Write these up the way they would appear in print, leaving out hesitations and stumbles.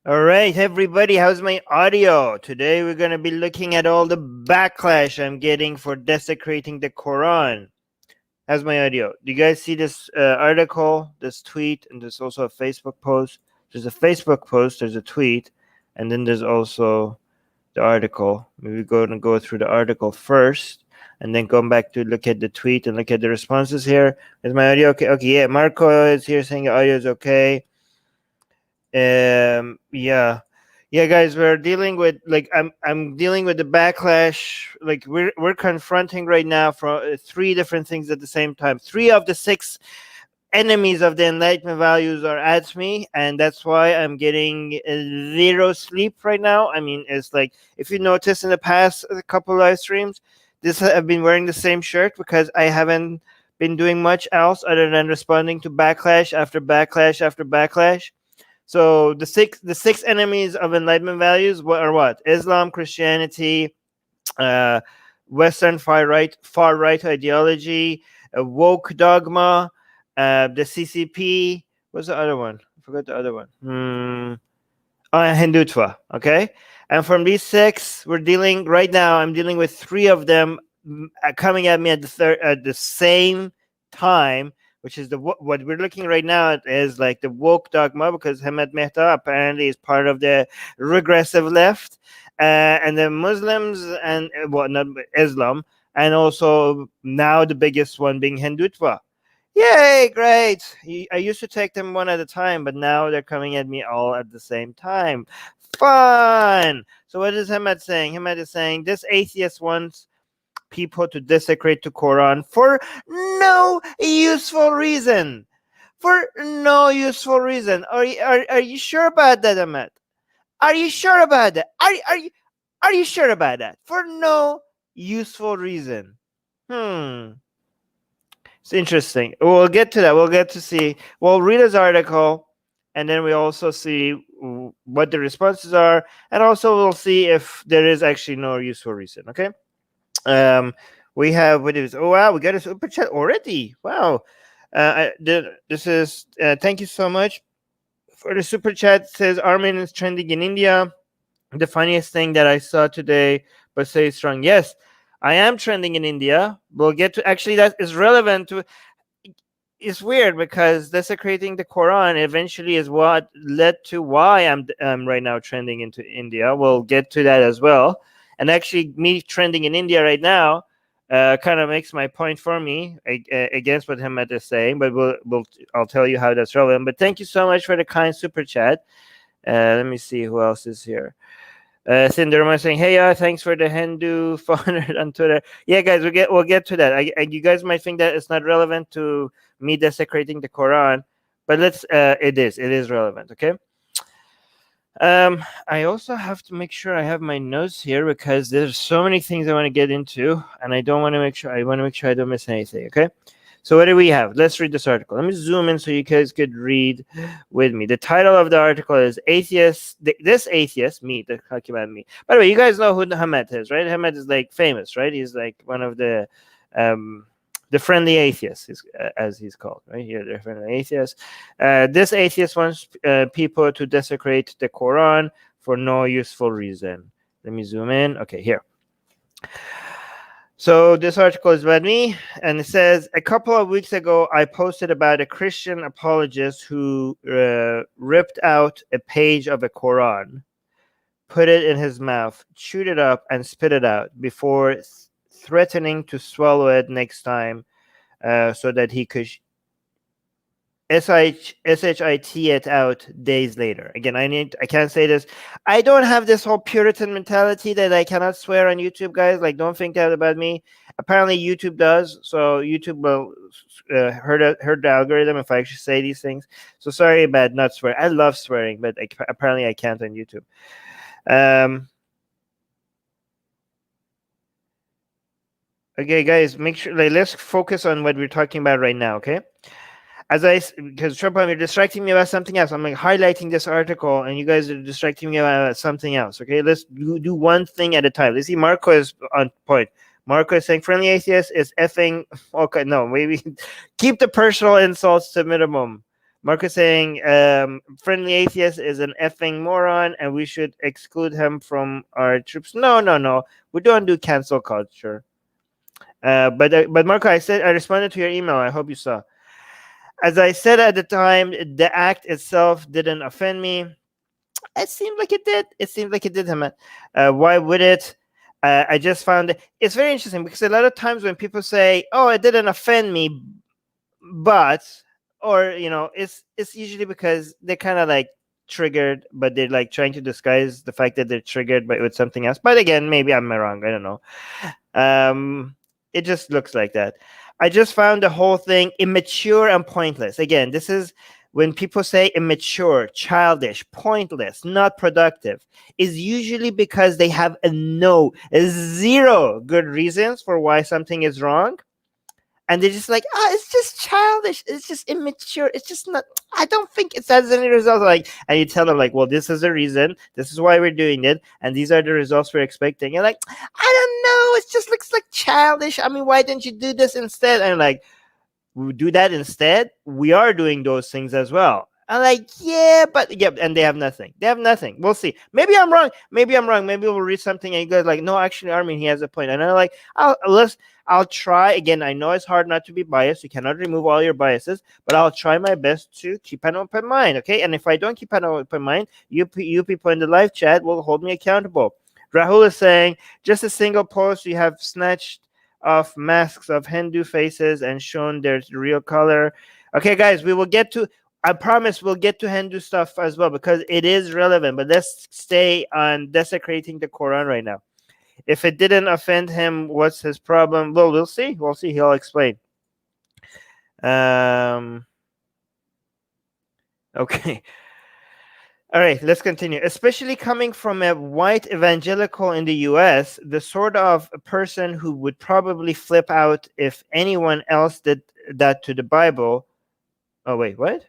All right, everybody, how's my audio? Today we're going to be looking at all the backlash I'm getting for desecrating the Quran. How's my audio? Do you guys see this article, this tweet, and there's also a Facebook post? There's a Facebook post, there's a tweet, and then there's also the article. Maybe we're going to go through the article first, and then come back to look at the tweet and look at the responses here. Is my audio okay? Okay, yeah, Marco is here saying the audio is okay. Yeah, guys, we're dealing with I'm dealing with the backlash. Like we're confronting right now from three different things at the same time. Three of the six enemies of the enlightenment values are at me, and that's why I'm getting zero sleep right now. I mean, it's like, if you notice in the past couple live streams, I've been wearing the same shirt because I haven't been doing much else other than responding to backlash after backlash after backlash. So the six enemies of enlightenment values are what? Islam, Christianity, Western far right ideology, woke dogma, the CCP. What's the other one? I forgot the other one. Hindutva. Okay, and from these six, I'm dealing with three of them coming at me at the same time, which is what we're looking right now at is like the woke dogma, because Hemant Mehta apparently is part of the regressive left, and the Muslims and not Islam, and also now the biggest one being Hindutva. Yay, great! I used to take them one at a time, but now they're coming at me all at the same time. Fun! So what is Hemant saying? Hemant is saying this atheist wants people to desecrate the Quran for no useful reason. For no useful reason. Are you sure about that, Ahmed? Are you sure about that? Are you sure about that? For no useful reason. It's interesting. We'll get to that. We'll get to see. We'll read his article, and then we also see what the responses are, and also we'll see if there is actually no useful reason. Okay. We have what is? Oh wow, we got a super chat already. Wow. This is thank you so much for the super chat. It says Armin is trending in India. The funniest thing that I saw today, but say strong. Yes, I am trending in India. We'll get to, actually that is relevant to. It's weird because desecrating the Quran eventually is what led to why I'm right now trending into India. We'll get to that as well. And actually, me trending in India right now kind of makes my point for me against what Hemant is saying. But I'll tell you how that's relevant. But thank you so much for the kind super chat. Let me see who else is here. Cinderma saying, "Hey, thanks for the Hindu 400 on Twitter." Yeah, guys, we'll get to that. You guys might think that it's not relevant to me desecrating the Quran, but it is relevant. Okay. I also have to make sure I have my notes here because there's so many things I want to get into, and I want to make sure I don't miss anything. Okay. So what do we have? Let's read this article. Let me zoom in so you guys could read with me. The title of the article is "Atheist." This atheist, me, talking about me. By the way, you guys know who Hemant is, right? Hemant is like famous, right? He's like one of the friendly atheists, as he's called, right? Here, the friendly atheist. This atheist wants people to desecrate the Quran for no useful reason. Let me zoom in. Okay, here. So this article is about me, and it says, a couple of weeks ago, I posted about a Christian apologist who ripped out a page of a Quran, put it in his mouth, chewed it up, and spit it out before threatening to swallow it next time so that he could shit it out days later. Again, I can't say this. I don't have this whole Puritan mentality that I cannot swear on YouTube, guys. Like, don't think that about me. Apparently, YouTube does. So YouTube will hurt the algorithm if I actually say these things. So sorry about not swearing. I love swearing, but apparently I can't on YouTube. Okay, guys, make sure, let's focus on what we're talking about right now, okay? Because Trump, you're distracting me about something else. I'm like highlighting this article, and you guys are distracting me about something else. Okay, let's do one thing at a time. Let's see. Marco is on point. Marco is saying friendly atheist is effing. Okay, no, maybe keep the personal insults to minimum. Marcus saying, friendly atheist is an effing moron and we should exclude him from our troops. No, no, no. We don't do cancel culture. But Marco, I responded to your email. I hope you saw. As I said at the time, the act itself didn't offend me. It seemed like it did. It seemed like it did, Hemant. Why would it? I just found it's very interesting because a lot of times when people say, "Oh, it didn't offend me," but or it's usually because they're kind of like triggered, but they're like trying to disguise the fact that they're triggered by with something else. But again, maybe I'm wrong. I don't know. It just looks like that. I just found the whole thing immature and pointless. Again, this is when people say immature, childish, pointless, not productive, is usually because they have zero good reasons for why something is wrong. And they're just like, it's just childish. It's just immature. It's just not. I don't think it has any results. Like, and you tell them like, well, this is the reason. This is why we're doing it, and these are the results we're expecting. You're like, I don't know. It just looks like childish. I mean, why didn't you do this instead? And like, we do that instead. We are doing those things as well. I'm like, yeah, but yeah, and they have nothing. They have nothing. We'll see. Maybe I'm wrong. Maybe I'm wrong. Maybe we'll read something and you guys like, no, actually, Armin, he has a point. And I'm like, I'll try again. I know it's hard not to be biased. You cannot remove all your biases, but I'll try my best to keep an open mind. Okay, and if I don't keep an open mind, you people in the live chat will hold me accountable. Rahul is saying, just a single post you have snatched off masks of Hindu faces and shown their real color. Okay, guys, we will get to. I promise we'll get to Hindu stuff as well because it is relevant. But let's stay on desecrating the Quran right now. If it didn't offend him, what's his problem? Well, we'll see. We'll see. He'll explain. Okay. All right, let's continue. Especially coming from a white evangelical in the US, the sort of person who would probably flip out if anyone else did that to the Bible. Oh, wait, what?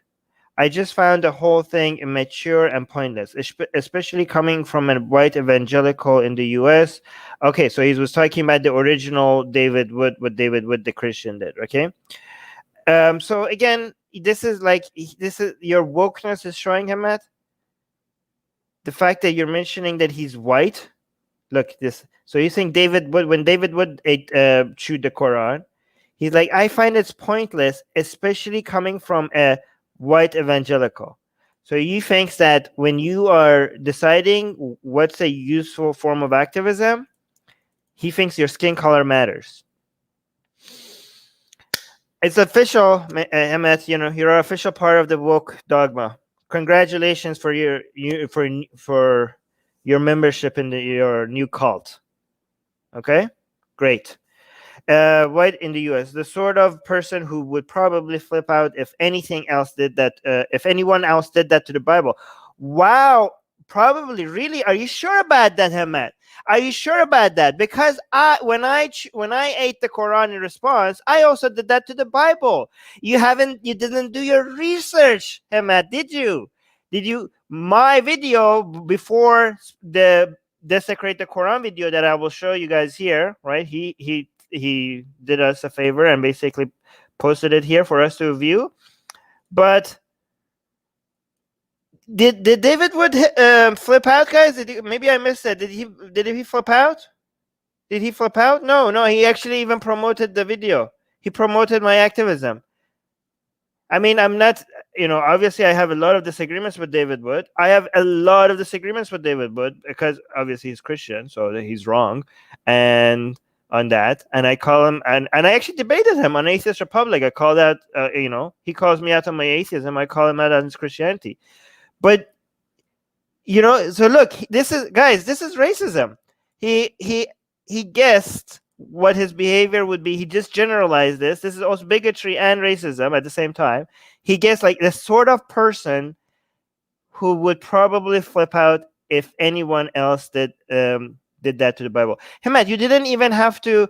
I just found the whole thing immature and pointless, especially coming from a white evangelical in the US. Okay, so he was talking about the original David Wood, what David Wood, the Christian, did. Okay. So again, this is your wokeness is showing him at the fact that you're mentioning that he's white. Look, this. So you think David Wood, when David Wood chewed the Quran, he's like, I find it's pointless, especially coming from a white evangelical. So he thinks that when you are deciding what's a useful form of activism, he thinks your skin color matters. It's official, Emmett. You're an official part of the woke dogma. Congratulations for your membership in your new cult. Okay, great. White in the U.S., the sort of person who would probably flip out if anything else did that. If anyone else did that to the Bible. Wow, probably. Really? Are you sure about that, Hamed? Are you sure about that? Because when I ate the Quran in response, I also did that to the Bible. You didn't do your research, Hamed, did you? Did you? My video before the Desecrate the Quran video that I will show you guys here, right? He did us a favor and basically posted it here for us to view. But did David Wood flip out, guys? Maybe I missed that. Did he flip out? Did he flip out? No. He actually even promoted the video. He promoted my activism. I mean, I'm not. Obviously, I have a lot of disagreements with David Wood. I have a lot of disagreements with David Wood because obviously he's Christian, so he's wrong, and on that, and I call him, and I actually debated him on Atheist Republic. I called out, he calls me out on my atheism. I call him out on his Christianity. But so look, this is racism. He guessed what his behavior would be. He just generalized this. This is also bigotry and racism at the same time. He guessed like the sort of person who would probably flip out if anyone else did that to the Bible. Hey, Matt, we didn't even have to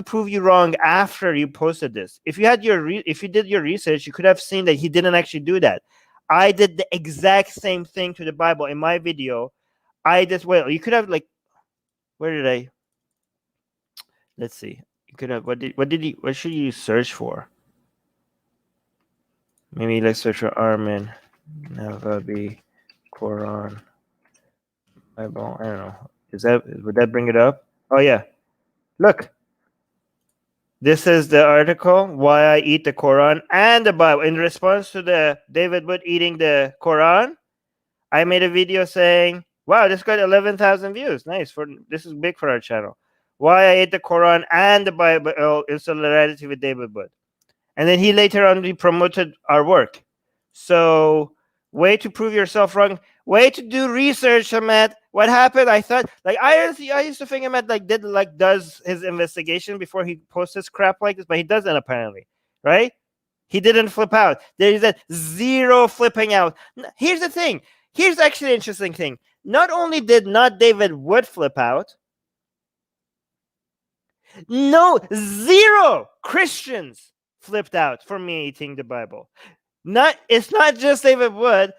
prove you wrong after you posted this. If you did your research, you could have seen that he didn't actually do that. I did the exact same thing to the Bible in my video. You could have where did I? Let's see. You could have what should you search for? Maybe let's search for Armin Navabi Quran Bible. I don't know. Would that bring it up? Oh yeah. Look. This is the article, Why I Eat the Quran and the Bible. In response to the David Wood eating the Quran, I made a video saying, wow, this got 11,000 views. Nice. This is big for our channel. Why I ate the Quran and the Bible in solidarity with David Wood. And then he later on promoted our work. So, way to prove yourself wrong. Way to do research, Matt. What happened? I thought, like, I used to think Matt does his investigation before he posts his crap like this, but he doesn't apparently, right? He didn't flip out. There is a zero flipping out. Here's the thing. Here's actually an interesting thing. Not only did not David Wood flip out, no, zero Christians flipped out for me eating the Bible. It's not just David Wood.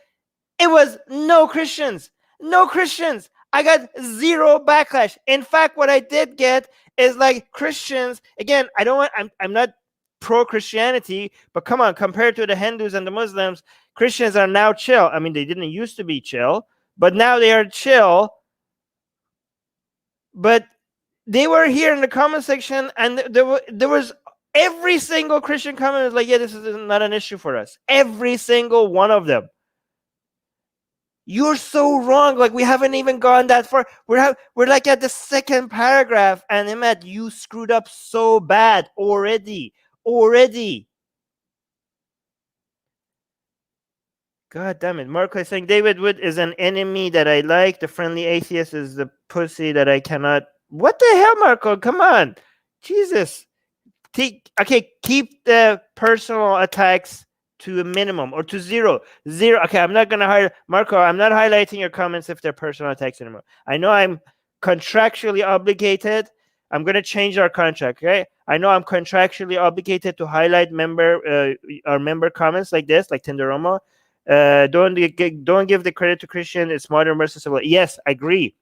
It was no Christians. No Christians. I got zero backlash. In fact, what I did get is like Christians. Again, I'm not pro-Christianity, but come on, compared to the Hindus and the Muslims, Christians are now chill. I mean, they didn't used to be chill, but now they are chill. But they were here in the comment section, and there was every single Christian comment was like, yeah, this is not an issue for us. Every single one of them. You're so wrong. Like, we haven't even gone that far. We're like at the second paragraph, and Hemant, you screwed up so bad already. God damn it. Marco is saying David Wood is an enemy that I like. The friendly atheist is the pussy that I cannot. What the hell, Marco? Come on. Jesus. Keep the personal attacks to a minimum or to zero. Okay, I'm not going to highlight. Marco, I'm not highlighting your comments if they're personal attacks anymore. I know I'm contractually obligated. I'm going to change our contract, okay? I know I'm contractually obligated to highlight our member comments like this, like Tenderomo. Don't give the credit to Christian. It's modern versus civil. Yes, I agree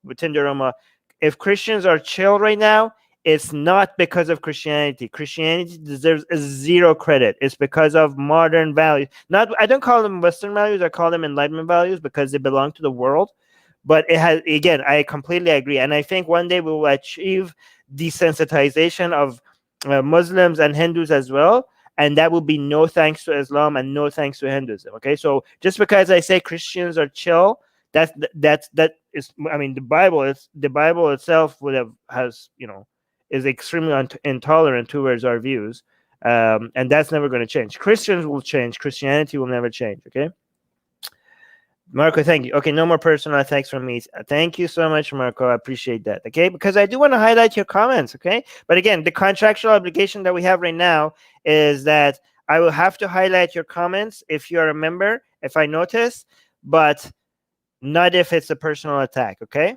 with Tenderoma. If Christians are chill right now, it's not because of Christianity. Christianity deserves a zero credit. It's because of modern values. I don't call them Western values. I call them Enlightenment values because they belong to the world. But it has, again, I completely agree. And I think one day we will achieve desensitization of Muslims and Hindus as well. And that will be no thanks to Islam and no thanks to Hinduism. Okay, so just because I say Christians are chill, that is, I mean, the Bible itself is extremely intolerant towards our views, and that's never going to change. Christians will change. Christianity will never change. Okay. Marco, thank you. Okay, no more personal attacks from me. Thank you so much, Marco. I appreciate that. Okay, because I do want to highlight your comments. Okay, but again, the contractual obligation that we have right now is that I will have to highlight your comments if you are a member, if I notice, but not if it's a personal attack. Okay.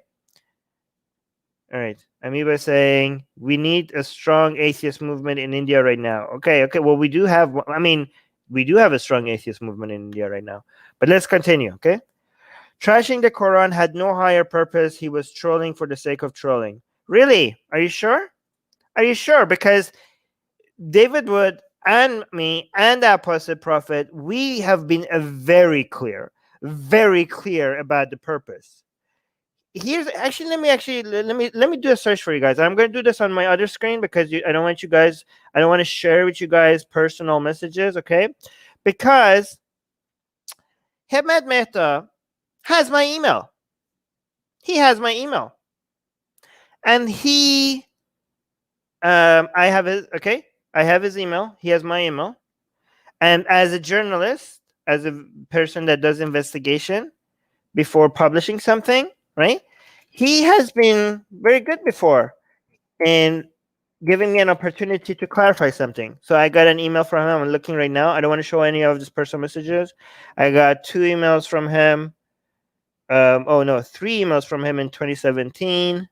All right. Amoeba saying we need a strong atheist movement in India right now. Okay. Well, we do have. I mean, we do have a strong atheist movement in India right now. But let's continue, okay? Trashing the Quran had no higher purpose. He was trolling for the sake of trolling. Really? Are you sure? Are you sure? Because David Wood and me and the Apostle Prophet, we have been very clear about the purpose. Here's actually let me do a search for you guys. I'm going to do this on my other screen because I don't want to share with you guys personal messages, okay? Because Hemant Mehta has my email. He has my email. And I have his email. He has my email. And as a journalist, as a person that does investigation before publishing something, right? He has been very good before in giving me an opportunity to clarify something. So I got an email from him. I'm looking right now. I don't want to show any of his personal messages. I got 2 emails from him. 3 emails from him in 2017.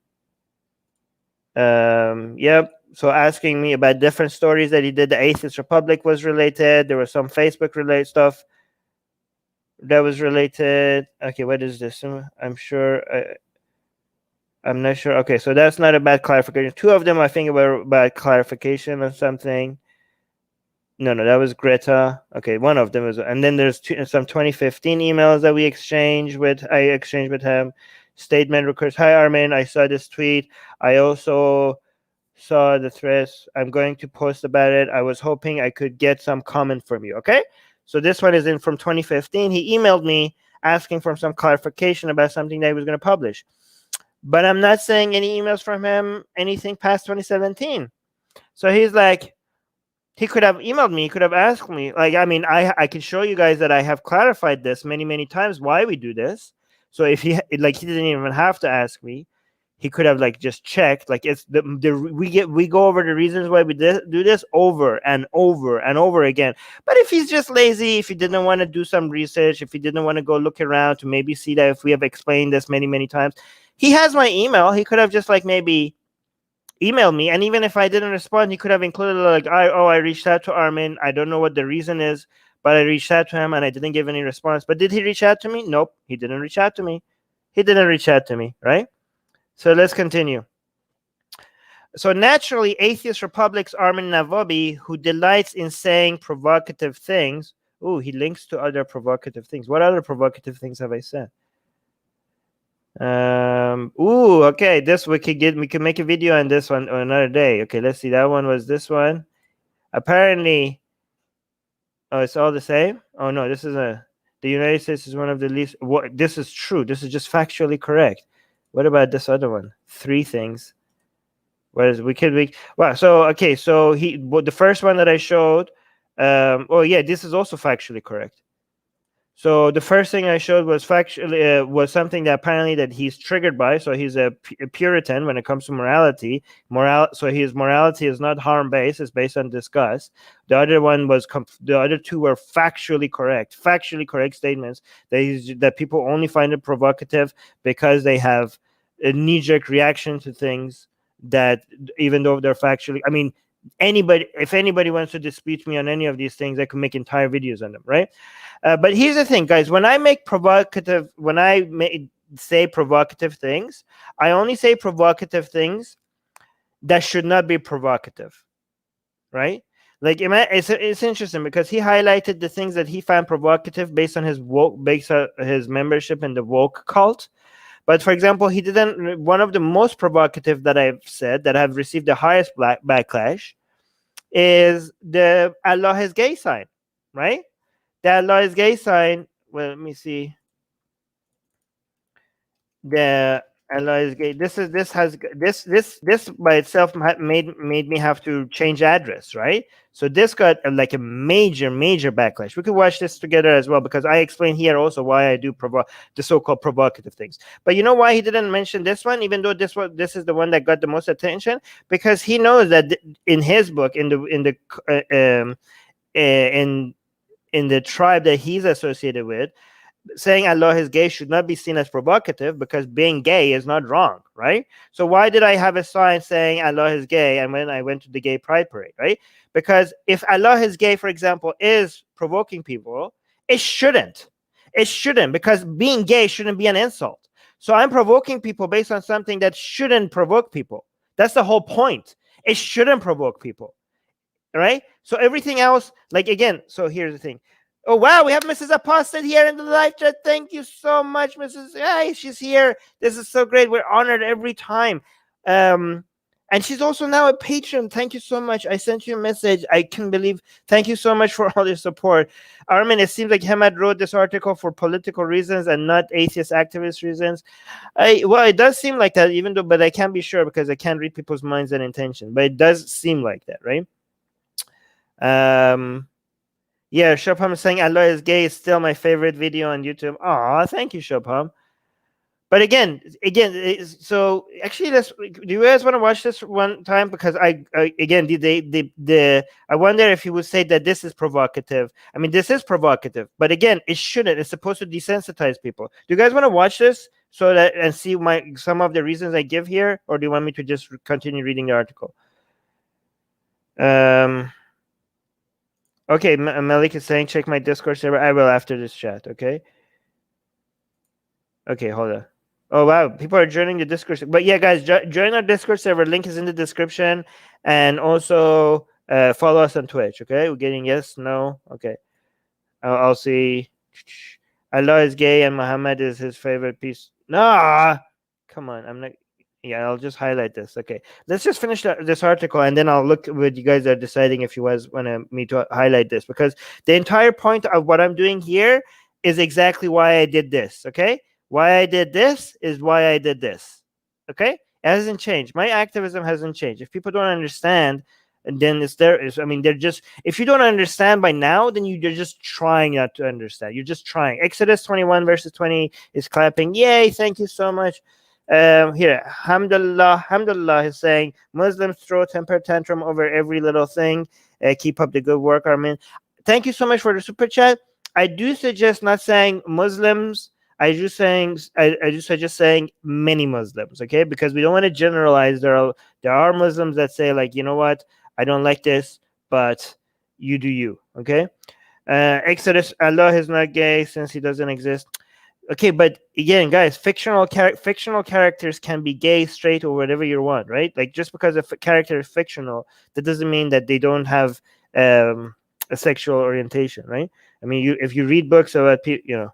Yep. So asking me about different stories that he did. The Atheist Republic was related. There was some Facebook related stuff that was related. Okay, what is this? I'm not sure. Okay, so that's not a bad clarification. 2 of them, I think, were about clarification or something. No, that was Greta. Okay, one of them was, and then there's some 2015 emails that we exchanged with. I exchanged with him. Statement request. Hi Armin, I saw this tweet. I also saw the threads. I'm going to post about it. I was hoping I could get some comment from you. Okay, so this one is in from 2015. He emailed me asking for some clarification about something that he was going to publish, but I'm not saying any emails from him anything past 2017. So he's like, he could have emailed me, he could have asked me. Like, I mean, I can show you guys that I have clarified this many times why we do this. So if he he didn't even have to ask me, he could have like just checked. Like, it's we go over the reasons why we do this over and over and over again. But if he's just lazy, if he didn't want to do some research, if he didn't want to go look around to maybe see that if we have explained this many times, he has my email. He could have just like maybe email me, and even if I didn't respond, he could have included like, I reached out to Armin. I don't know what the reason is, but I reached out to him and I didn't give any response. But did he reach out to me? Nope, he didn't reach out to me. He didn't reach out to me, right? So let's continue. So naturally, Atheist Republic's Armin Navabi, who delights in saying provocative things. Oh, he links to other provocative things. What other provocative things have I said? Okay, this we can make a video on this one another day. Okay, let's see. That one was this one. Apparently, oh, it's all the same. Oh no, this is the United States is one of the least. What, this is true. This is just factually correct. What about this other one? 3 things. What is well, so okay, so the first one that I showed, oh yeah, this is also factually correct. So the first thing I showed was factually was something that apparently that he's triggered by. So he's a Puritan when it comes to morality. So his morality is not harm based; it's based on disgust. The other one was the other 2 were factually correct statements that people only find it provocative because they have a knee-jerk reaction to things that, even though they're factually, I mean, if anybody wants to dispute me on any of these things, I can make entire videos on them, right? But here's the thing, guys. When I say provocative things, I only say provocative things that should not be provocative, right? Like, it's interesting because he highlighted the things that he found provocative based on his membership in the woke cult. But for example, he didn't. One of the most provocative that I've said that have received the highest backlash is the Allah is gay sign, right? The Allah is gay sign. Well, let me see. The Allah is gay. This by itself made me have to change address, right? So this got like a major backlash. We could watch this together as well because I explain here also why I do the so-called provocative things. But you know why he didn't mention this one, even though this is the one that got the most attention? Because he knows that in his book, in the tribe that he's associated with, saying Allah is gay should not be seen as provocative because being gay is not wrong, right? So why did I have a sign saying Allah is gay and when I went to the gay pride parade, right? Because if Allah is gay, for example, is provoking people, it shouldn't. It shouldn't, because being gay shouldn't be an insult. So I'm provoking people based on something that shouldn't provoke people. That's the whole point. It shouldn't provoke people, right? So everything else, like, again, so here's the thing. Oh, wow, we have Mrs. Apostate here in the live chat. Thank you so much, Mrs. Hey, she's here. This is so great. We're honored every time. And she's also now a patron. Thank you so much. I sent you a message. I can believe. Thank you so much for all your support. Armin, it seems like Hemant wrote this article for political reasons and not atheist activist reasons. Well, it does seem like that, even though, but I can't be sure because I can't read people's minds and intention. But it does seem like that, right? Yeah, Shobham is saying Allah is gay is still my favorite video on YouTube. Aw, thank you, Shobham. But again, so actually, do you guys want to watch this one time? Because I wonder if he would say that this is provocative. I mean, this is provocative, but again, it shouldn't. It's supposed to desensitize people. Do you guys want to watch this so that and see some of the reasons I give here, or do you want me to just continue reading the article? Okay, Malik is saying, check my Discord server. I will after this chat, okay? Okay, hold on. Oh, wow. People are joining the Discord server. But yeah, guys, join our Discord server. Link is in the description. And also, Follow us on Twitch. Okay, we're getting yes, no. Okay, I'll see. Allah is gay and Muhammad is his favorite piece. Nah, come on. I'm not. Yeah, I'll just highlight this. Okay, let's just finish this article and then I'll look what you guys are deciding if you guys want me to highlight this, because the entire point of what I'm doing here is exactly why I did this. Okay, why I did this is why I did this. Okay, it hasn't changed. My activism hasn't changed. If people don't understand, and then I mean, they're just, if you don't understand by now, then you're just trying not to understand. You're just trying. Exodus 21 verses 20 is clapping. Yay, thank you so much. Here, Alhamdulillah is saying Muslims throw temper tantrum over every little thing. Keep up the good work, Armin. Thank you so much for the super chat. I do suggest not saying Muslims. I just suggest saying many Muslims, okay? Because we don't want to generalize. There are Muslims that say, like, you know what, I don't like this, but you do you, okay? Exodus, Allah is not gay since he doesn't exist. Okay, but again, guys, fictional characters can be gay, straight, or whatever you want, right? Like, just because a character is fictional, that doesn't mean that they don't have a sexual orientation, right? I mean, if you read books about people, you know.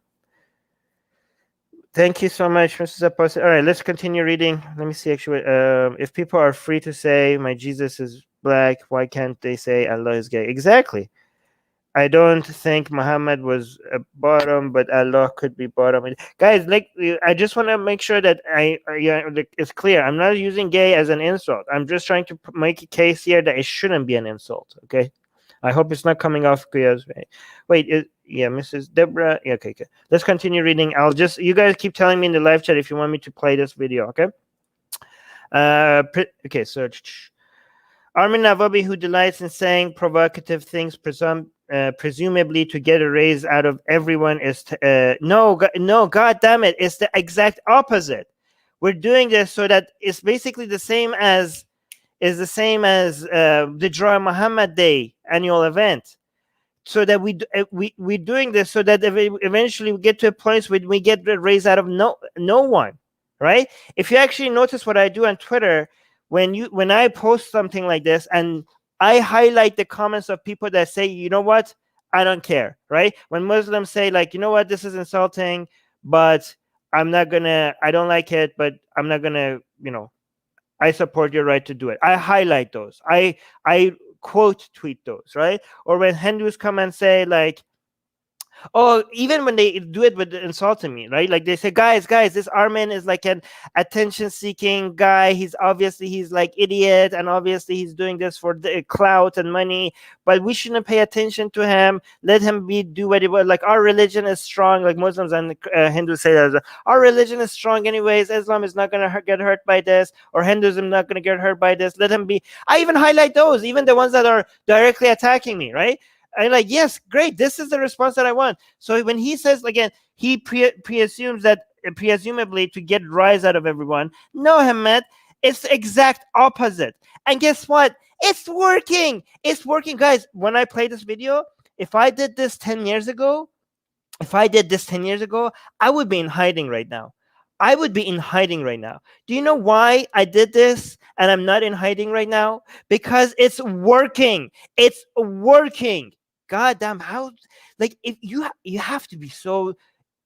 Thank you so much, Mrs. Apostle. All right, let's continue reading. Let me see. Actually, if people are free to say my Jesus is black, why can't they say Allah is gay? Exactly. I don't think Muhammad was a bottom, but Allah could be bottom. Guys, like, I just want to make sure that it's clear. I'm not using gay as an insult. I'm just trying to make a case here that it shouldn't be an insult. Okay, I hope it's not coming off because wait, yeah, Mrs. Deborah. Yeah, okay. Let's continue reading. You guys keep telling me in the live chat if you want me to play this video. Okay. Okay. So Armin Navabi, who delights in saying provocative things, presumably to get a raise out of everyone, is no, God damn it, it's the exact opposite. We're doing this so that it's basically the same as the Dra Muhammad Day annual event. So that we're doing this so that eventually we get to a place where we get the raise out of no one, right? If you actually notice what I do on Twitter, when I post something like this and I highlight the comments of people that say, you know what, I don't care, right? When Muslims say, like, you know what, this is insulting, but I don't like it, but I'm not gonna, I support your right to do it. I highlight those. I quote tweet those, right? Or when Hindus come and say, like, oh, even when they do it with insulting me, right? Like, they say, guys, this Armin is like an attention-seeking guy. He's like idiot, and obviously he's doing this for the clout and money. But we shouldn't pay attention to him. Let him do what he was. Like, our religion is strong. Like Muslims and Hindus say that our religion is strong, anyways. Islam is not gonna get hurt by this, or Hinduism not gonna get hurt by this. Let him be. I even highlight those, even the ones that are directly attacking me, right? I'm like, yes, great. This is the response that I want. So when he says, again, he presumes that presumably to get rise out of everyone. No, Hemant, it's the exact opposite. And guess what? It's working. It's working, guys. When I play this video, if I did this 10 years ago, I would be in hiding right now. Do you know why I did this and I'm not in hiding right now? Because it's working. God damn, how, like, if you have to be so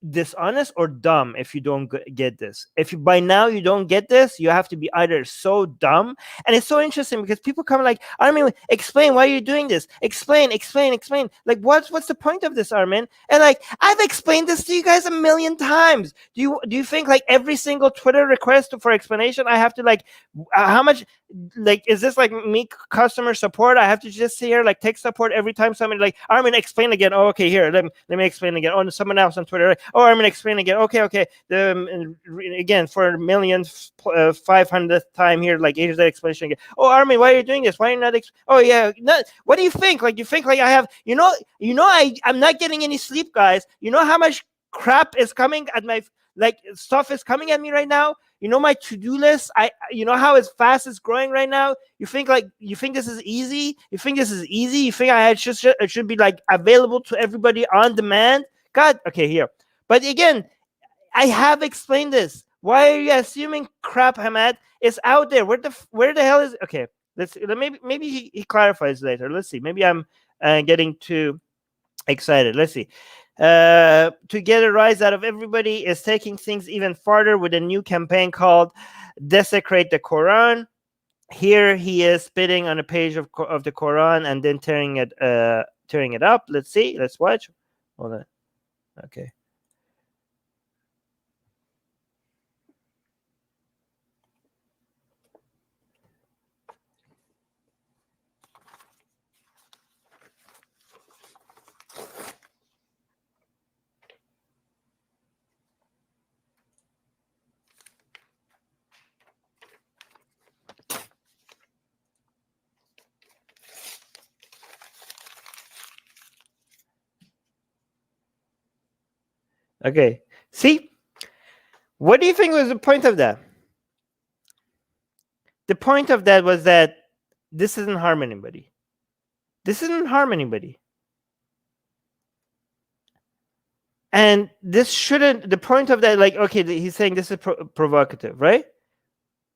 dishonest or dumb if you don't get this. If you by now you don't get this, you have to be either so dumb. And it's so interesting because people come like, Armin, explain why you're doing this. Explain. Like, what's the point of this, Armin? And like, I've explained this to you guys a million times. Do you think like every single Twitter request for explanation I have to like, how much, like, is this like me customer support? I have to just sit here like tech support every time somebody like, Armin, explain again. Oh, okay, here, let me explain again. Oh, someone else on Twitter. Oh, I'm gonna explain again. Okay. Again, for millionth, 500th time here, like, here's the explanation again. Oh, Armin, why are you doing this? Why are you not? Oh, yeah. What do you think? Like, you think like I have? I'm not getting any sleep, guys. You know how much crap is coming at my stuff is coming at me right now. You know my to-do list. You know how fast it's growing right now. You think this is easy? You think it should be like available to everybody on demand? God, okay, here. But again, I have explained this. Why are you assuming crap, Hamad? It's out there. Where the hell is? Okay, Let's see. Maybe he clarifies later. Let's see. Maybe I'm getting too excited. Let's see. To get a rise out of everybody is taking things even farther with a new campaign called Desecrate the Quran. Here he is spitting on a page of the Quran and then tearing it up. Let's see. Let's watch. Hold on. Okay. Okay. See? What do you think was the point of that? The point of that was that this doesn't harm anybody. This doesn't harm anybody. And this shouldn't, the point of that, like, okay, he's saying this is provocative, right?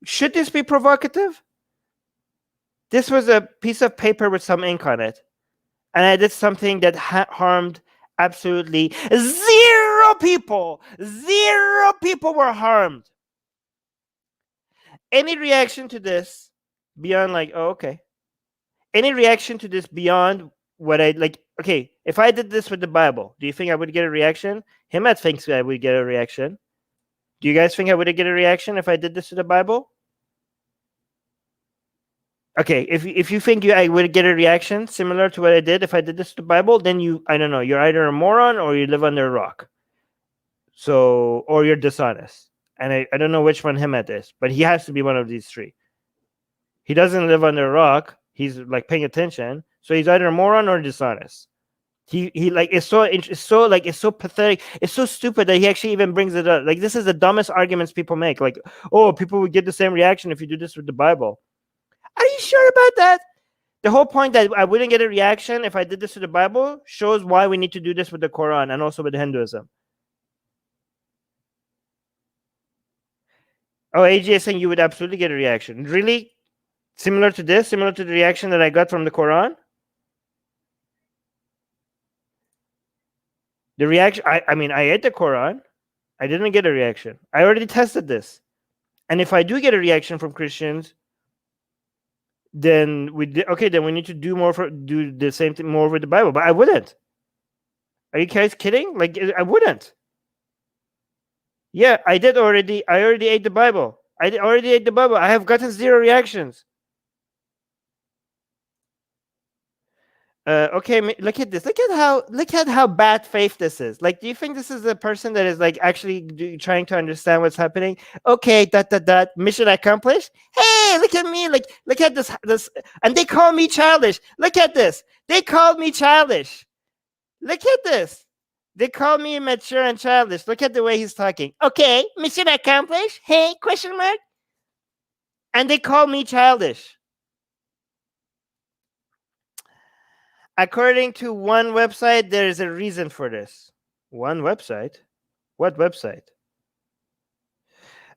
Should this be provocative? This was a piece of paper with some ink on it. And I did something that harmed absolutely zero people. Zero people were harmed. Any reaction to this beyond like, oh, okay. Any reaction to this beyond what I like, okay, if I did this with the Bible, do you think I would get a reaction? Hemant thinks I would get a reaction. Do you guys think I would get a reaction if I did this with the Bible? Okay, if you think I would get a reaction similar to what I did if I did this to the Bible, then I don't know, you're either a moron or you live under a rock. So, or you're dishonest. And I don't know which one Hemant is, but he has to be one of these three. He doesn't live under a rock. He's like paying attention. So he's either a moron or dishonest. He like it's so pathetic. It's so stupid that he actually even brings it up. Like, this is the dumbest arguments people make. Like, oh, people would get the same reaction if you do this with the Bible. Are you sure about that? The whole point that I wouldn't get a reaction if I did this to the Bible shows why we need to do this with the Quran and also with Hinduism. Oh, AJ is saying you would absolutely get a reaction. Really? Similar to this? Similar to the reaction that I got from the Quran? The reaction, I mean, I ate the Quran. I didn't get a reaction. I already tested this. And if I do get a reaction from Christians, then we need to do the same thing more with the Bible. But I wouldn't. Are you guys kidding? Like, I wouldn't. Yeah, I did already. I already ate the Bible. I have gotten zero reactions. Okay, look at this. Look at how bad faith this is. Like, do you think this is a person that is like actually trying to understand what's happening? Okay, mission accomplished. Hey, look at me. Like, look at this, and they call me childish. Look at this. They called me childish. Look at this. They call me immature and childish. Look at the way he's talking. Okay, mission accomplished. Hey, question mark. And they call me childish. According to one website, there is a reason for this. One website? What website?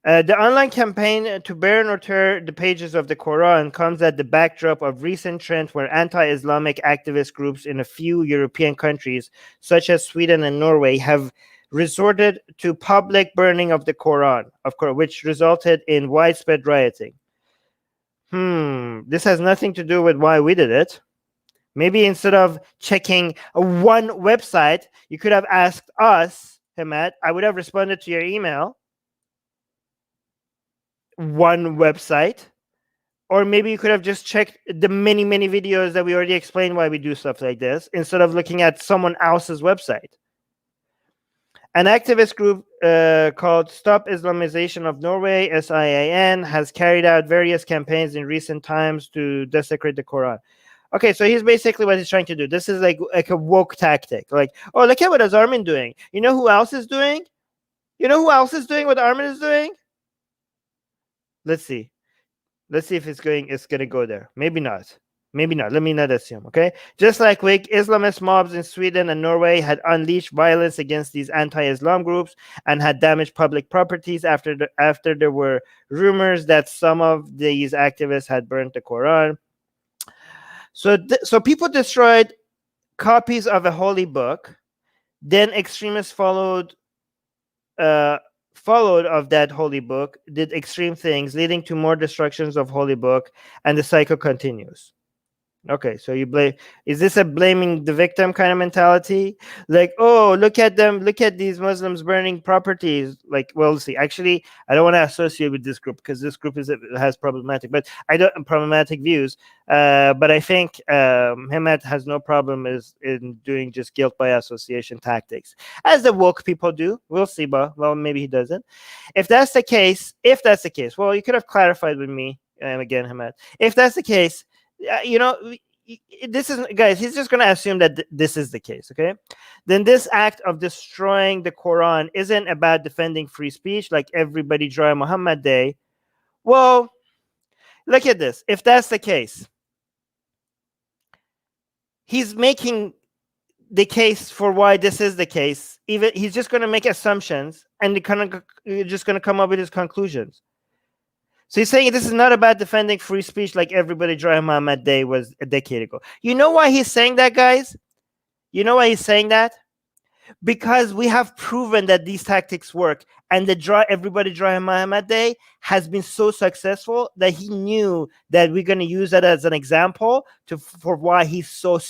The online campaign to burn or tear the pages of the Quran comes at the backdrop of recent trends where anti-Islamic activist groups in a few European countries, such as Sweden and Norway, have resorted to public burning of the Quran, which resulted in widespread rioting. This has nothing to do with why we did it. Maybe instead of checking one website, you could have asked us, Hemant. I would have responded to your email. One website. Or maybe you could have just checked the many, many videos that we already explained why we do stuff like this, instead of looking at someone else's website. An activist group called Stop Islamization of Norway, SIAN, has carried out various campaigns in recent times to desecrate the Quran. Okay, so he's basically what he's trying to do. This is like a woke tactic. Like, oh, look at what is Armin doing. You know who else is doing? You know who else is doing what Armin is doing? Let's see. Let's see if it's gonna go there. Maybe not. Maybe not. Let me not assume. Okay. Just like weak Islamist mobs in Sweden and Norway had unleashed violence against these anti-Islam groups and had damaged public properties after there were rumors that some of these activists had burnt the Quran. So people destroyed copies of a holy book. Then extremists followed of that holy book, did extreme things, leading to more destructions of holy book, and the cycle continues. Okay, so you blame, is this a blaming the victim kind of mentality? Like, oh, look at them, look at these Muslims burning properties. Like, well, see, actually, I don't want to associate with this group because this group has problematic views. But I think Hemant has no problem in doing just guilt by association tactics, as the woke people do. We'll see, but well, maybe he doesn't. If that's the case, well, you could have clarified with me again, Hemant. If that's the case, this is, guys, he's just going to assume that this is the case. Okay, then this act of destroying the Quran isn't about defending free speech like everybody Dry Muhammad Day. Well, look at this. If that's the case, he's making the case for why this is the case. Even he's just going to make assumptions and just going to come up with his conclusions. So he's saying this is not about defending free speech like everybody Dry Muhammad Day was a decade ago. You know why he's saying that, guys? You know why he's saying that? Because we have proven that these tactics work, and the everybody Dry Muhammad Day has been so successful that he knew that we're going to use that as an example for why he's so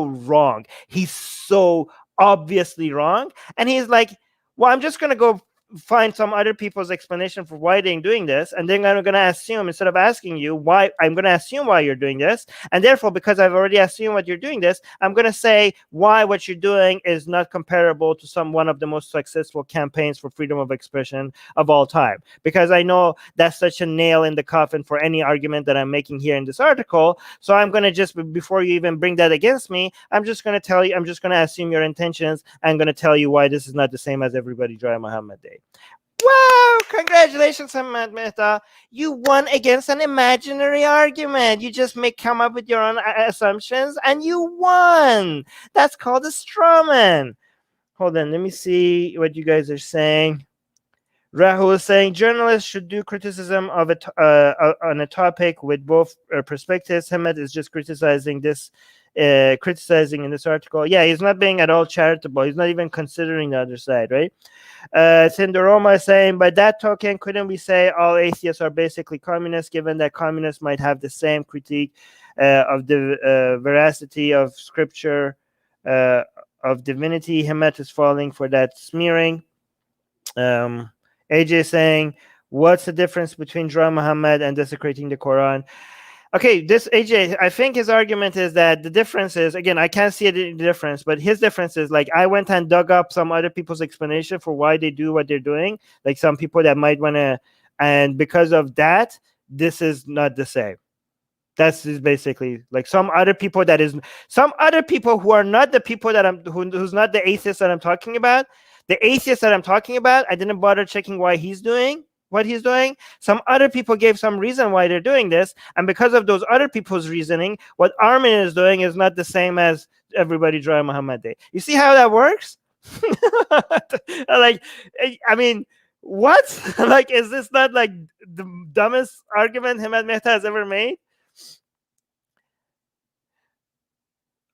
wrong. He's so obviously wrong, and he's like, well, I'm just going to go find some other people's explanation for why they're doing this, and then I'm going to assume, instead of asking you why, I'm going to assume why you're doing this, and therefore, because I've already assumed what you're doing this, I'm going to say why what you're doing is not comparable to one of the most successful campaigns for freedom of expression of all time, because I know that's such a nail in the coffin for any argument that I'm making here in this article. So I'm going to just, before you even bring that against me, I'm just going to tell you, I'm just going to assume your intentions. I'm going to tell you why this is not the same as everybody Dry Muhammad Day. Wow, congratulations, Hemant Mehta. You won against an imaginary argument. You just come up with your own assumptions and you won. That's called a straw man. Hold on, let me see what you guys are saying. Rahul is saying journalists should do criticism of on a topic with both perspectives. Hemant is just criticizing in this article. Yeah, he's not being at all charitable. He's not even considering the other side, right? Cinderoma is saying, by that token, couldn't we say all atheists are basically communists, given that communists might have the same critique of the veracity of scripture, of divinity? Hemant is falling for that smearing. AJ saying, what's the difference between Dry Muhammad and desecrating the Quran? Okay, this AJ, I think his argument is that the difference is, again, I can't see the difference, but his difference is, like, I went and dug up some other people's explanation for why they do what they're doing, like some people that might want to, and because of that, this is not the same. That's basically like some other people who are not the people that who's not the atheist that I'm talking about. The atheist that I'm talking about, I didn't bother checking why he's doing what he's doing. Some other people gave some reason why they're doing this, and because of those other people's reasoning, what Armin is doing is not the same as everybody Dry Muhammad Day. You see how that works? Like, I mean, what? Like, is this not like the dumbest argument Hemant Mehta has ever made?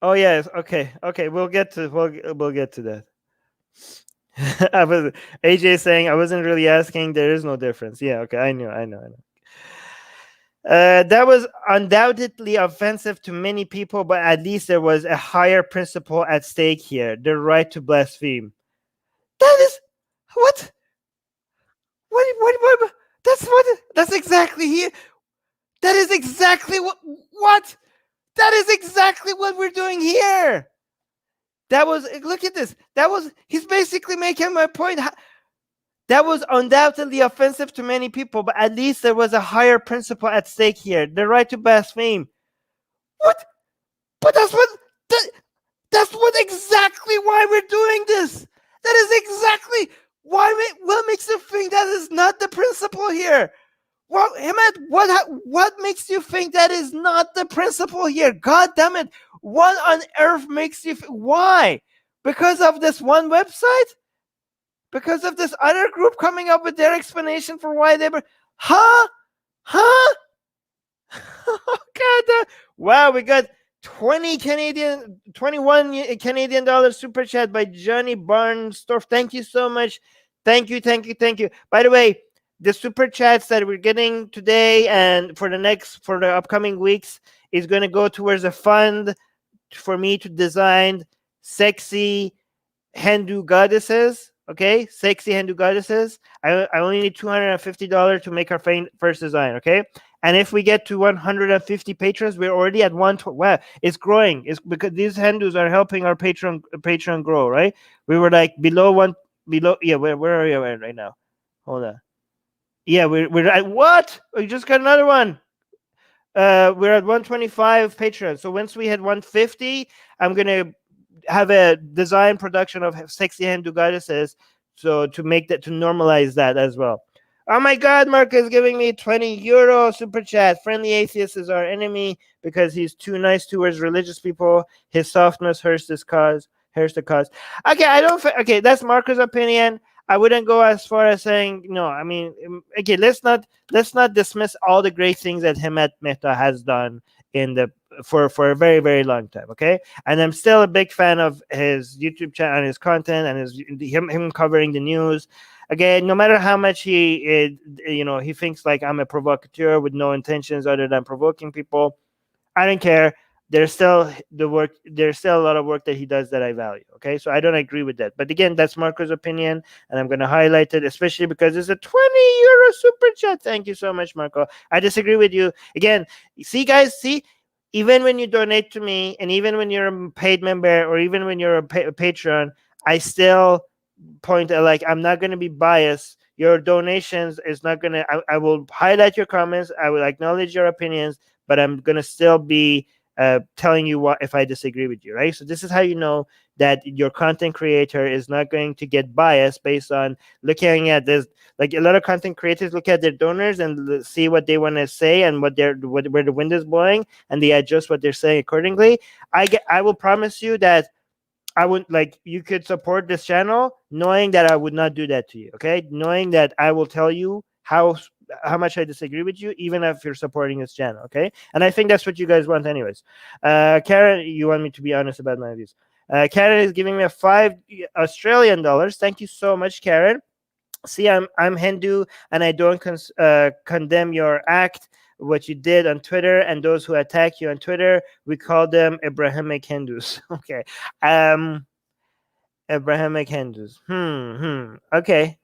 Oh yes, okay, we'll get to that. AJ saying I wasn't really asking. There is no difference. Yeah, okay, I know. That was undoubtedly offensive to many people, but at least there was a higher principle at stake here: the right to blaspheme. That is what. That's exactly here. That is exactly what. That is exactly what we're doing here. Look at this. He's basically making my point. That was undoubtedly offensive to many people, but at least there was a higher principle at stake here: the right to blaspheme. What? But that's what exactly why we're doing this. That is exactly why. What makes you think that is not the principle here? Well, Hemant, what makes you think that is not the principle here? God damn it! What on earth makes you? Why? Because of this one website? Because of this other group coming up with their explanation for why they were? Huh? Huh? God! Wow, we got 21 Canadian dollars super chat by Johnny Barnstorff. Thank you so much. Thank you. By the way, the super chats that we're getting today and for the upcoming weeks is going to go towards a fund for me to design sexy Hindu goddesses. Okay, sexy Hindu goddesses. I only need $250 to make our first design. Okay, and if we get to 150 patrons, we're already at one. Wow, it's growing. It's because these Hindus are helping our Patreon grow. Right, we were like below. Yeah, where are you at right now? Hold on. Yeah, we're at what? We just got another one. We're at 125 patrons. So once we hit 150, I'm gonna have a design production of sexy Hindu goddesses, so to make that, to normalize that as well. Oh my God, Mark is giving me 20 euro super chat. Friendly atheist is our enemy because he's too nice towards religious people. His softness hurts this cause. Hurts the cause. Okay, I don't. Okay, that's Marco's opinion. I wouldn't go as far as saying no. I mean, okay, let's not dismiss all the great things that Hemant Mehta has done in the for a very very long time. Okay, and I'm still a big fan of his YouTube channel and his content and him covering the news. Again, no matter how much he thinks like I'm a provocateur with no intentions other than provoking people, I don't care. There's still the work. There's still a lot of work that he does that I value. Okay, so I don't agree with that. But again, that's Marco's opinion, and I'm going to highlight it, especially because it's a 20 euro super chat. Thank you so much, Marco. I disagree with you. Again, see, guys, see, even when you donate to me, and even when you're a paid member, or even when you're a patron, I still point at, like, I'm not going to be biased. Your donations is not going to. I will highlight your comments. I will acknowledge your opinions, but I'm going to still be telling you what if I disagree with you, right? So this is how you know that your content creator is not going to get biased based on looking at this. Like, a lot of content creators look at their donors and see what they want to say and where the wind is blowing, and they adjust what they're saying accordingly. I will promise you that I would, like, you could support this channel knowing that I would not do that to you. Okay, knowing that I will tell you how much I disagree with you, even if you're supporting this channel. Okay, and I think that's what you guys want, anyways. Karen, you want me to be honest about my views? Karen is giving me a $5 Australian. Thank you so much, Karen. See, I'm Hindu, and I don't condemn your act, what you did on Twitter, and those who attack you on Twitter, we call them Abrahamic Hindus. Okay. Abrahamic Hindus. Okay.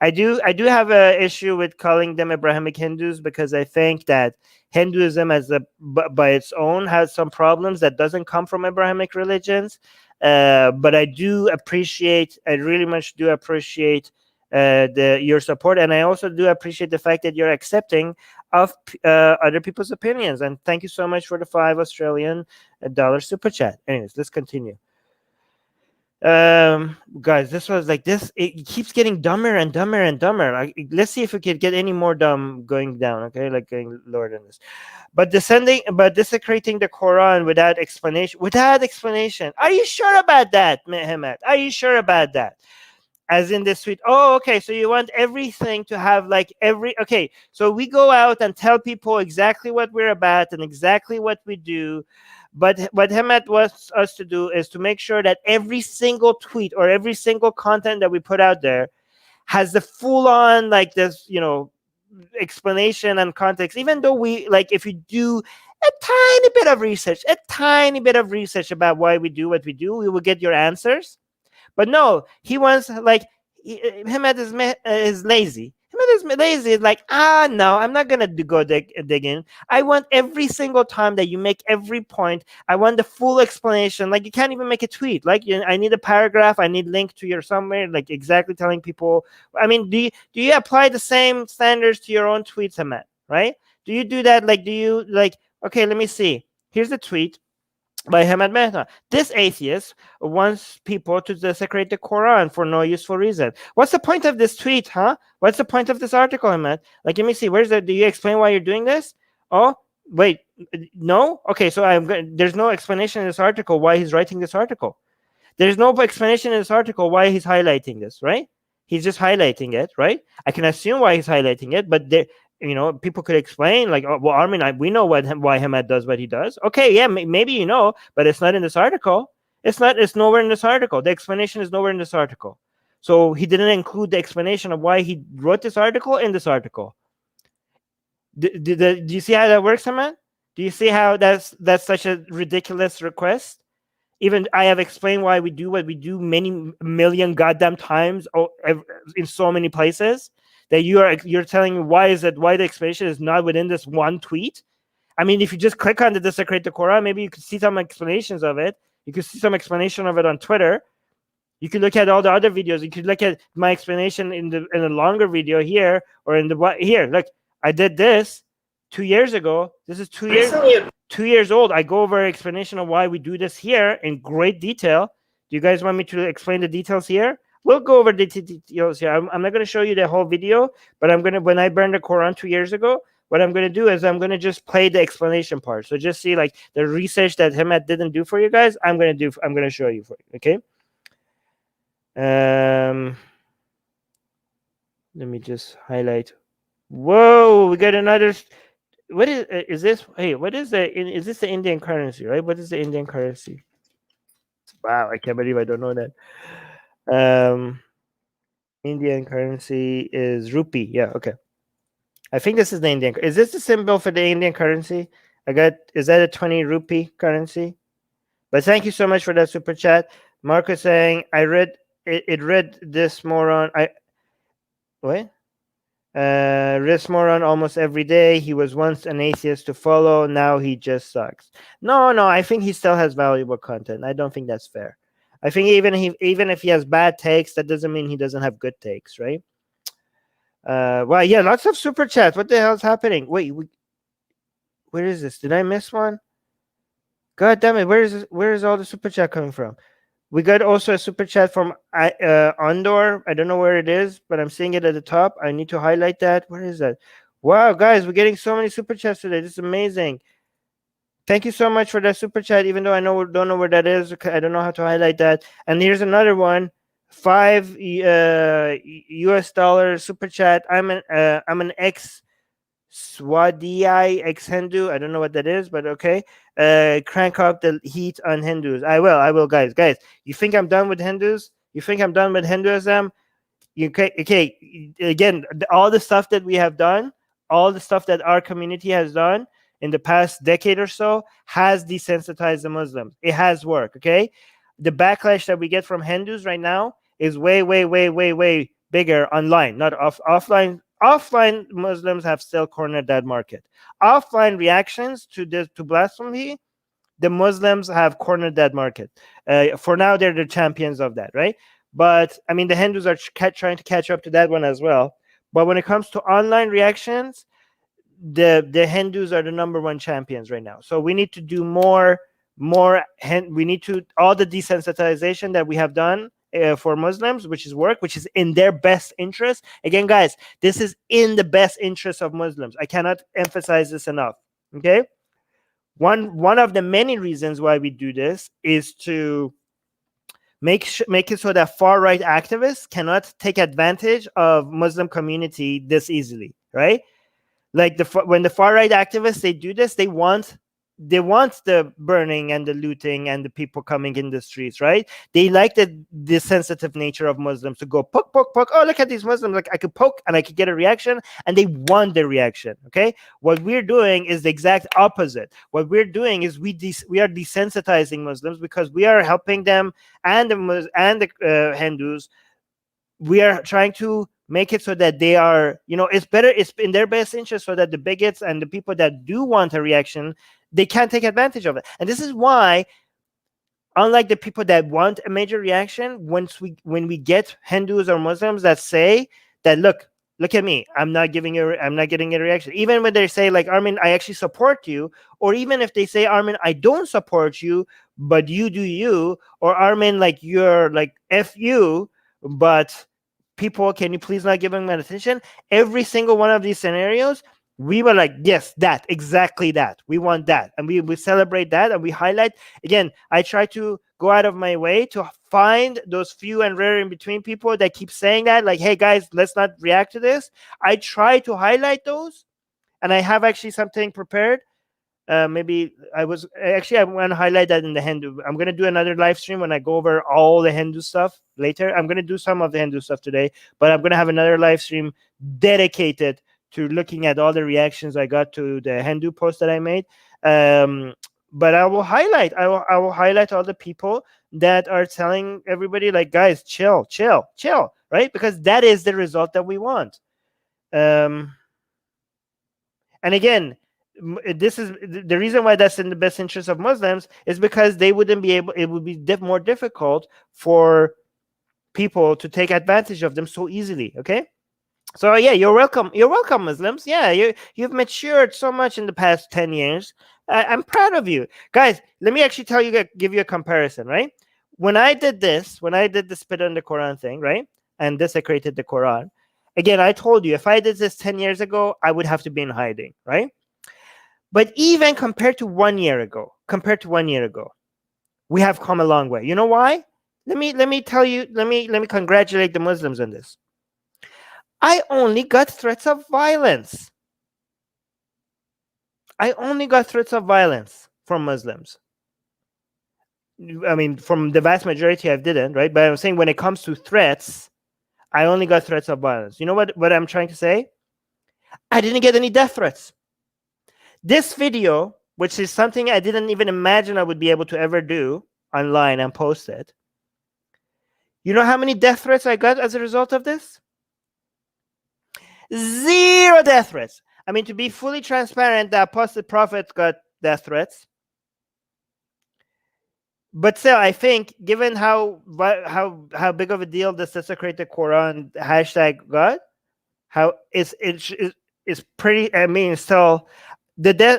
I do have a issue with calling them Abrahamic Hindus because I think that Hinduism by its own has some problems that doesn't come from Abrahamic religions. But I really much do appreciate your support, and I also do appreciate the fact that you're accepting of other people's opinions. And thank you so much for the $5 Australian super chat. Anyways, let's continue. Guys, this was like this. It keeps getting dumber and dumber and dumber. Like, let's see if we can get any more dumb going down. Okay, like going lower than this. But desecrating the Quran without explanation. Without explanation. Are you sure about that, Mehmet? Are you sure about that? As in this tweet. Oh, okay. So you want everything to have like okay. So we go out and tell people exactly what we're about and exactly what we do. But what Hemant wants us to do is to make sure that every single tweet or every single content that we put out there has the full on, like, this, explanation and context, even though we, like, if you do a tiny bit of research about why we do what we do, we will get your answers. But no, he wants, like, Hemant is lazy. Hemant is lazy. It's like, no, I'm not gonna go dig in. I want every single time that you make every point, I want the full explanation. Like, you can't even make a tweet. Like, I need a paragraph. I need link to your somewhere, like, exactly telling people. I mean, do you apply the same standards to your own tweets, Hemant? Right? Do you do that? Like, do you, like? Okay, let me see. Here's the tweet. by Hemant Mehta. This atheist wants people to desecrate the Quran for no useful reason. What's the point of this tweet, huh? What's the point of this article, Hemant? Like, let me see. Where's the? Do you explain why you're doing this? Oh, wait, no. Okay, so there's no explanation in this article why he's writing this article. There's no explanation in this article why he's highlighting this, right? He's just highlighting it, right? I can assume why he's highlighting it, but there, people could explain, like, oh, well, Armin, we know why Hemant does what he does. Okay, yeah, maybe but it's not in this article. It's not. It's nowhere in this article. The explanation is nowhere in this article. So he didn't include the explanation of why he wrote this article in this article. Do you see how that works, Hemant? Do you see how that's such a ridiculous request? Even I have explained why we do what we do many million goddamn times in so many places, that you're telling me why the explanation is not within this one tweet. I mean, if you just click on the Desecrate the Quran, maybe you could see some explanations of it. You could see some explanation of it on Twitter. You could look at all the other videos. You could look at my explanation in a longer video here, or in the here. Look, I did this 2 years ago. This is 2 years old. I go over an explanation of why we do this here in great detail. Do you guys want me to explain the details here? We'll go over the details here. I'm not going to show you the whole video, but when I burned the Quran 2 years ago, what I'm going to do is I'm going to just play the explanation part. So just see, like, the research that Hemant didn't do for you guys, I'm going to show you for you, okay? Let me just highlight. Whoa, we got another. What is this? Hey, what is is this the Indian currency, right? What is the Indian currency? Wow, I can't believe I don't know that. Indian currency is rupee. Yeah, okay. I think this is the Indian. Is this the symbol for the Indian currency? Is that a 20 rupee currency? But thank you so much for that super chat. Marco saying, I read this moron. What? Risk moron almost every day. He was once an atheist to follow. Now he just sucks. No, I think he still has valuable content. I don't think that's fair. I think even if he has bad takes, that doesn't mean he doesn't have good takes, right? Well, yeah, lots of super chats. What the hell's happening? Wait, where is this? Did I miss one? God damn it! Where is all the super chat coming from? We got also a super chat from Andor. I don't know where it is, but I'm seeing it at the top. I need to highlight that. Where is that? Wow, guys, we're getting so many super chats today. This is amazing. Thank you so much for that super chat, even though I don't know where that is. I don't know how to highlight that. And here's another one. $5 US super chat. I'm an ex-Swadhyay, ex-Hindu. I don't know what that is, but okay. Crank up the heat on Hindus. I will, guys. You think I'm done with Hindus? You think I'm done with Hinduism? Okay. Again, all the stuff that we have done, all the stuff that our community has done in the past decade or so has desensitized the Muslims. It has worked. Okay. The backlash that we get from Hindus right now is way bigger online, not offline. Offline Muslims have still cornered that market. Offline reactions to blasphemy, the Muslims have cornered that market. For now, they're the champions of that, right? But I mean, the Hindus are trying to catch up to that one as well. But when it comes to online reactions, the Hindus are the number one champions right now. So we need to do more. We need to all the desensitization that we have done for Muslims, which is in their best interest. Again, guys, this is in the best interest of Muslims. I cannot emphasize this enough. Okay, one of the many reasons why we do this is to make it so that far-right activists cannot take advantage of Muslim community this easily, right? Like when the far-right activists, they do this, they want the burning and the looting and the people coming in the streets, right? They like the sensitive nature of Muslims to go poke. Oh, look at these Muslims. Like, I could poke and I could get a reaction, and they want the reaction. Okay. What we're doing is the exact opposite. What we're doing is we are desensitizing Muslims, because we are helping them and the Hindus. We are trying to make it so that they are, it's in their best interest, so that the bigots and the people that do want a reaction, they can't take advantage of it. And this is why, unlike the people that want a major reaction, when we get Hindus or Muslims that say that, look, Look at me. I'm not getting a reaction. Even when they say like, Armin, I actually support you, or even if they say, Armin, I don't support you, but you do you, or Armin, like you're like F you, but people, can you please not give them attention? Every single one of these scenarios, we were like, yes, that, exactly that. We want that. And we celebrate that and we highlight. Again, I try to go out of my way to find those few and rare in between people that keep saying that, like, hey guys, let's not react to this. I try to highlight those, and I have actually something prepared. Maybe I want to highlight that in the Hindu. I'm going to do another live stream when I go over all the Hindu stuff later. I'm going to do some of the Hindu stuff today, but I'm going to have another live stream dedicated to looking at all the reactions I got to the Hindu post that I made. But I will highlight all the people that are telling everybody, like, guys, chill, right? Because that is the result that we want. And again, this is the reason why that's in the best interest of Muslims, is because they wouldn't be able, it would be more difficult for people to take advantage of them so easily. Okay, so yeah, you're welcome, Muslims. Yeah, you've matured so much in the past 10 years. I'm proud of you guys. Let me actually give you a comparison, right? When I did the spit on the Quran thing, right, and desecrated the Quran, again, I told you, if I did this 10 years ago, I would have to be in hiding, right? But even compared to 1 year ago, we have come a long way. You know why? Let me tell you, let me congratulate the Muslims on this. I only got threats of violence. From Muslims. I mean, from the vast majority, I didn't, right? But I'm saying when it comes to threats, I only got threats of violence. You know what I'm trying to say? I didn't get any death threats. This video, which is something I didn't even imagine I would be able to ever do online and post it. You know how many death threats I got as a result of this? 0 death threats. I mean, to be fully transparent, the Apostle Prophet got death threats. But still, I think, given how big of a deal the Desecrate the Quran hashtag got, how it's pretty. I mean, still,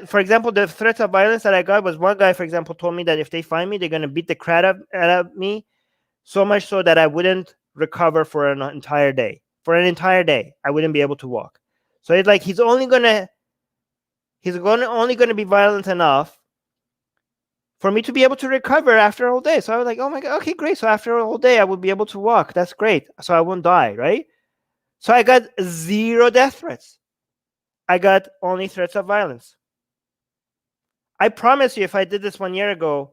for example, the threats of violence that I got was, one guy, for example, told me that if they find me, they're gonna beat the crap out of me, so much so that I wouldn't recover for an entire day. I wouldn't be able to walk. So it's like he's only gonna be violent enough for me to be able to recover after a whole day. So I was like, oh my God, okay, great. So after a whole day, I would be able to walk. That's great. So I won't die, right? So I got 0 death threats. I got only threats of violence. I promise you, if I did this 1 year ago,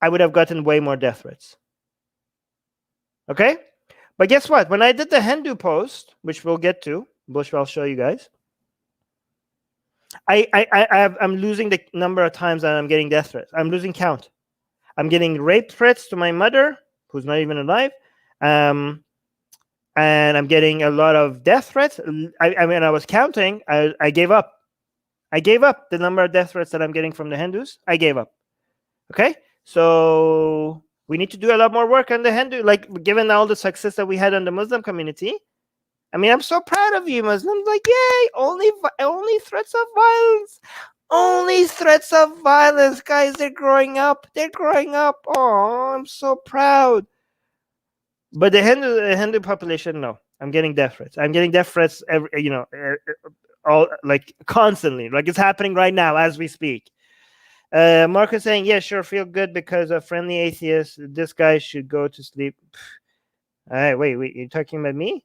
I would have gotten way more death threats. Okay? But guess what? When I did the Hindu post, which we'll get to, which I'll show you guys, I'm losing the number of times that I'm getting death threats. I'm losing count. I'm getting rape threats to my mother, who's not even alive, and I'm getting a lot of death threats. I mean, I was counting. I gave up. I gave up the number of death threats that I'm getting from the Hindus. I gave up. Okay, so we need to do a lot more work on the Hindu. Like, given all the success that we had on the Muslim community, I mean, I'm so proud of you, Muslims. Like, yay! Only threats of violence. Only threats of violence, guys. They're growing up. Oh, I'm so proud. But the Hindu population, no. I'm getting death threats. All, like, constantly. Like, it's happening right now as we speak. Mark is saying, yeah, sure, feel good because a friendly atheist. This guy should go to sleep. All right, wait, you're talking about me?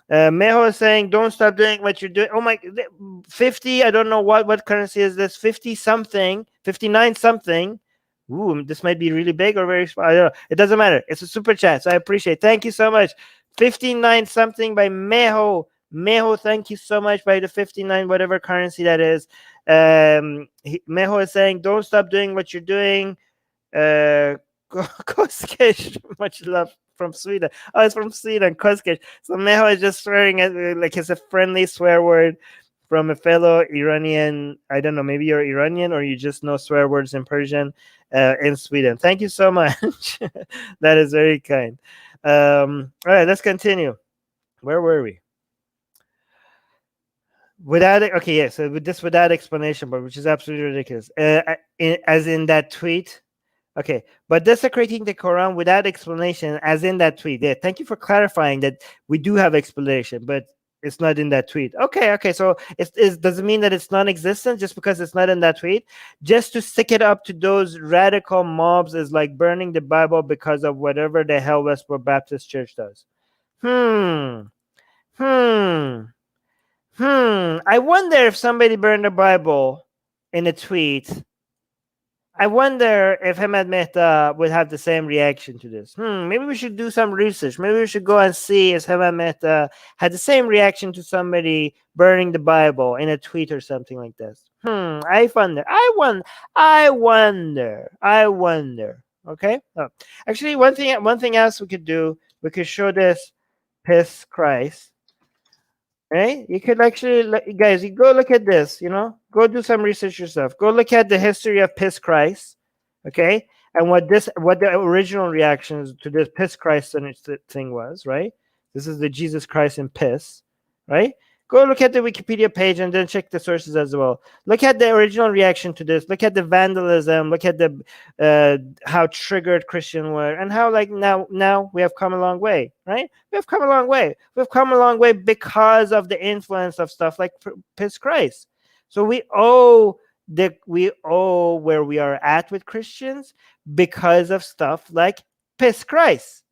Meho is saying, don't stop doing what you're doing. Oh my, 50, I don't know what currency is this, 50 something, 59 something. Ooh, this might be really big or very small. I don't know. It doesn't matter. It's a super chat, so I appreciate it. Thank you so much. 59 something by Meho. Meho, thank you so much by the 59, whatever currency that is. Meho is saying, don't stop doing what you're doing. Koskish, much love from Sweden. Oh, it's from Sweden, Koskish. So Meho is just swearing at, like, it's a friendly swear word from a fellow Iranian. I don't know, maybe you're Iranian or you just know swear words in Persian in Sweden. Thank you so much. That is very kind. All right, let's continue. Where were we? Without it, okay, yeah. So with this without explanation, but which is absolutely ridiculous. As in that tweet. Okay, but desecrating the Quran without explanation, as in that tweet. Yeah, thank you for clarifying that we do have explanation, but it's not in that tweet. Okay, okay. So does it mean that it's non-existent just because it's not in that tweet? Just to stick it up to those radical mobs is like burning the Bible because of whatever the hell Westboro Baptist Church does. Hmm. Hmm. I wonder if somebody burned the Bible in a tweet. I wonder if Hemant Mehta would have the same reaction to this. Maybe we should do some research. Maybe we should go and see if Hemant Mehta had the same reaction to somebody burning the Bible in a tweet or something like this. I wonder. I wonder. Okay. Oh. Actually, one thing else we could do. We could show this piss Christ. Right? You could actually, guys, you go look at this, go do some research yourself. Go look at the history of piss Christ, okay? And what the original reactions to this piss Christ thing was, right? This is the Jesus Christ in piss, right? Go look at the Wikipedia page and then check the sources as well. Look at the original reaction to this. Look at the vandalism. Look at the how triggered Christian were, and how like now we have come a long way, right? We have come a long way. We've come a long way because of the influence of stuff like piss Christ. So we owe where we are at with Christians because of stuff like piss Christ.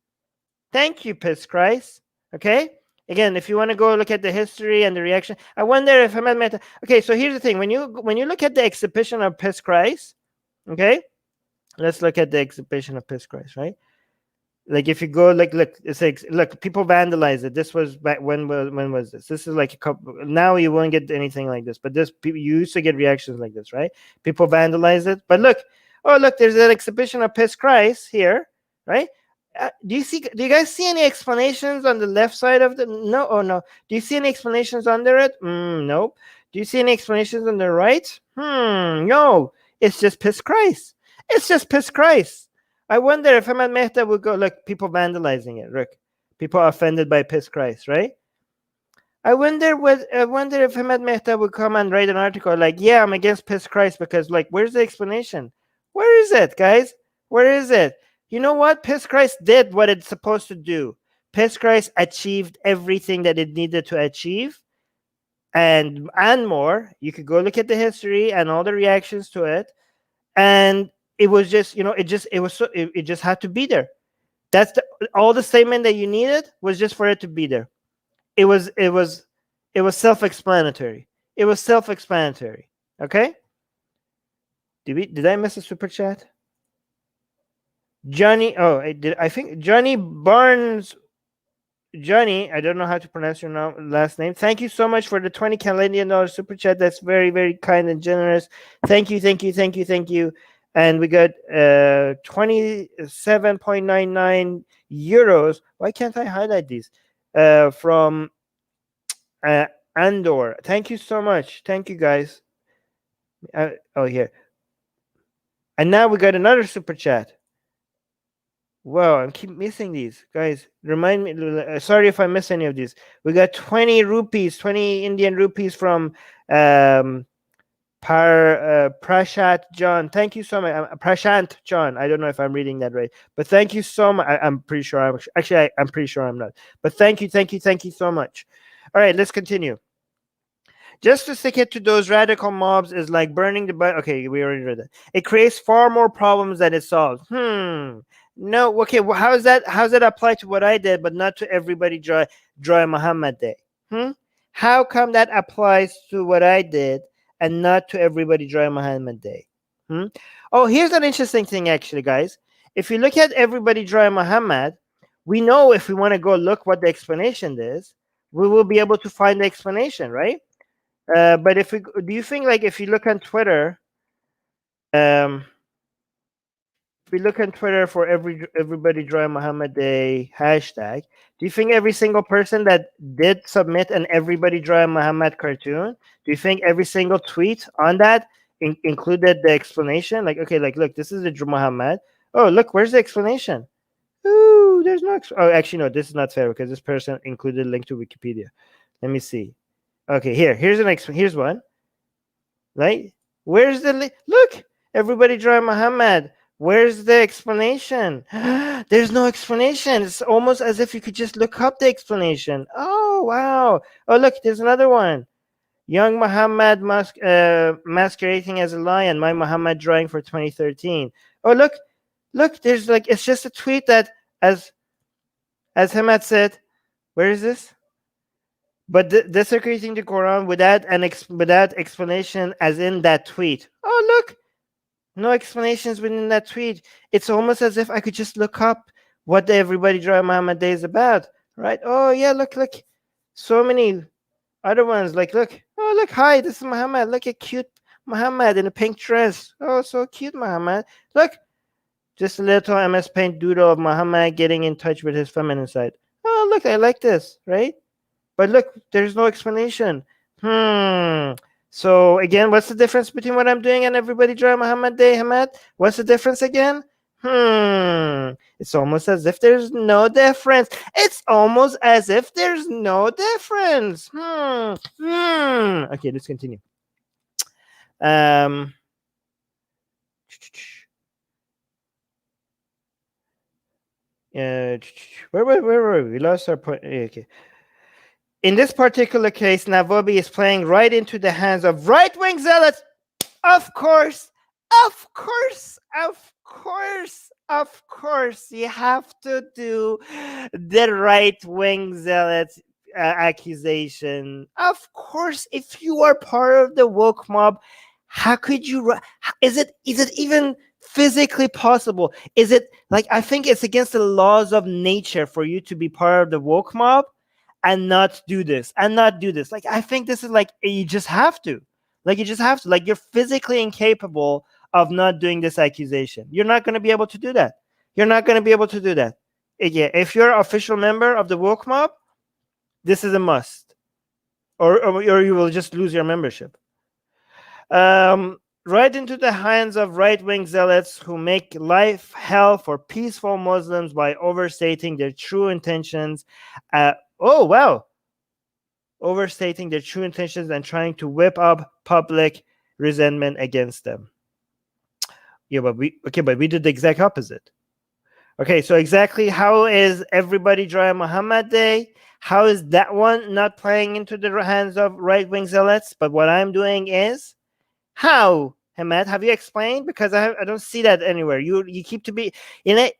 Thank you, piss Christ. Okay. Again, if you want to go look at the history and the reaction, I wonder if Hemant Mehta. Okay, so here's the thing: when you look at the exhibition of piss Christ, okay, let's look at the exhibition of piss Christ, right? Like if you go, look, it's like, look, people vandalize it. This was back when was this? This is like a couple. Now you won't get anything like this, but this people you used to get reactions like this, right? People vandalize it, but look, oh look, there's an exhibition of piss Christ here, right? Do you guys see any explanations on the left side of the no? Oh no. Do you see any explanations under it? Nope. Do you see any explanations on the right? No. It's just piss Christ. It's just piss Christ. I wonder if Hemant Mehta would go, look, people vandalizing it. Look, people are offended by piss Christ, right? I wonder if Hemant Mehta would come and write an article like, yeah, I'm against piss Christ because, like, where's the explanation? Where is it, guys? Where is it? You know what? Piss Christ did what it's supposed to do. Piss Christ achieved everything that it needed to achieve, and more. You could go look at the history and all the reactions to it, and it was just, it just had to be there. That's all the statement that you needed was just for it to be there. It was self-explanatory. It was self-explanatory. Okay. Did I miss a super chat? Johnny. Oh, I think Johnny Barnes. Johnny, I don't know how to pronounce your last name. Thank you so much for the 20 Canadian dollars super chat. That's very, very kind and generous. Thank you, thank you, thank you, thank you. And we got 27.99 euros. Why can't I highlight these? From Andor. Thank you so much. Thank you, guys. Here. And now we got another super chat. Wow, I keep missing these. Guys, remind me. Sorry if I miss any of these. We got 20 rupees, 20 Indian rupees from Prashant John. Thank you so much. Prashant John. I don't know if I'm reading that right, but thank you so much. I'm pretty sure I'm pretty sure I'm not. But thank you so much. All right, let's continue. Just to stick it to those radical mobs is like burning the Bible. Okay, we already read that. It creates far more problems than it solves. No, okay. Well, how's that apply to what I did, but not to everybody? Joy Muhammad Day. How come that applies to what I did and not to everybody? Joy Muhammad Day. Oh, here's an interesting thing, actually, guys. If you look at everybody Joy Muhammad, we know if we want to go look what the explanation is, we will be able to find the explanation, right? But do you think like if you look on Twitter, if we look on Twitter for everybody Joy Muhammad Day hashtag, do you think every single person that did submit an everybody Joy Muhammad cartoon, do you think every single tweet on that included the explanation? Like, okay, like look, this is the Muhammad. Oh, look, where's the explanation? Ooh, there's no. Oh, actually, no, this is not fair because this person included a link to Wikipedia. Let me see. Okay, here's here's one. Right? Where's the look? Everybody draw Muhammad. Where's the explanation? There's no explanation. It's almost as if you could just look up the explanation. Oh wow! Oh look, there's another one. Young Muhammad masquerading as a lion. My Muhammad drawing for 2013. Oh look. There's like it's just a tweet that as Hemant said. Where is this? But desecrating the Quran without without explanation, as in that tweet. Oh look, no explanations within that tweet. It's almost as if I could just look up what the Everybody Draw Muhammad Day is about, right? Oh yeah, look, so many other ones. Like look, oh look, hi, this is Muhammad. Look at cute Muhammad in a pink dress. Oh, so cute Muhammad. Look, just a little MS Paint doodle of Muhammad getting in touch with his feminine side. Oh look, I like this, right? But look, there's no explanation. So again, what's the difference between what I'm doing and Everybody Draw Muhammad Day, Hamad? What's the difference again? It's almost as if there's no difference. It's almost as if there's no difference. Okay, let's continue. Where were we? We lost our point. Okay. In this particular case, Navabi is playing right into the hands of right-wing zealots. Of course, you have to do the right-wing zealots accusation. Of course, if you are part of the woke mob, how could you? Is it even physically possible? Is it like, I think it's against the laws of nature for you to be part of the woke mob and not do this Like, I think this is like, you just have to. Like, you're physically incapable of not doing this accusation. You're not going to be able to do that. Yeah, if you're an official member of the woke mob, this is a must, or you will just lose your membership. Right into the hands of right-wing zealots who make life hell for peaceful Muslims by overstating their true intentions. Overstating their true intentions and trying to whip up public resentment against them. Yeah, but we did the exact opposite. Okay, so exactly how is Everybody Draw Muhammad Day? How is that one not playing into the hands of right-wing zealots? But what I'm doing is, how, Hemant, have you explained? Because I don't see that anywhere. You keep to be in it.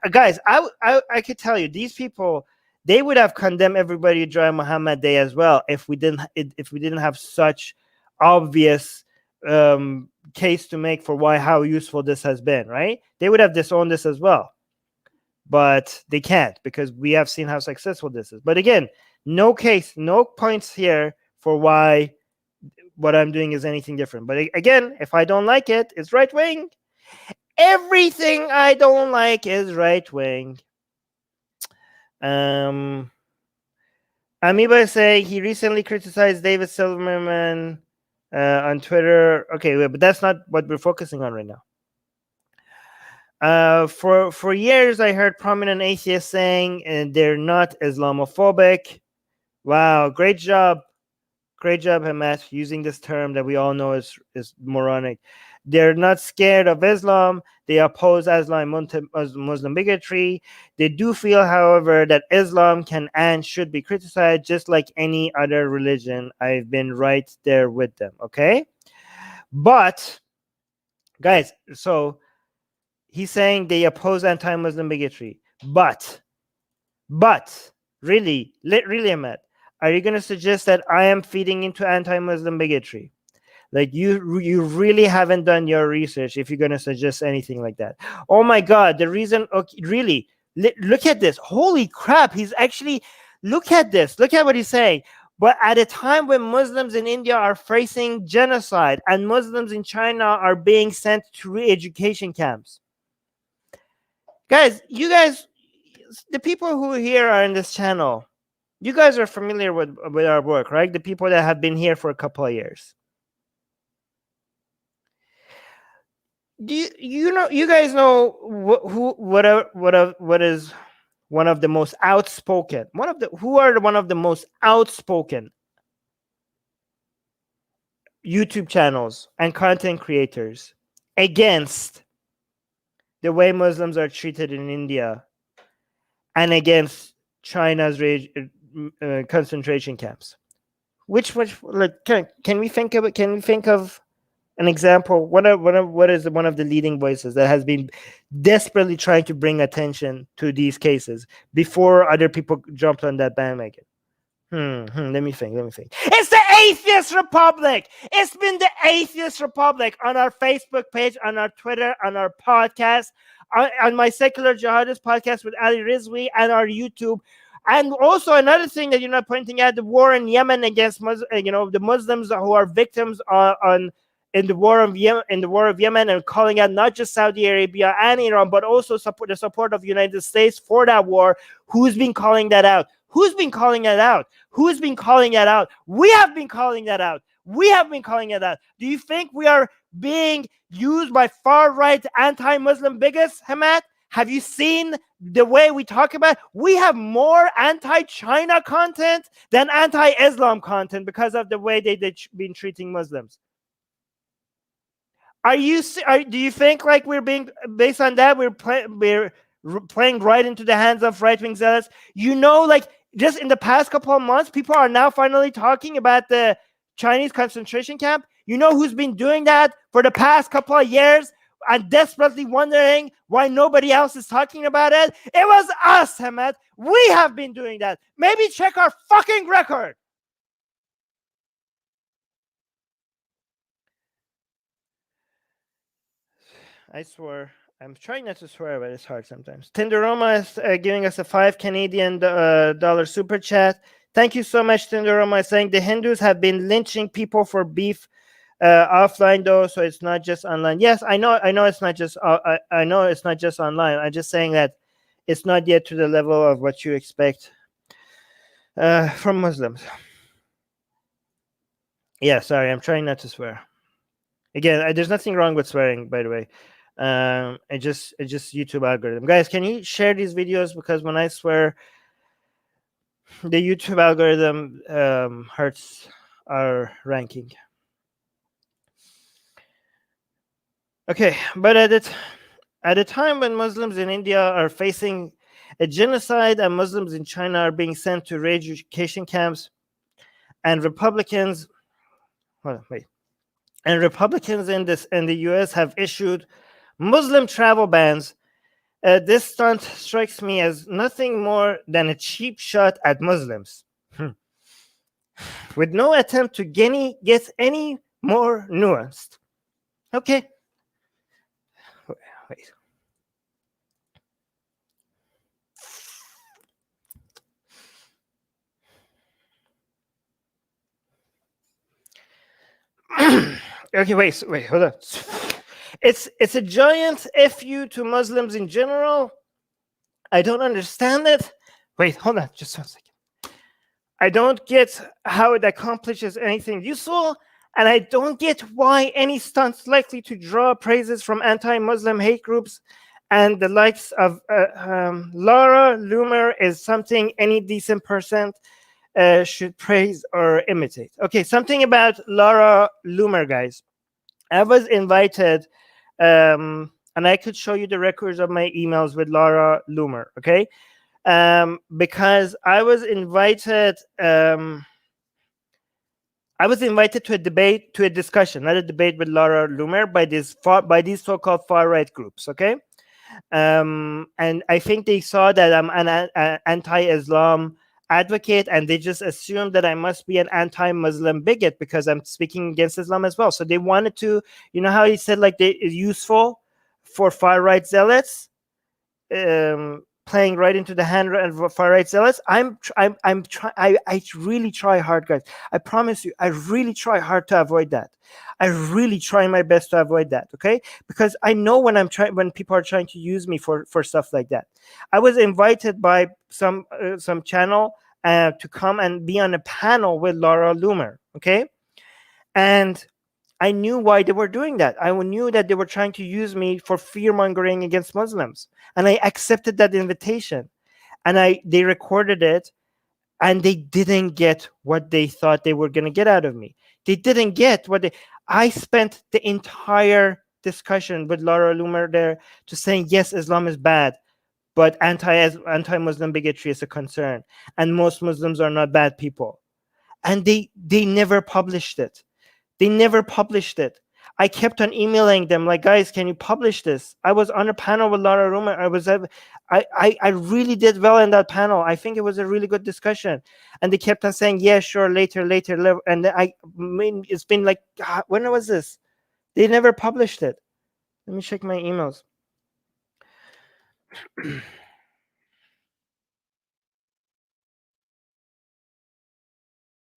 Guys, I could tell you, these people, they would have condemned Everybody Draw Muhammad Day as well if we didn't have such obvious case to make for how useful this has been, right? They would have disowned this as well, but they can't, because we have seen how successful this is. But again, no points here for why what I'm doing is anything different. But again, if I don't like it, it's right wing. Everything I don't like is right wing. Amoeba is saying he recently criticized David Silverman on Twitter. Okay, but that's not what we're focusing on right now. For years, I heard prominent atheists saying they're not Islamophobic. Wow, great job, Hamas, using this term that we all know is moronic. They're not scared of Islam. They oppose Muslim bigotry. They do feel, however, that Islam can and should be criticized just like any other religion. I've been right there with them, okay? But, guys, so he's saying they oppose anti-Muslim bigotry. But, really, Ahmed, are you going to suggest that I am feeding into anti-Muslim bigotry? Like, you really haven't done your research if you're going to suggest anything like that. Oh my God, the reason, okay, really, look at this. Holy crap, he's actually, look at this. Look at what he's saying. But at a time when Muslims in India are facing genocide and Muslims in China are being sent to re-education camps. Guys, the people who here are in this channel, you guys are familiar with our work, right? The people that have been here for a couple of years. You guys know what is one of the most outspoken? Who are one of the most outspoken YouTube channels and content creators against the way Muslims are treated in India and against China's concentration camps. Which like can we think of it? Can we think of an example? What is one of the leading voices that has been desperately trying to bring attention to these cases before other people jumped on that bandwagon? Let me think. It's the Atheist Republic. It's been the Atheist Republic on our Facebook page, on our Twitter, on our podcast, on my Secular Jihadist podcast with Ali Rizvi, and our YouTube. And also another thing that you're not pointing out: the war in Yemen against the Muslims who are victims in the war of Yemen, and calling out not just Saudi Arabia and Iran, but also the support of the United States for that war. Who's been calling that out? Who's been calling that out? Who's been calling that out? We have been calling that out. We have been calling it out. Do you think we are being used by far-right anti-Muslim bigots, Hemant? Have you seen the way we talk about it? We have more anti-China content than anti-Islam content because of the way they've been treating Muslims. Do you think like we're being, based on that, we're playing right into the hands of right-wing zealots? Like just in the past couple of months, people are now finally talking about the Chinese concentration camp. You know who's been doing that for the past couple of years and desperately wondering why nobody else is talking about it? It was us, Hemant. We have been doing that. Maybe check our fucking record. I swear. I'm trying not to swear, but it's hard sometimes. Tinderoma is giving us a $5 super chat. Thank you so much, Tinderoma, saying the Hindus have been lynching people for beef offline, though, so it's not just online. Yes, I know it's not just. I know it's not just online. I'm just saying that it's not yet to the level of what you expect from Muslims. Yeah, sorry, I'm trying not to swear. Again, there's nothing wrong with swearing, by the way. It just YouTube algorithm. Guys, can you share these videos? Because when I swear, the YouTube algorithm hurts our ranking. Okay, but at a time when Muslims in India are facing a genocide and Muslims in China are being sent to re-education camps, and Republicans in the US have issued Muslim travel bans, this stunt strikes me as nothing more than a cheap shot at Muslims, with no attempt to get any more nuanced. Okay. Wait. Okay, wait, hold on. It's a giant FU to Muslims in general. I don't understand it. Wait, hold on, just 1 second. I don't get how it accomplishes anything useful, and I don't get why any stunts likely to draw praises from anti-Muslim hate groups and the likes of Laura Loomer is something any decent person should praise or imitate. Okay, something about Laura Loomer, guys. I was invited, and I could show you the records of my emails with Laura Loomer, okay? Because I was invited to a debate, to a discussion, not a debate with Laura Loomer, by these so-called far-right groups, okay? And I think they saw that I'm an anti-Islam advocate, and they just assumed that I must be an anti-Muslim bigot because I'm speaking against Islam as well. So they wanted to, you know how he said like it's useful for far-right zealots, playing right into the hand of far-right zealots. I really try hard, guys. I promise you, I really try hard to avoid that. I really try my best to avoid that, okay? Because I know when people are trying to use me for stuff like that. I was invited by some channel to come and be on a panel with Laura Loomer, okay? And I knew why they were doing that. I knew that they were trying to use me for fear-mongering against Muslims. And I accepted that invitation. And they recorded it. and they didn't get what they thought they were going to get out of me. They didn't get what they. I spent the entire discussion with Laura Loomer there to saying yes, Islam is bad, but anti-Muslim bigotry is a concern, and most Muslims are not bad people, and they never published it. They never published it. I kept on emailing them like, guys, can you publish this? I was on a panel with Laura Rumer. I really did well in that panel. I think it was a really good discussion. And they kept on saying, yeah, sure, later. And I mean, it's been like, when was this? They never published it. Let me check my emails.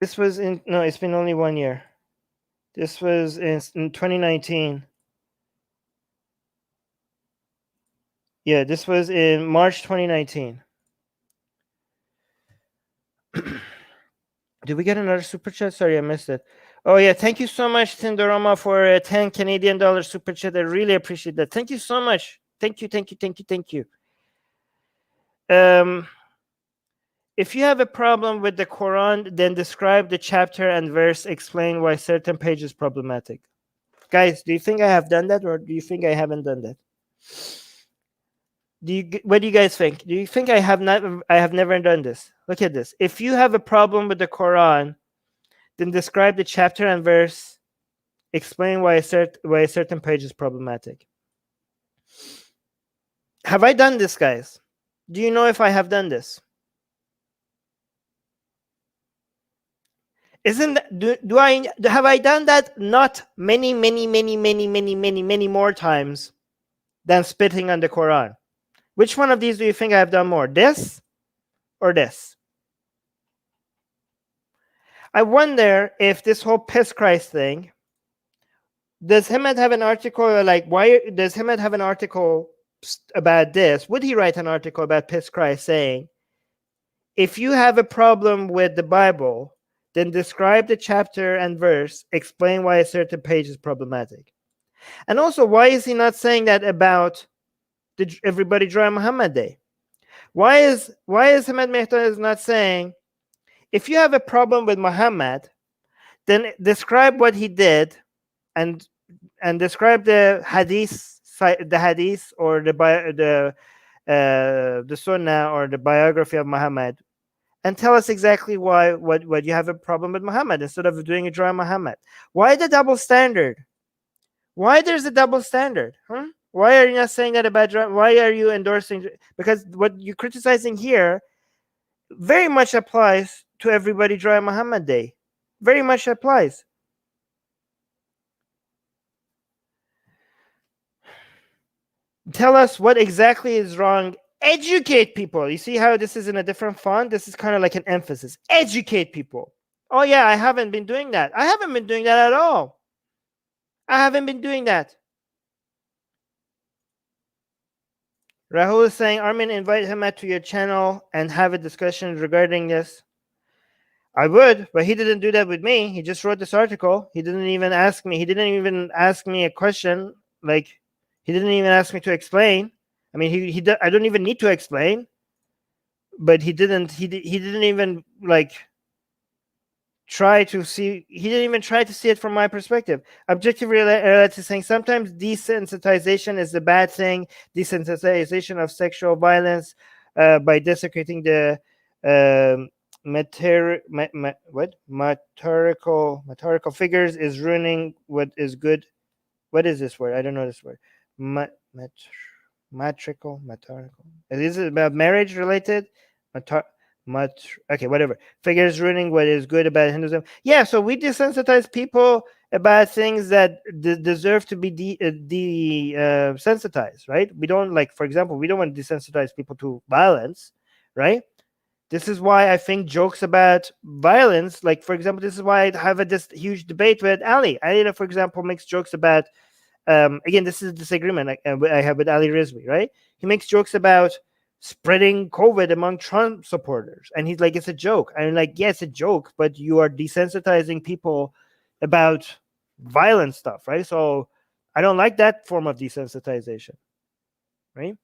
This was no, it's been only 1 year. This was in 2019. Yeah, this was in March 2019. Did we get another super chat? Sorry, I missed it. Oh yeah, thank you so much, Tindorama, for a 10 Canadian dollar super chat. I really appreciate that. Thank you so much. Thank you. If you have a problem with the Quran, then describe the chapter and verse, explain why certain page is problematic. Guys, do you think I have done that, or do you think I haven't done that? What do you guys think? Do you think I have never done this? Look at this. If you have a problem with the Quran, then describe the chapter and verse, explain why a certain page is problematic. Have I done this, guys? Do you know if I have done this? Have I done that? Not many more times than spitting on the Quran. Which one of these do you think I have done more? This or this? I wonder if this whole piss Christ thing, does Hemant have an article like, why does Hemant have an article about this? Would he write an article about piss Christ saying, if you have a problem with the Bible, then describe the chapter and verse, explain why a certain page is problematic? And also, why is he not saying that about the Everybody Dry Muhammad Day? Why is Hemant Mehta is not saying, if you have a problem with Muhammad, then describe what he did, and describe the hadith or the sunnah or the biography of Muhammad, and tell us exactly what you have a problem with Muhammad, instead of doing a dry Muhammad. Why the double standard? Why there's a double standard? Why are you not saying that about dry? Why are you endorsing? Because what you're criticizing here very much applies to Everybody Dry Muhammad Day. Very much applies. Tell us what exactly is wrong. Educate people. You see how this is in a different font? This is kind of like an emphasis. Educate people. Oh yeah, I haven't been doing that. I haven't been doing that at all. I haven't been doing that. Rahul is saying, Armin, invite him to your channel and have a discussion regarding this. I would, but he didn't do that with me. He just wrote this article. He didn't even ask me. He didn't even ask me a question. Like, he didn't even ask me to explain. I mean, I don't even need to explain. But he didn't even like try to see. He didn't even try to see it from my perspective. Objective reality is saying sometimes desensitization is a bad thing. Desensitization of sexual violence by desecrating the material figures is ruining what is good. What is this word? I don't know this word. Matrical. Is it about marriage related? Okay, whatever. Figures ruining what is good about Hinduism. Yeah, so we desensitize people about things that deserve to be desensitized, right? We don't, like, for example, we don't want to desensitize people to violence, right? This is why I think jokes about violence, like, for example, this is why I have this huge debate with Ali. Ali, for example, makes jokes about, again, this is a disagreement I have with Ali Rizvi, right? He makes jokes about spreading COVID among Trump supporters. And he's like, it's a joke. I'm like, yeah, it's a joke, but you are desensitizing people about violent stuff, right? So I don't like that form of desensitization, right?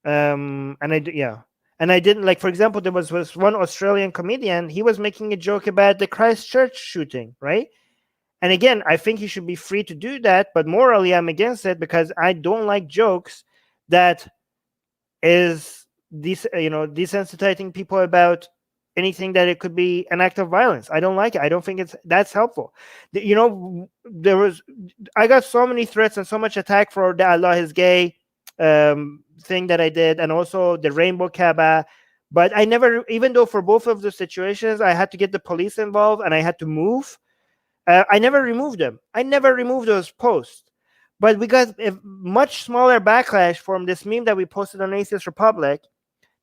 And yeah. And I didn't like, for example, there was one Australian comedian, he was making a joke about the Christchurch shooting, right? And again, I think he should be free to do that, but morally I'm against it because I don't like jokes that is desensitizing people about anything that it could be an act of violence. I don't like it. I don't think that's helpful. I got so many threats and so much attack for the Allah is gay thing that I did, and also the rainbow Kaaba. But I never, even though for both of the situations I had to get the police involved and I had to move, I never removed them. I never removed those posts. But we got a much smaller backlash from this meme that we posted on Atheist Republic,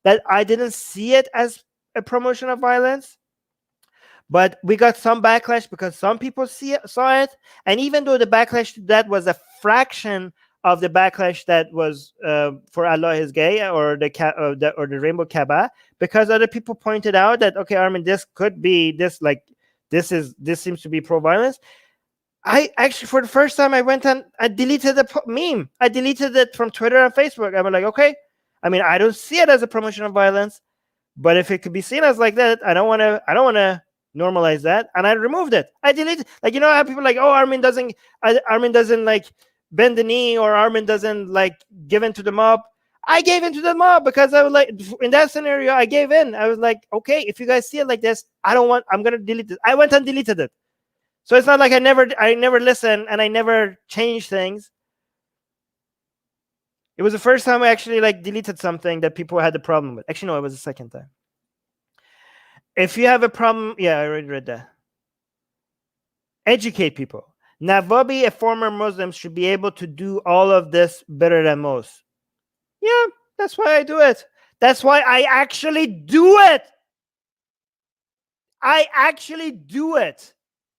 that I didn't see it as a promotion of violence, but we got some backlash because some people saw it. And even though the backlash to that was a fraction of the backlash that was for Allah is gay or the rainbow Kaaba, because other people pointed out that, okay, Armin, this could be this seems to be pro-violence. I actually, for the first time, I went and I deleted the meme. I deleted it from Twitter and Facebook. I was like, okay, I mean, I don't see it as a promotion of violence, but if it could be seen as like that, I don't want to normalize that, and I removed it. I deleted, like, you know how people are like, oh, Armin doesn't like bend the knee, or Armin doesn't like give in to the mob. I gave in to the mob because I was like, in that scenario, I gave in. I was like, okay, if you guys see it like this, I'm gonna delete it. I went and deleted it. So it's not like I never listen and I never change things. It was the first time I actually like deleted something that people had a problem with. Actually, no, it was the second time. If you have a problem, yeah, I already read that. Educate people. Navabi, a former Muslim, should be able to do all of this better than most. Yeah, that's why I do it. That's why I actually do it. I actually do it.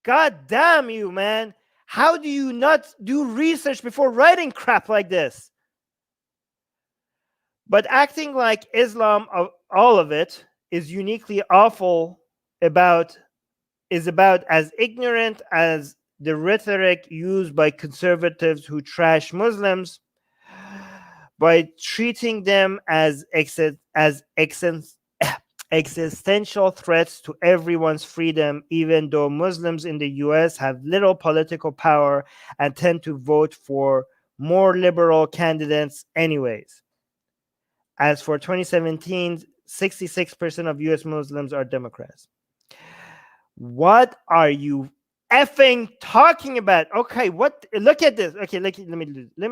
God damn you, man. How do you not do research before writing crap like this? But acting like Islam, all of it, is uniquely awful is about as ignorant as the rhetoric used by conservatives who trash Muslims by treating them as existential threats to everyone's freedom, even though Muslims in the US have little political power and tend to vote for more liberal candidates anyways. As for 2017, 66% of US Muslims are Democrats. What are you effing talking about? Okay, look at this. Okay, let me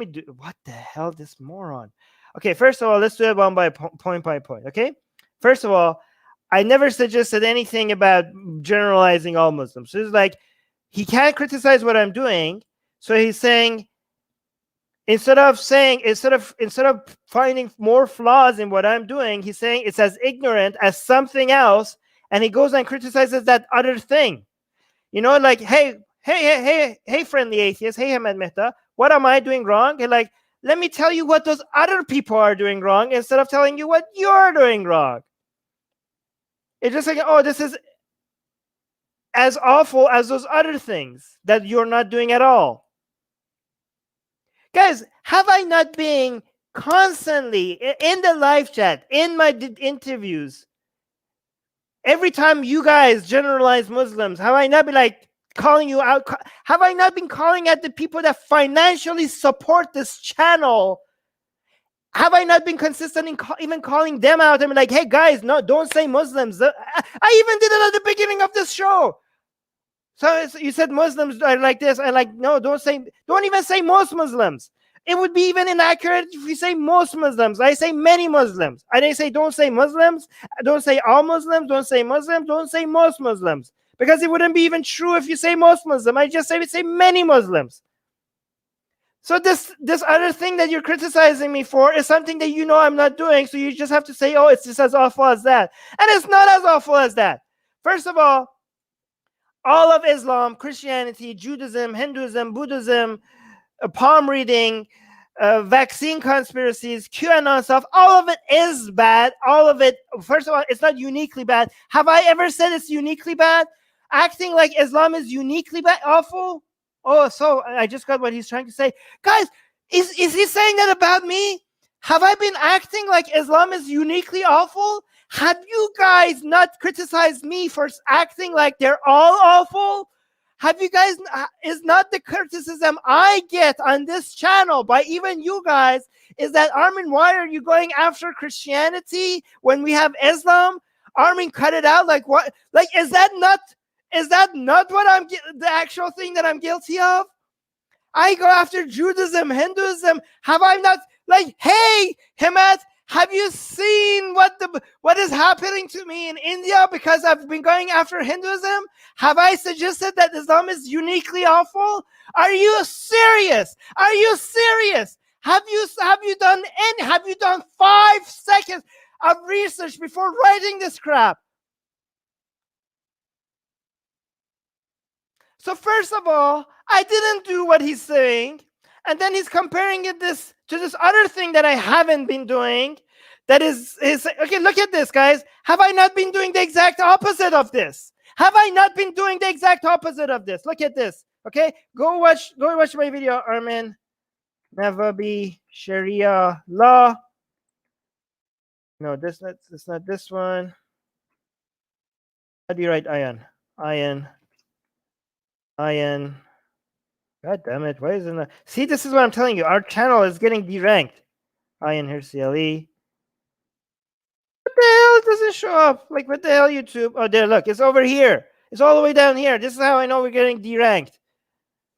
do what the hell, this moron. Okay, first of all, let's do it point by point. Okay, first of all, I never suggested anything about generalizing all Muslims. So it's like, he can't criticize what I'm doing, so he's saying, instead of finding more flaws in what I'm doing, he's saying it's as ignorant as something else, and he goes and criticizes that other thing. You know, like, hey, friendly atheist, hey, Hemant Mehta, what am I doing wrong? And like, let me tell you what those other people are doing wrong instead of telling you what you're doing wrong. It's just like, oh, this is as awful as those other things that you're not doing at all. Guys, have I not been constantly in the live chat, in my interviews, every time you guys generalize Muslims, have I not been like calling you out? Have I not been calling out the people that financially support this channel? Have I not been consistent in even calling them out and be like, hey guys, no, don't say Muslims. I even did it at the beginning of this show. So you said Muslims are like this. I like, no, don't even say most Muslims. It would be even inaccurate if you say most Muslims. I say many Muslims. I didn't say don't say Muslims. Don't say all Muslims. Don't say Muslims. Don't say most Muslims. Because it wouldn't be even true if you say most Muslim. I just say many Muslims. So this other thing that you're criticizing me for is something that you know I'm not doing. So you just have to say, oh, it's just as awful as that. And it's not as awful as that. First of all of Islam, Christianity, Judaism, Hinduism, Buddhism, palm reading, vaccine conspiracies, QAnon stuff, all of it is bad. All of it, first of all, it's not uniquely bad. Have I ever said it's uniquely bad? Acting like Islam is uniquely bad, awful? Oh, so I just got what he's trying to say. Guys, is he saying that about me? Have I been acting like Islam is uniquely awful? Have you guys not criticized me for acting like they're all awful? Have you guys, is not the criticism I get on this channel by even you guys, is that, Armin, why are you going after Christianity when we have Islam? Armin, cut it out. Like, what? Like, is that not what I'm, the actual thing that I'm guilty of? I go after Judaism, Hinduism. Have I not, like, hey, Hemant, have you seen what is happening to me in India because I've been going after Hinduism? Have I suggested that Islam is uniquely awful? Are you serious? Are you serious? Have you done 5 seconds of research before writing this crap? So first of all, I didn't do what he's saying, and then he's comparing it to this other thing that I haven't been doing. That is okay. Look at this, guys. Have I not been doing the exact opposite of this? Have I not been doing the exact opposite of this? Look at this. Okay, go watch my video, Armin Navabi Sharia law. No, it's not this one. How do you write Ayan? Ayan. God damn it! Why isn't that? See, this is what I'm telling you. Our channel is getting deranked. Ayan here, CLE. What the hell? It doesn't show up. Like, what the hell, YouTube? Oh, there, look. It's over here. It's all the way down here. This is how I know we're getting deranked.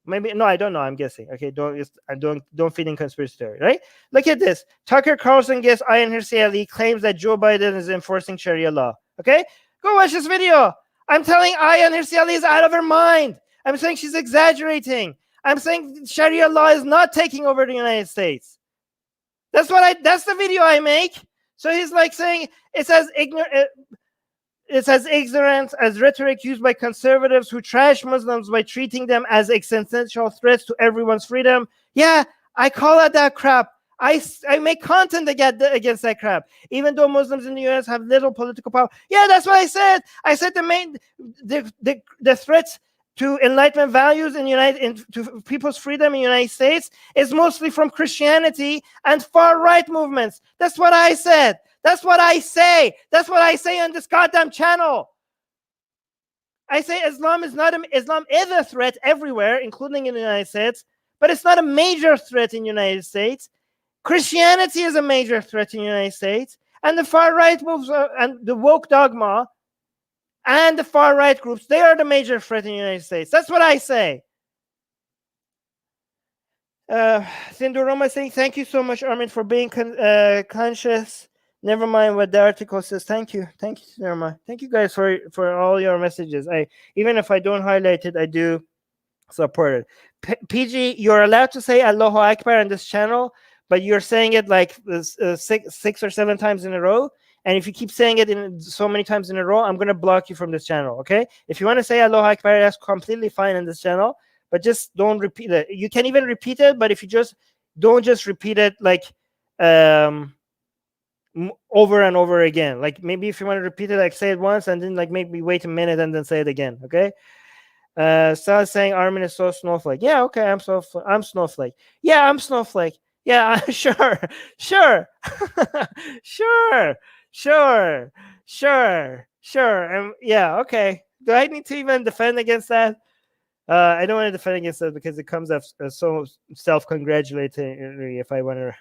Maybe, no, I don't know. I'm guessing. Okay, don't feed in conspiracy theory, right? Look at this. Tucker Carlson gets Ayan here, CLE, claims that Joe Biden is enforcing Sharia law. Okay? Go watch this video. I'm telling Ayan here, CLE is out of her mind. I'm saying she's exaggerating. I'm saying Sharia law is not taking over the United States. That's the video I make. So he's like saying it's as ignorant as rhetoric used by conservatives who trash Muslims by treating them as existential threats to everyone's freedom. Yeah, I call out that crap. I make content against that crap, even though Muslims in the U.S. have little political power. Yeah, that's what I said. I said the threats to Enlightenment values to people's freedom in the United States is mostly from Christianity and far-right movements. That's what I said. That's what I say. That's what I say on this goddamn channel. I say Islam is a threat everywhere, including in the United States, but it's not a major threat in the United States. Christianity is a major threat in the United States, and the far-right moves and the woke dogma and the far-right groups, they are the major threat in the United States. That's what I say. Sindoroma saying, thank you so much, Armin, for being conscious. Never mind what the article says. Thank you, Sindoroma. Thank you guys for all your messages. Even if I don't highlight it, I do support it. PG, you're allowed to say Allahu Akbar on this channel, but you're saying it like 6 or 7 times in a row. And if you keep saying it in so many times in a row, I'm going to block you from this channel, okay? If you want to say Allahu Akbar, that's completely fine in this channel, but just don't repeat it. You can even repeat it, but if you don't repeat it like over and over again. Like maybe if you want to repeat it, like say it once and then like maybe wait a minute and then say it again, okay? Sal saying Armin is so snowflake. Yeah, okay, I'm snowflake. Yeah, I'm snowflake. Yeah, sure. Sure. Yeah, okay. Do I need to even defend against that? I don't want to defend against that because it comes off so self-congratulatory if I want to.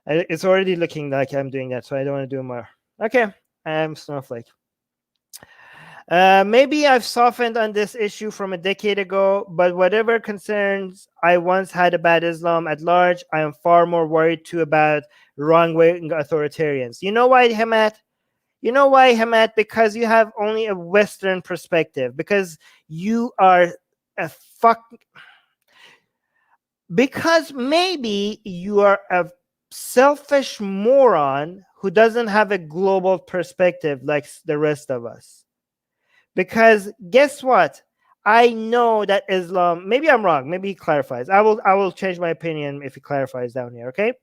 It's already looking like I'm doing that, so I don't want to do more. Okay, I'm snowflake. Maybe I've softened on this issue from a decade ago, but whatever concerns I once had about Islam at large, I am far more worried too about wrong-wing authoritarians. You know why, Hemant? Because you have only a Western perspective. Because you are because maybe you are a selfish moron who doesn't have a global perspective like the rest of us. Because guess what? I know that Islam, maybe I'm wrong, maybe he clarifies. I will change my opinion if he clarifies down here, okay?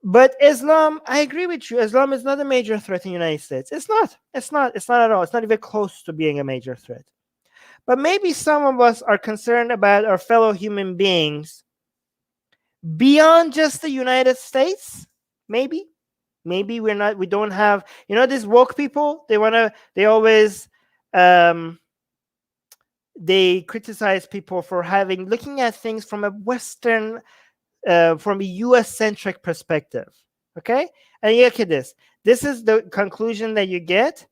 But Islam, I agree with you. Islam is not a major threat in the United States. It's not at all. It's not even close to being a major threat. But maybe some of us are concerned about our fellow human beings beyond just the United States. Maybe we don't have, these woke people. They always they criticize people for looking at things from a Western, from a US centric perspective. Okay, and you look at this. This is the conclusion that you get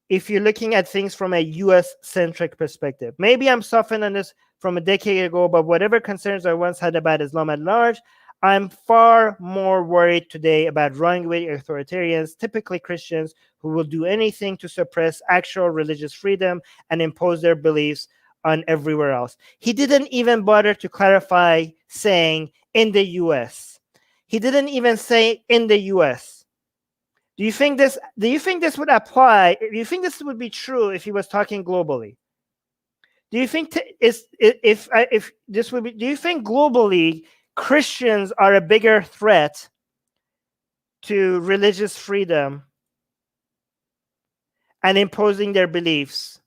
if you're looking at things from a US centric perspective. Maybe I'm softened on this from a decade ago, but whatever concerns I once had about Islam at large, I'm far more worried today about runaway authoritarians, typically Christians, who will do anything to suppress actual religious freedom and impose their beliefs on everywhere else. He didn't even bother to clarify saying in the US. He didn't even say in the US. Do you think this would apply? Do you think this would be true if he was talking globally? Do you think if this would be? Do you think globally Christians are a bigger threat to religious freedom and imposing their beliefs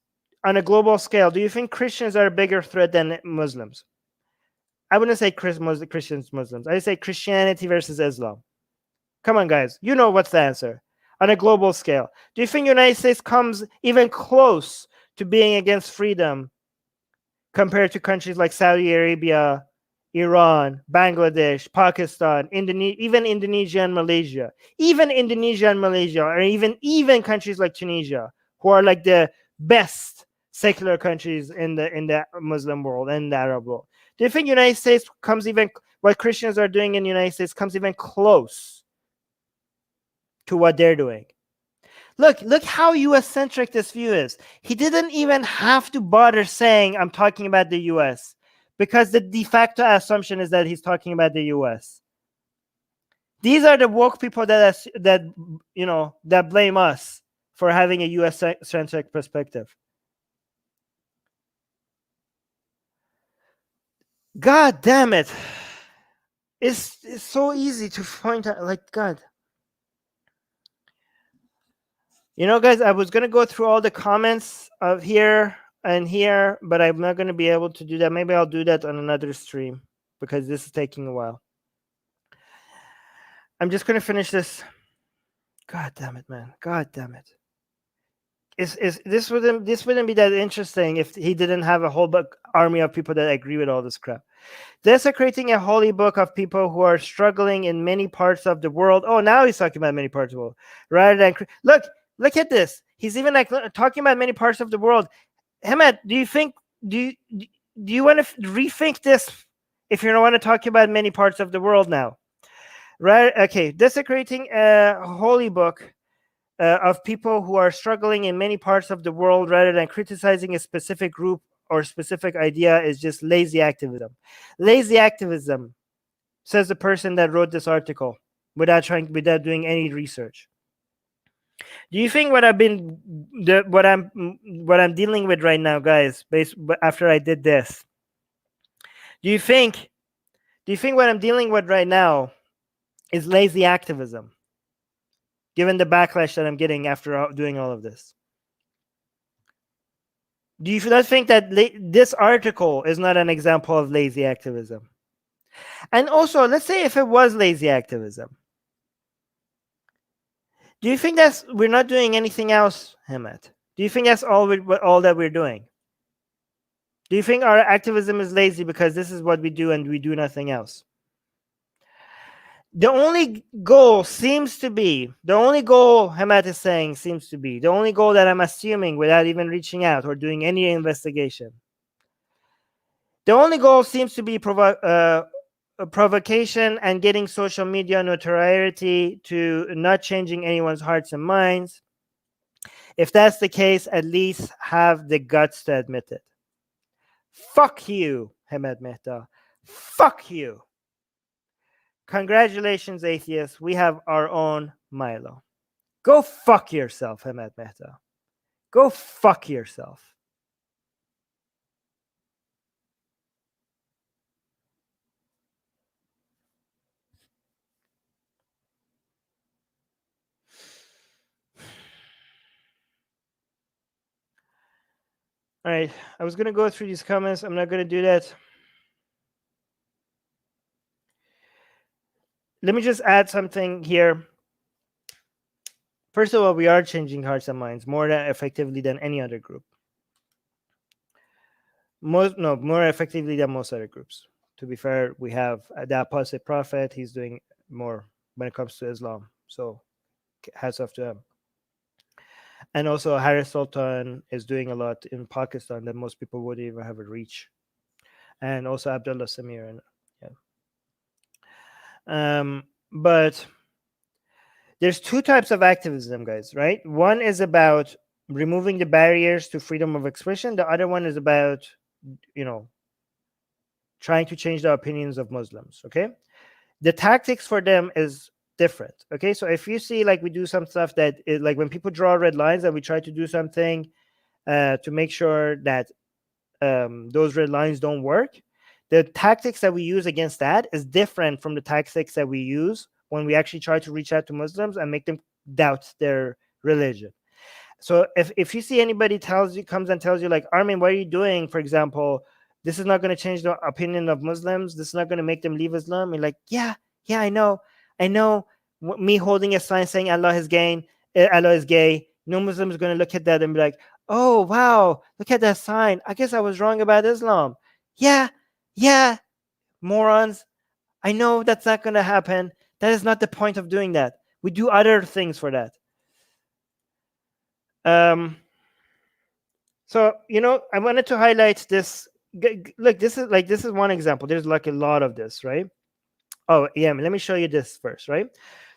on a global scale? Do you think Christians are a bigger threat than Muslims? I wouldn't say Christians, Muslims. I say Christianity versus Islam. Come on, guys. You know what's the answer on a global scale. Do you think the United States comes even close to being against freedom compared to countries like Saudi Arabia, Iran, Bangladesh, Pakistan, even Indonesia and Malaysia, or even countries like Tunisia, who are like the best secular countries in the Muslim world and the Arab world? Do you think the United States what Christians are doing in the United States comes even close to what they're doing? Look how US-centric this view is. He didn't even have to bother saying, I'm talking about the US, because the de facto assumption is that he's talking about the US. These are the woke people that blame us for having a US-centric perspective. God damn it. It's so easy to point out, like, God. Guys, I was going to go through all the comments of here and here, but I'm not going to be able to do that. Maybe I'll do that on another stream because this is taking a while. I'm just going to finish this. God damn it, man. God damn it. This wouldn't be that interesting if he didn't have a whole army of people that agree with all this crap. Desecrating a holy book of people who are struggling in many parts of the world. Oh, now he's talking about many parts of the world. Rather than look at this. He's even talking about many parts of the world. Hemant, do you want to rethink this if you don't want to talk about many parts of the world now? Right? Okay. Desecrating a holy book of people who are struggling in many parts of the world rather than criticizing a specific group or specific idea is just lazy activism. Lazy activism, says the person that wrote this article without doing any research. Do you think what I'm dealing with right now, guys, after I did this? Do you think what I'm dealing with right now is lazy activism, given the backlash that I'm getting after doing all of this? Do you not think that this article is not an example of lazy activism? And also, let's say if it was lazy activism, do you think we're not doing anything else, Hemant? Do you think that's all that we're doing? Do you think our activism is lazy because this is what we do and we do nothing else? The only goal Hemant is saying seems to be, the only goal that I'm assuming without even reaching out or doing any investigation, the only goal seems to be provocation and getting social media notoriety to not changing anyone's hearts and minds. If that's the case, at least have the guts to admit it. Fuck you, Hemant Mehta. Fuck you. Congratulations, atheists. We have our own Milo. Go fuck yourself, Hemant Mehta. Go fuck yourself. All right. I was going to go through these comments. I'm not going to do that. let me just add something here. First of all, we are changing hearts and minds more effectively than any other group. More effectively than most other groups. To be fair, we have the Apostate Prophet. He's doing more when it comes to Islam. So hats off to him. And also Harris Sultan is doing a lot in Pakistan that most people wouldn't even have a reach. And also Abdullah Samir. And yeah. But there's two types of activism, guys, right? One is about removing the barriers to freedom of expression. The other one is about, trying to change the opinions of Muslims. Okay. The tactics for them is different. Okay. So if you see, like, we do some stuff that is like when people draw red lines and we try to do something to make sure that those red lines don't work, the tactics that we use against that is different from the tactics that we use when we actually try to reach out to Muslims and make them doubt their religion. So if you see anybody comes and tells you, like, Armin, what are you doing? For example, this is not going to change the opinion of Muslims. This is not going to make them leave Islam. You're like, yeah, I know. Me holding a sign saying Allah is gay. No Muslim is going to look at that and be like, oh, wow, look at that sign. I guess I was wrong about Islam. Yeah, morons. I know that's not going to happen. That is not the point of doing that. We do other things for that. So, I wanted to highlight this. Look, this is one example. There's like a lot of this, right? Oh, yeah. Let me show you this first, right?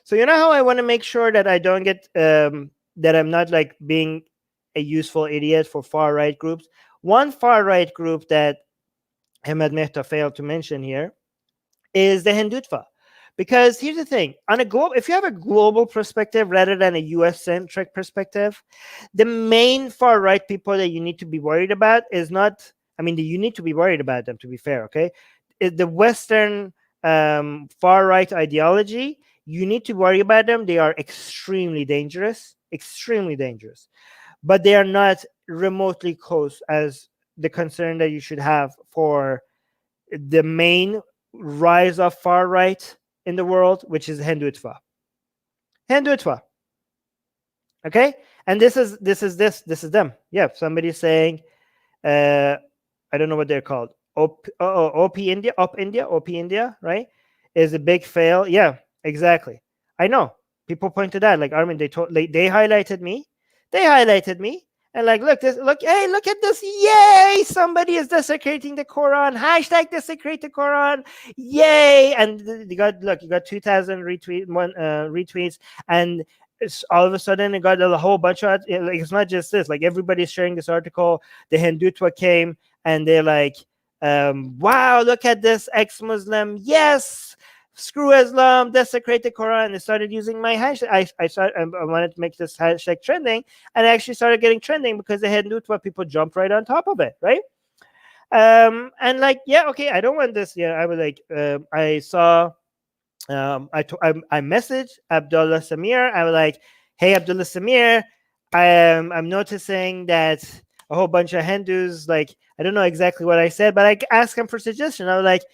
So, you know how I want to make sure that I don't get, that I'm not like being a useful idiot for far right groups. One far right group that Hemant Mehta failed to mention here is the Hindutva. Because here's the thing, if you have a global perspective rather than a US-centric perspective, the main far-right people that you need to be worried about is not, you need to be worried about them, to be fair, okay? The Western far-right ideology, you need to worry about them. They are extremely dangerous, but they are not remotely close as the concern that you should have for the main rise of far-right in the world, which is Hindutva. Okay, and this is them. Yeah, somebody's saying, I don't know what they're called. OP India, right? Is a big fail. Yeah, exactly. I know. People pointed out, like, Armin, they highlighted me. And like, look at this. Yay! Somebody is desecrating the Quran. Hashtag desecrate the Quran. Yay! And you got 2,000 retweets, and all of a sudden it got a whole bunch of, like, it's not just this. Like, everybody's sharing this article. The Hindutva came and they're like, wow, look at this ex-Muslim. Yes. Screw Islam, desecrate the Quran. They started using my hashtag. I wanted to make this hashtag trending, and I actually started getting trending because the Hindutva people jumped right on top of it, right? And like, yeah, okay, I don't want this. Yeah, I was like, I saw, I messaged Abdullah Samir. I was like, hey, Abdullah Samir, I'm noticing that a whole bunch of Hindus, like, I don't know exactly what I said, but I asked him for suggestion. I was like,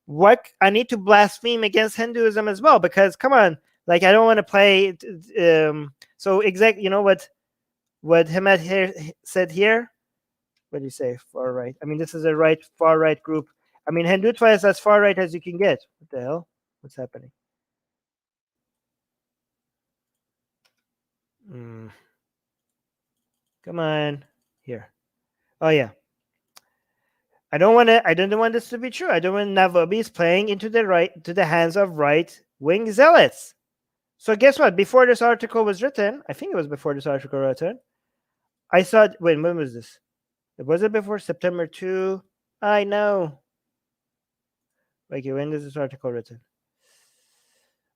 what, I need to blaspheme against Hinduism as well, because come on, like, I don't want to play. So exactly, what Hemant here said here. What do you say? Far right. This is a far right group. Hindutva is as far right as you can get. What the hell? What's happening? Come on, here. Oh yeah. I don't want this to be true. I don't want Navabi playing into the hands of right-wing zealots. So guess what? Before this article was written, I think it was before this article was written, I saw, wait, when was this? Was it before September 2? I know. Okay, when is this article written?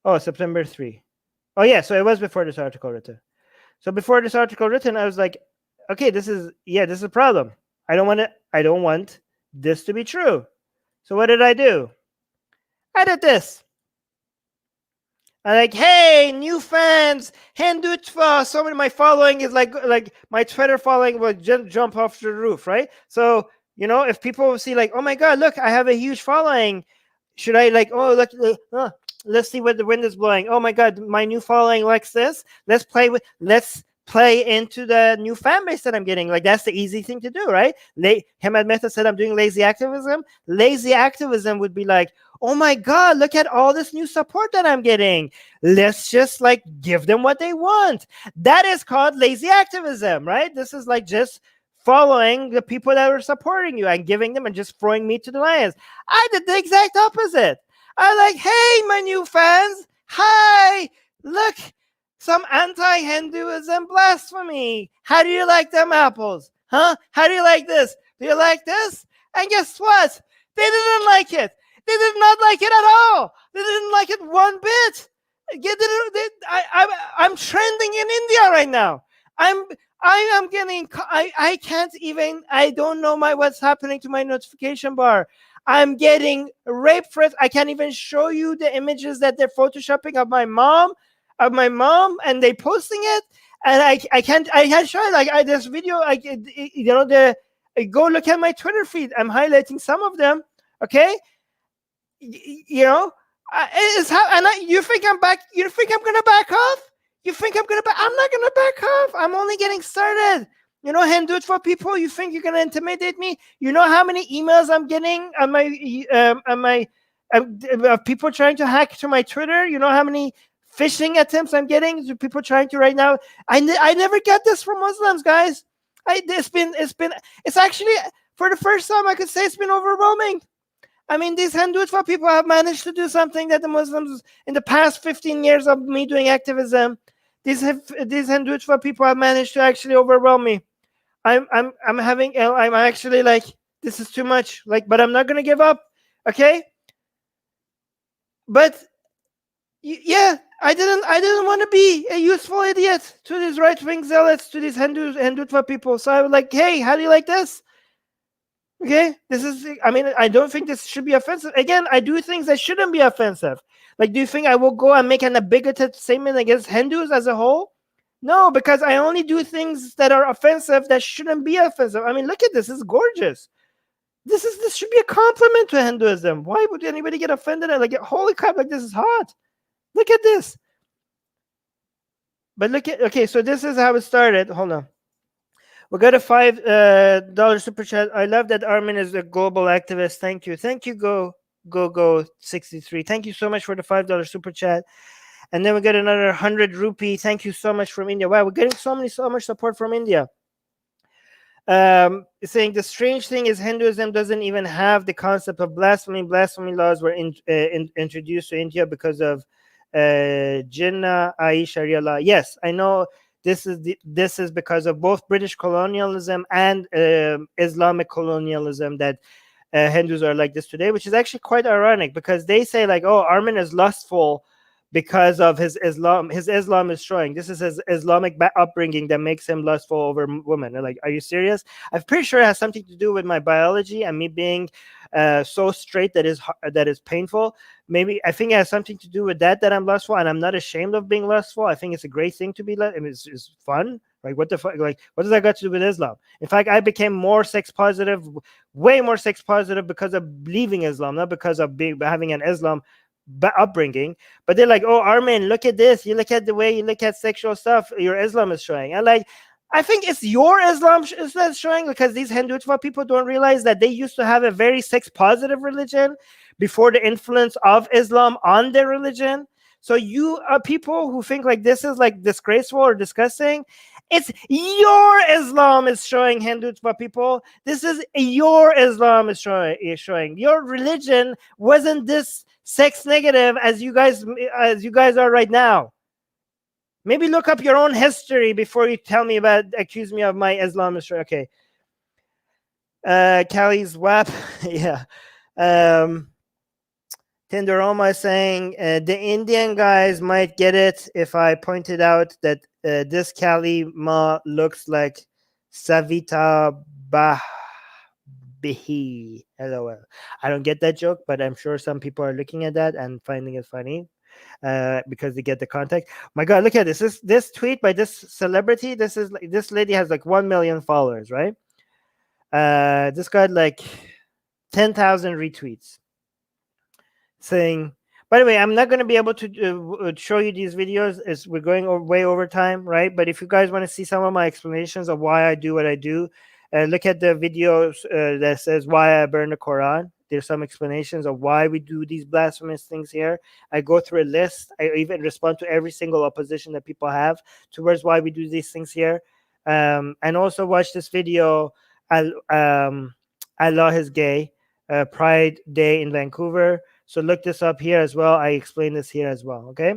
Oh, September 3. Oh yeah, so it was before this article written. So before this article written, I was like, okay, this is a problem. I don't want this to be true. So what did I do? I did this. I'm like, hey, new fans, Hindutva. So many, my following is like my Twitter following will jump off the roof, right? So, if people see like, oh my God, look, I have a huge following. Should I like, oh, look, Let's see where the wind is blowing. Oh my God, my new following likes this. Let's play into the new fan base that I'm getting. Like, that's the easy thing to do, right? Hemant Mehta said I'm doing lazy activism. Lazy activism would be like, oh my God, look at all this new support that I'm getting. Let's just like give them what they want. That is called lazy activism, right? This is like just following the people that are supporting you and giving them and just throwing meat to the lions. I did the exact opposite. I like, hey, my new fans. Hi, look, some anti-Hinduism blasphemy. How do you like them apples? Huh? How do you like this? Do you like this? And guess what? They didn't like it. They did not like it at all. They didn't like it one bit. I'm trending in India right now. I can't even, I don't know what's happening to my notification bar. I'm getting rape threats. I can't even show you the images that they're photoshopping of my mom, and they posting it. And I can't show it. Like, this video, go look at my Twitter feed. I'm highlighting some of them. Okay. You think I'm back? You think I'm gonna back off? You think I'm gonna back? I'm not gonna back off. I'm only getting started. Hindu for people. You think you're gonna intimidate me? You know how many emails I'm getting on my people trying to hack to my Twitter? You know how many phishing attempts I'm getting to people trying to right now? I never get this from Muslims, guys. It's actually, for the first time, I could say it's been overwhelming. I mean, these Hinduism people have managed to do something that the Muslims, in the past 15 years of me doing activism, these Hinduism people have managed to actually overwhelm me. I'm actually like, this is too much. Like, but I'm not gonna give up. Okay. But yeah, I didn't want to be a useful idiot to these right-wing zealots, to these Hinduism people. So I was like, hey, how do you like this? Okay, I don't think this should be offensive. Again, I do things that shouldn't be offensive. Like, do you think I will go and make a bigoted statement against Hindus as a whole? No, because I only do things that are offensive that shouldn't be offensive. I mean, look at this. It's gorgeous. This should be a compliment to Hinduism. Why would anybody get offended? Like, holy crap, like, this is hot. Look at this. But okay, so this is how it started. Hold on. We got a $5 super chat. I love that Armin is a global activist. Thank you, go 63. Thank you so much for the $5 super chat. And then we got another 100 rupee. Thank you so much from India. Wow, we're getting so much support from India. Saying the strange thing is Hinduism doesn't even have the concept of blasphemy. Blasphemy laws were introduced to India because of Jinnah Sharia law. Yes, I know. This is because of both British colonialism and Islamic colonialism that Hindus are like this today, which is actually quite ironic, because they say like, oh, Armin is lustful because of his Islam. His Islam is showing. This is his Islamic upbringing that makes him lustful over women. They're like, are you serious? I'm pretty sure it has something to do with my biology and me being so straight that is painful. Maybe I think it has something to do with that I'm lustful, and I'm not ashamed of being lustful. I think it's a great thing to be lustful. I mean, it's fun. Like, what the fuck? Like, what does that got to do with Islam? In fact, I became more sex positive, way more sex positive, because of leaving Islam, not because of having an Islam upbringing. But they're like, oh, Armin, look at this. You look at the way you look at sexual stuff, your Islam is showing. And like, I think it's your Islam that's showing, because these Hinduism people don't realize that they used to have a very sex positive religion before the influence of Islam on their religion. So you are people who think like this is like disgraceful or disgusting. It's your Islam is showing, Hinduism people. This is your Islam is showing. Your religion wasn't this sex negative as you guys are right now. Maybe look up your own history before you accuse me of my Islam. Okay. Callie's WAP. Yeah. Tenderoma is saying the Indian guys might get it if I pointed out that this Kali Ma looks like Savita Bihi. LOL. I don't get that joke, but I'm sure some people are looking at that and finding it funny. Because they get the context. My God, look at this. This tweet by this celebrity. This lady has like 1 million followers, right? This got like 10,000 retweets, saying, By the way, I'm not going to be able to show you these videos as we're going way over time, right? But if you guys want to see some of my explanations of why I do what I do, look at the videos that says why I burn the Quran. There's some explanations of why we do these blasphemous things here. I go through a list. I even respond to every single opposition that people have towards why we do these things here. And also watch this video, Allah is Gay, Pride Day in Vancouver. So look this up here as well. I explain this here as well. Okay.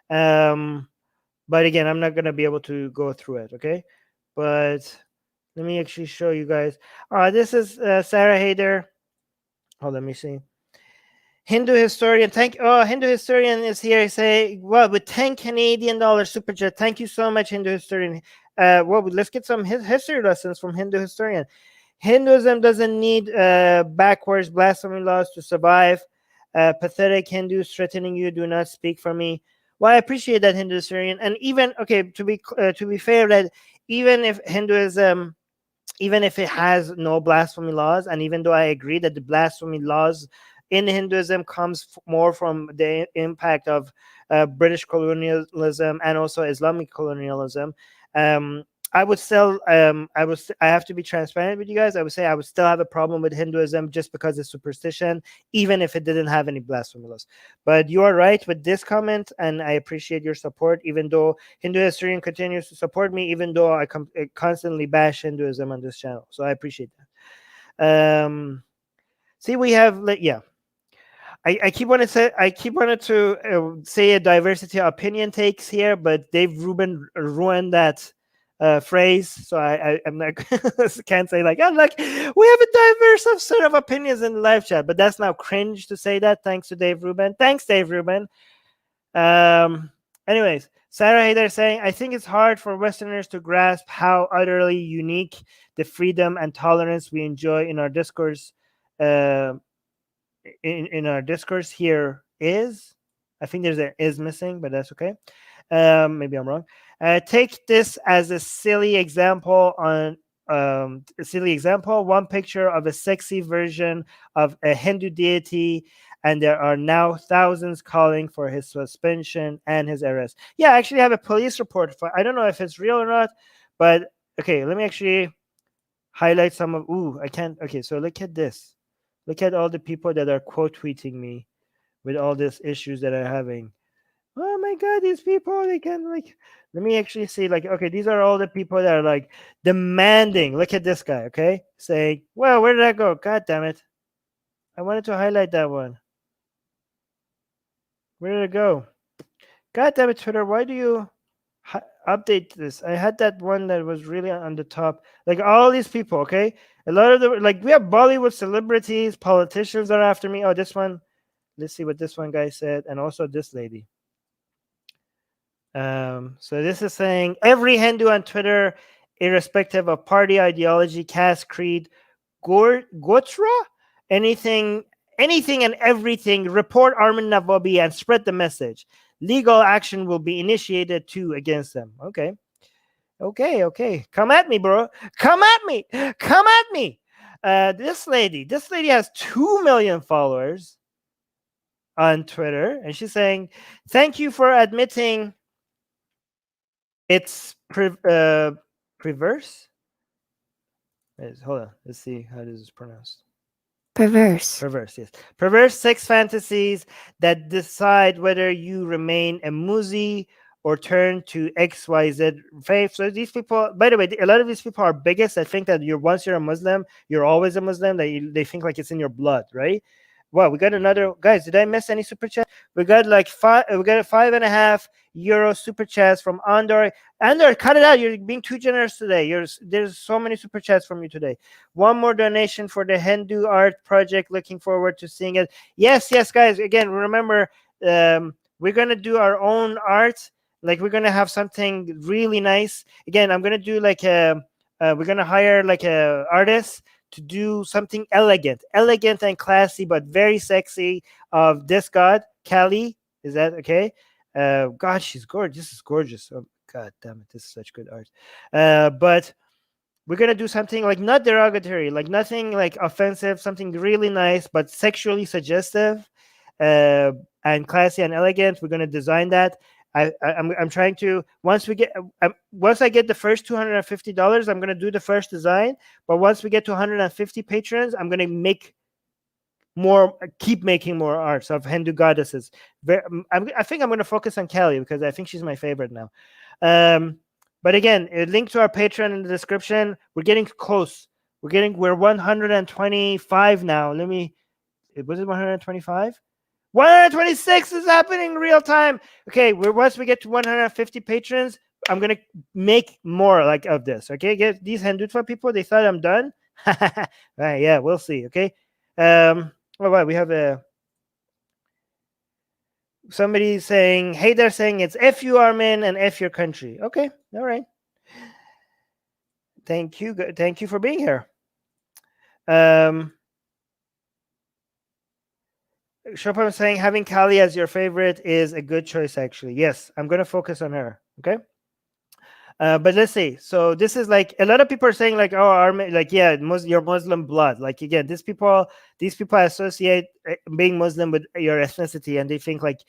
But again, I'm not gonna be able to go through it. Okay. But let me actually show you guys. This is Sarah Hayder. Let me see. Hindu historian, Hindu historian is here. Say, well, with 10 Canadian dollars super chat. Thank you so much, Hindu historian. Well, let's get some history lessons from Hindu historian. Hinduism doesn't need backwards blasphemy laws to survive. Pathetic Hindus threatening you, do not speak for me. Well, I appreciate that, Hindu historian. And even, okay, to be fair, that even if Hinduism, even if it has no blasphemy laws, and even though I agree that the blasphemy laws in Hinduism comes more from the impact of British colonialism and also Islamic colonialism, I would still, I have to be transparent with you guys. I would say I would still have a problem with Hinduism just because it's superstition, even if it didn't have any blasphemy laws. But you are right with this comment, and I appreciate your support, even though Hindu historian continues to support me, even though I constantly bash Hinduism on this channel. So I appreciate that. See, we have, yeah. I keep wanting to say a diversity of opinion takes here, but Dave Rubin ruined that phrase, so I'm not can't say like, I'm like, we have a diverse set of opinions in the live chat, but that's now cringe to say that. Thanks to Dave Rubin. Thanks, Dave Rubin. Anyways, Sarah Hayder saying, I think it's hard for Westerners to grasp how utterly unique the freedom and tolerance we enjoy in our discourse. In our discourse here is, I think there's an is missing, but that's okay. Maybe I'm wrong. Take this as a silly example on a silly example. One picture of a sexy version of a Hindu deity, and there are now thousands calling for his suspension and his arrest. Yeah, I actually have a police report for. I don't know if it's real or not, but okay. Let me actually highlight some of. Ooh, I can't. Okay, so look at this. Look at all the people that are quote tweeting me with all these issues that I'm having. Oh my god, these people, they can like, let me actually see, like, okay, these are all the people that are like demanding. Look at this guy, okay? Saying, well, where did that go? God damn it. I wanted to highlight that one. Where did it go? God damn it, Twitter, why do you update this? I had that one that was really on the top. Like all these people, okay? A lot of the, like, we have Bollywood celebrities, politicians are after me. Oh, this one. Let's see what this one guy said, and also this lady. So this is saying every Hindu on Twitter, irrespective of party, ideology, caste, creed, gotra, anything and everything, report Armin Navabi and spread the message. Legal action will be initiated too against them. Okay. Come at me, bro. Come at me. Come at me. This lady has 2 million followers on Twitter, and she's saying, thank you for admitting it's perverse. Hold on, let's see how this is pronounced. Perverse. Yes. Perverse sex fantasies that decide whether you remain a muzi or turn to XYZ faith. So these people, by the way, a lot of these people are bigots. I think that once you're a Muslim, you're always a Muslim. They think like it's in your blood, right? Wow, we got another, guys. Did I miss any super chat? We got like we got a €5.5 super chats from Andor. Andor, cut it out. You're being too generous today. There's so many super chats from you today. One more donation for the Hindu art project. Looking forward to seeing it. Yes, guys. Again, remember, we're gonna do our own art. Like, we're gonna have something really nice. Again, I'm gonna do like we're gonna hire like a artist to do something elegant and classy, but very sexy, of this god, Kali. Is that okay? God, she's gorgeous. This is gorgeous. Oh, God damn it. This is such good art. But we're going to do something like not derogatory, like nothing like offensive, something really nice, but sexually suggestive. and classy and elegant. We're going to design that. I'm trying to, once I get the first $250, I'm going to do the first design. But once we get to 150 patrons, I'm going to keep making more arts of Hindu goddesses. I think I'm going to focus on Kali because I think she's my favorite now. But again, a link to our Patreon in the description. We're getting close. We're 125 now. Was it 125? 126 is happening in real time. Okay, once we get to 150 patrons, I'm gonna make more like of this. Okay, get these Hindutva people. They thought I'm done. Right, yeah, we'll see. Okay. Well, we have somebody saying, hey, they're saying it's F you, Armin, and F your country. Okay, all right. Thank you for being here. Chopin saying having Kali as your favorite is a good choice, actually. Yes, I'm going to focus on her. Okay. But let's see. So this is like a lot of people are saying like, oh, Armin, like, yeah, your Muslim blood. Like, again, these people associate being Muslim with your ethnicity, and they think like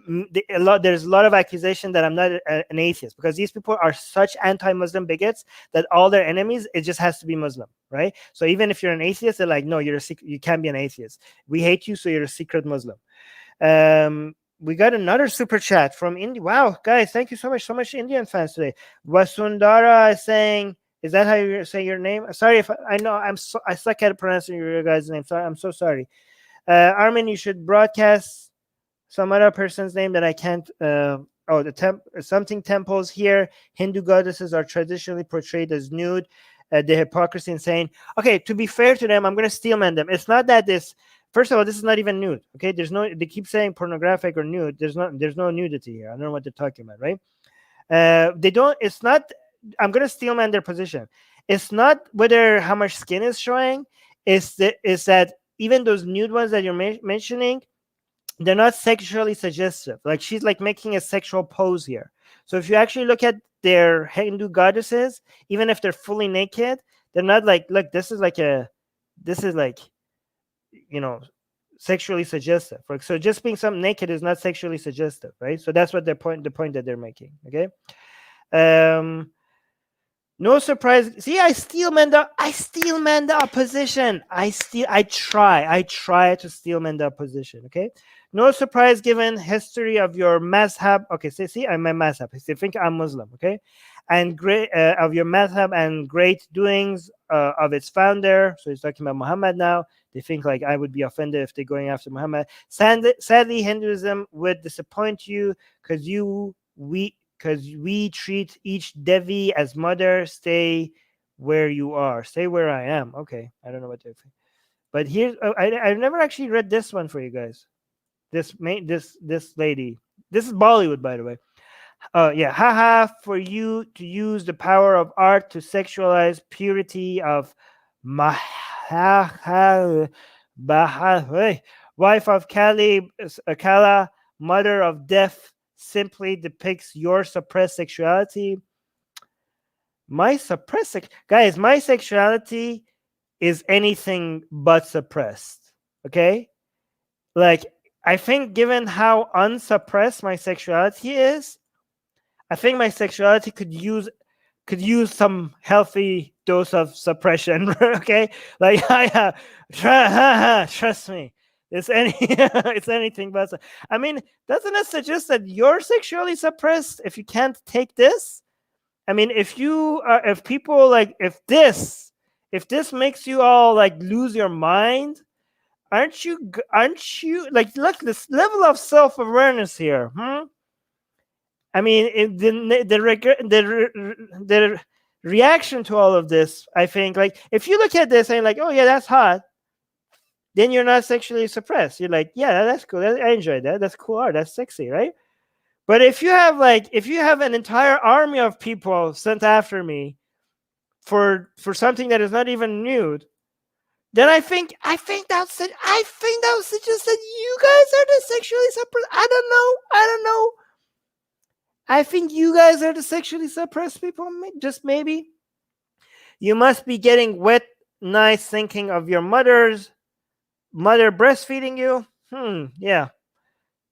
there's a lot of accusation that I'm not an atheist, because these people are such anti-Muslim bigots that all their enemies, it just has to be Muslim, right? So even if you're an atheist, they're like, no, you can't be an atheist. We hate you, so you're a secret Muslim. We got another super chat from India. Wow, guys, thank you so much Indian fans today. Vasundara is saying, is that how you say your name? Sorry if I know I suck at pronouncing your guys' name. So I'm so sorry. Armin, you should broadcast some other person's name that I can't. Something temples here. Hindu goddesses are traditionally portrayed as nude. The hypocrisy in saying, okay, to be fair to them, I'm going to steelman them. It's not that this. First of all, this is not even nude. Okay, they keep saying pornographic or nude. There's no nudity here. I don't know what they're talking about, right? It's not. I'm going to steelman their position. It's not whether how much skin is showing. Is that even those nude ones that you're mentioning, they're not sexually suggestive. Like, she's like making a sexual pose here. So if you actually look at their Hindu goddesses, even if they're fully naked, they're not like, look, this is like sexually suggestive. So just being something naked is not sexually suggestive, right? So that's what the point that they're making. Okay. No surprise. See, I steelman the opposition. I try to steelman the opposition. Okay. No surprise given history of your mazhab. Okay, see, I'm a mazhab. They think I'm Muslim. Okay, and great of your mazhab and great doings of its founder. So he's talking about Muhammad now. They think like I would be offended if they're going after Muhammad. Sadly, Hinduism would disappoint you because we treat each Devi as mother. Stay where you are. Stay where I am. Okay, I don't know what they're saying. But here's I've never actually read this one for you guys. This lady. This is Bollywood, by the way. Yeah, haha, for you to use the power of art to sexualize purity of wife of Kala, mother of death, simply depicts your suppressed sexuality. My sexuality is anything but suppressed. Okay, like, I think given how unsuppressed my sexuality is, I think my sexuality could use some healthy dose of suppression. Okay, like trust me, it's anything but. I mean, doesn't it suggest that you're sexually suppressed if you can't take this? I mean, if people like, if this makes you all like lose your mind, aren't you like, look, this level of self-awareness here? I mean, the reaction to all of this, I think, like, if you look at this and like, oh yeah, that's hot, then you're not sexually suppressed. You're like, yeah, that's cool. I enjoy that. That's cool art. That's sexy, right? But if you have an entire army of people sent after me for something that is not even nude, then I think that would suggest that you guys are the sexually suppressed. I don't know. I think you guys are the sexually suppressed people. Just maybe. You must be getting wet nights thinking of your mother breastfeeding you. Yeah.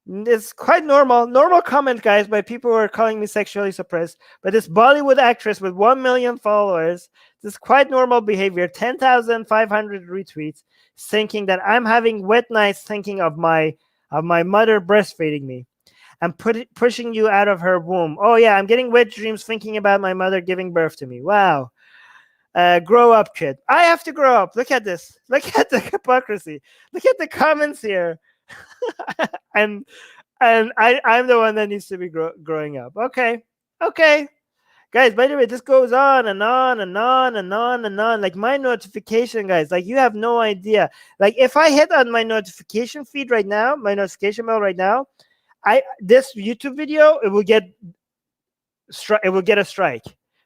It's quite normal comment, guys, by people who are calling me sexually suppressed. But this Bollywood actress with 1 million followers, this is quite normal behavior. 10,500 retweets, thinking that I'm having wet nights, thinking of my mother breastfeeding me and pushing you out of her womb. Oh yeah, I'm getting wet dreams thinking about my mother giving birth to me. Wow. Grow up, kid. I have to grow up. Look at this. Look at the hypocrisy. Look at the comments here. and I'm the one that needs to be growing up. Okay. Guys, by the way, this goes on and on and on and on and on. Like my notification, guys, like you have no idea. Like if I hit on my notification feed right now, my notification bell right now, this YouTube video, it will get a strike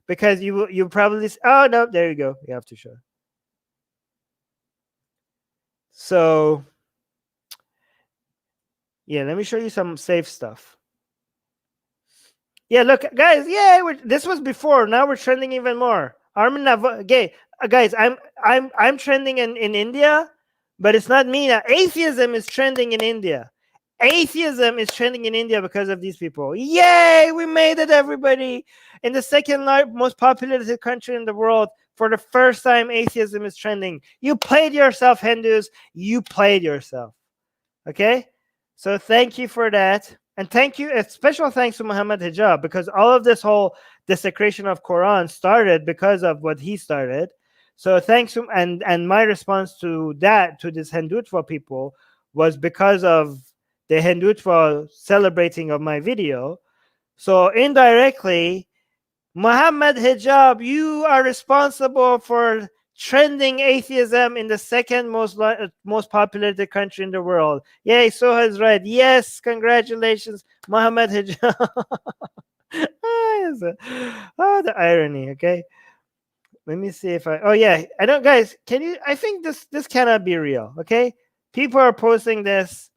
because you probably oh no, there you go. You have to show. So yeah, let me show you some safe stuff. Yeah, look, guys. Yeah, this was before. Now we're trending even more. Armin Navabi, guys. I'm trending in India, but it's not me now. Atheism is trending in India. Atheism is trending in India because of these people. Yay! We made it, everybody. In the second most populated country in the world, for the first time, atheism is trending. You played yourself, Hindus. You played yourself. Okay. So thank you for that. And thank you, a special thanks to Muhammad Hijab, because all of this whole desecration of Quran started because of what he started. So thanks to, and my response to that, to this Hindutva people, was because of the Hindutva celebrating of my video. So indirectly, Muhammad Hijab, you are responsible for trending atheism in the second most populated country in the world. Yay, Soha's right. Yes, congratulations, Muhammad Hijab. Oh, the irony. Okay, let me see if oh yeah, I don't, guys. Can you? I think this cannot be real. Okay, people are posting this.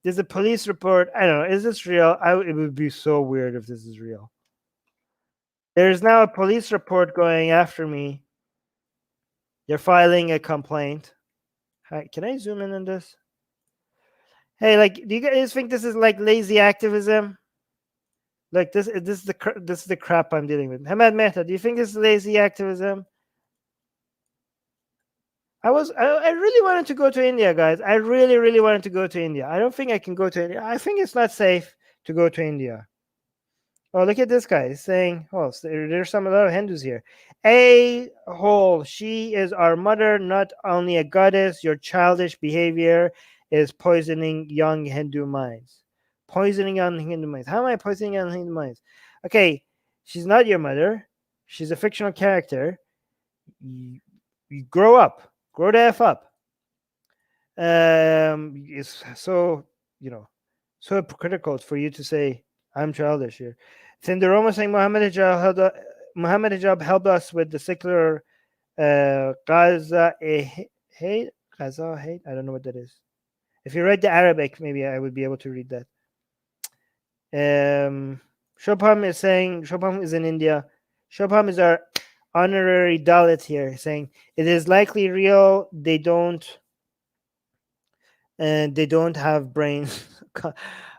There's a police report. I don't know. Is this real? It would be so weird if this is real. There's now a police report going after me. They're filing a complaint. Hi, can I zoom in on this? Hey, like, do you guys think this is like lazy activism? Like this is the crap I'm dealing with. Hemant Mehta, do you think this is lazy activism? I really wanted to go to India, guys. I really wanted to go to India. I don't think I can go to India. I think it's not safe to go to India. Oh, look at this guy. He's saying, oh, so there's a lot of Hindus here. A whole, she is our mother, not only a goddess. Your childish behavior is poisoning young Hindu minds. Poisoning young Hindu minds. How am I poisoning young Hindu minds? Okay, she's not your mother. She's a fictional character. You grow up. Grow the F up. It's so, so hypocritical for you to say I'm childish here. Sindaroma saying Muhammad Hijab helped us with the secular Gaza hate. Gaza hate. I don't know what that is. If you read the Arabic, maybe I would be able to read that. Shobham is saying Shobham is in India. Shobham is our honorary Dalit here, saying it is likely real. They don't have brains.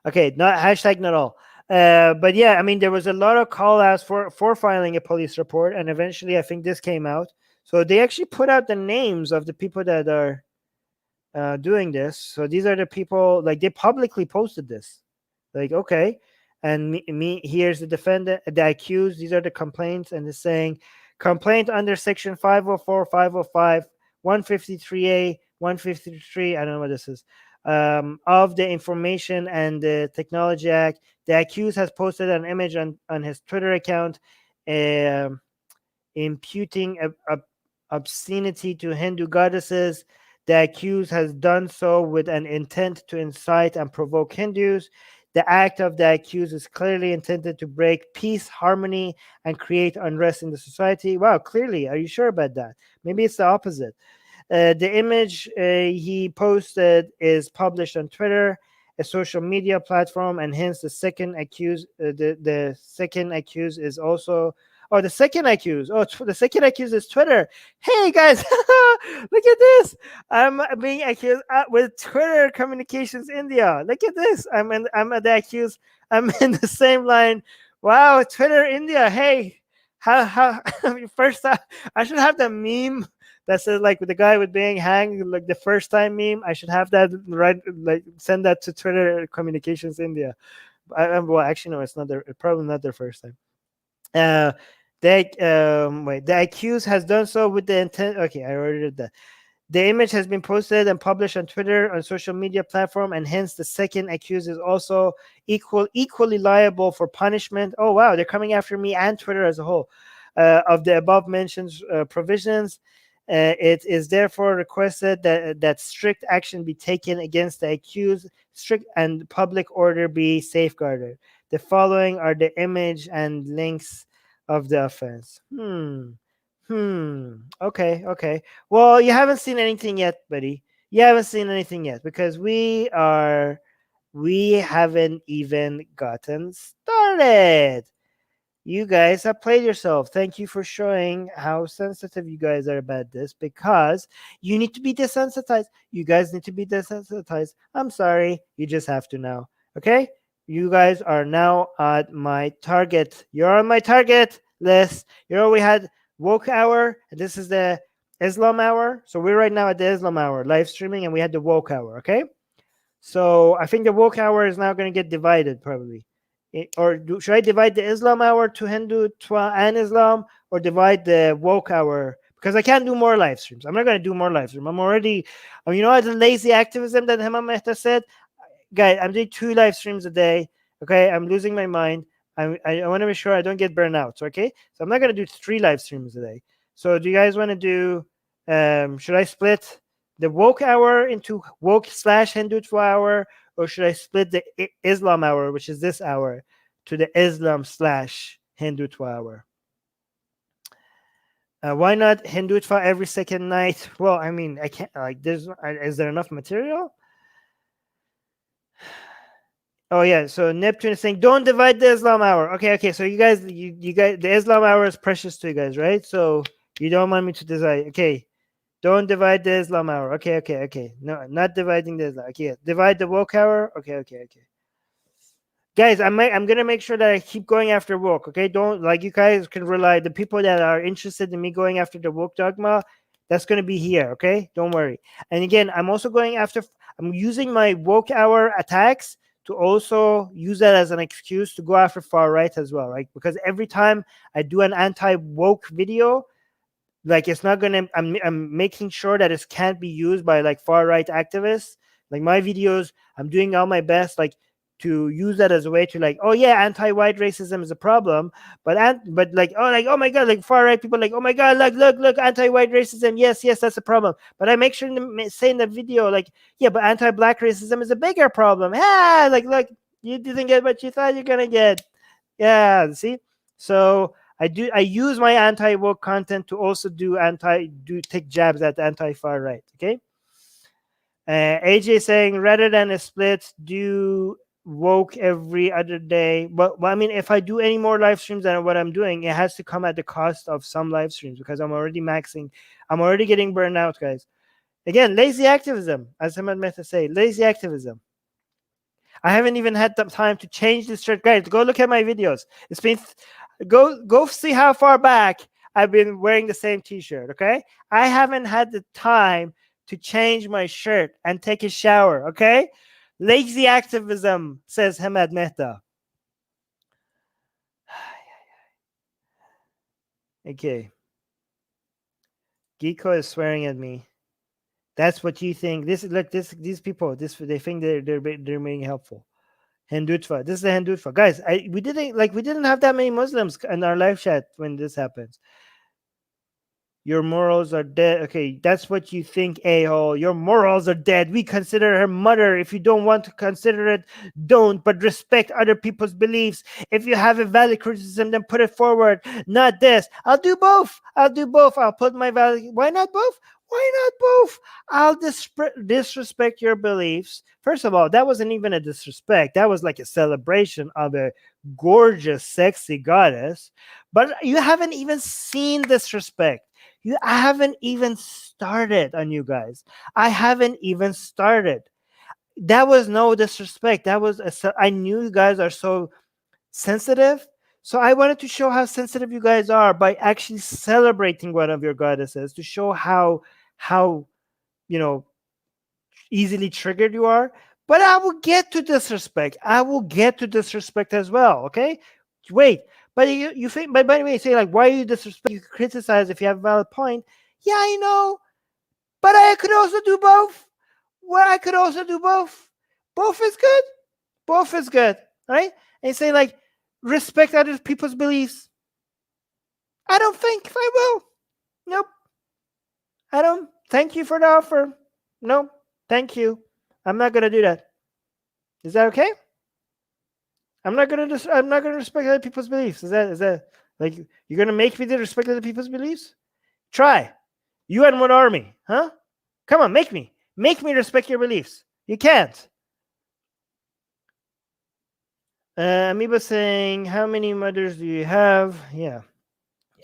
Okay, not hashtag not all. But yeah, I mean, there was a lot of call outs for filing a police report, and eventually I think this came out. So they actually put out the names of the people that are doing this. So these are the people, like they publicly posted this. Like, okay, and me here's the defendant, the accused. These are the complaints, and it's saying complaint under section 504, 505, 153A, 153. I don't know what this is. Of the Information and the Technology Act. The accused has posted an image on his Twitter account imputing obscenity to Hindu goddesses. The accused has done so with an intent to incite and provoke Hindus. The act of the accused is clearly intended to break peace, harmony, and create unrest in the society. Wow, clearly. Are you sure about that? Maybe it's the opposite. The image he posted is published on Twitter, a social media platform, and hence the second accused. The second accused is also Oh, the second accused. Oh, the second accused is Twitter. Hey guys, look at this. I'm being accused with Twitter Communications India. Look at this. I'm the accused. I'm in the same line. Wow, Twitter India. Hey, how first I should have the meme that says like with the guy with being hanged, like the first time meme. I should have that right, like send that to Twitter Communications India. Well, actually, no, it's not their, probably not their first time. Uh, the accused has done so with the intent. Okay, I already did that. The image has been posted and published on Twitter, on social media platform, and hence the second accused is also equally liable for punishment. Oh wow, they're coming after me and Twitter as a whole. Of the above mentioned provisions, it is therefore requested that strict action be taken against the accused, strict and public order be safeguarded. The following are the image and links of the offense. Okay, okay. Well, you haven't seen anything yet, buddy. You haven't seen anything yet because we haven't even gotten started. You guys have played yourself. Thank you for showing how sensitive you guys are about this because you need to be desensitized. You guys need to be desensitized. I'm sorry. You just have to now. Okay? You guys are now at my target. You're on my target list. You know, we had woke hour, and this is the Islam hour. So we're right now at the Islam hour live streaming, and we had the woke hour. Okay? So I think the woke hour is now going to get divided probably. Should I divide the Islam hour to Hindu and Islam, or divide the woke hour? Because I can't do more live streams. I'm not going to do more live streams. I'm already, you know, the lazy activism that Hemant Mehta said. Guys, I'm doing 2 live streams a day. Okay, I'm losing my mind. I want to make sure I don't get burned out. Okay, so I'm not going to do 3 live streams a day. So do you guys want to do? Should I split the woke hour into woke / Hindutva hour, or should I split the Islam hour, which is this hour, to the Islam / Hindutva hour? Why not Hindutva every second night? Well, I mean, I can't. Like, is there enough material? Oh yeah, so Neptune is saying don't divide the Islam hour. Okay, okay. So you guys, the Islam hour is precious to you guys, right? So you don't want me to divide. Okay, don't divide the Islam hour. Okay, okay, okay. No, not dividing the Islam. Okay, divide the woke hour. Okay, okay, okay. Guys, I'm gonna make sure that I keep going after woke. Okay, don't, like, you guys can rely. The people that are interested in me going after the woke dogma, that's gonna be here. Okay, don't worry. And again, I'm also going after. I'm using my woke hour attacks to also use that as an excuse to go after far right as well, right? Because every time I do an anti-woke video, like, it's not gonna, I'm making sure that it can't be used by like far right activists. Like, my videos, I'm doing all my best, like, to use that as a way to, like, oh yeah, anti-white racism is a problem, but like, oh my god, like far right people, like, oh my god, look, anti-white racism, yes, that's a problem. But I make sure to say in the video, like, yeah, but anti-black racism is a bigger problem. Ah, like, look, you didn't get what you thought you're gonna get. Yeah, see. So I use my anti-woke content to also take jabs at the anti-far right. Okay. AJ saying rather than a split, do woke every other day. But I mean, if I do any more live streams than what I'm doing, it has to come at the cost of some live streams because I'm already maxing. I'm already getting burned out, guys. Again, lazy activism, as Hemant Mehta say, lazy activism. I haven't even had the time to change this shirt. Guys, go look at my videos. It's been go see how far back I've been wearing the same t-shirt, okay? I haven't had the time to change my shirt and take a shower, okay? Lazy activism, says Hemant Mehta. Okay. Geeko is swearing at me. That's what you think. These people, they think they're being helpful. Hindutva. This is the Hindutva. Guys, we didn't have that many Muslims in our live chat when this happens. Your morals are dead. Okay, that's what you think, a-hole. Your morals are dead. We consider her mother. If you don't want to consider it, don't, but respect other people's beliefs. If you have a valid criticism, then put it forward. Not this. I'll do both. I'll put my valid. Why not both? Why not both? I'll disrespect your beliefs. First of all, that wasn't even a disrespect. That was like a celebration of a gorgeous, sexy goddess. But you haven't even seen disrespect. I haven't even started on you guys. I haven't even started. That was no disrespect. I knew you guys are so sensitive. So I wanted to show how sensitive you guys are by actually celebrating one of your goddesses to show how you know easily triggered you are. But I will get to disrespect. I will get to disrespect as well. Okay, wait. But you think? But by the way, you say like, why you disrespect? You criticize if you have a valid point. Yeah, I know. But I could also do both. Well, I could also do both. Both is good. Both is good. Right? And you say like, respect other people's beliefs. I don't think I will. Nope. I don't. Thank you for the offer. No, thank you. I'm not gonna do that. Is that okay? I'm not gonna. I'm not gonna respect other people's beliefs. Is that like you're gonna make me respect other people's beliefs? Try. You and one army, huh? Come on, make me respect your beliefs. You can't. Amoeba saying, how many mothers do you have? Yeah.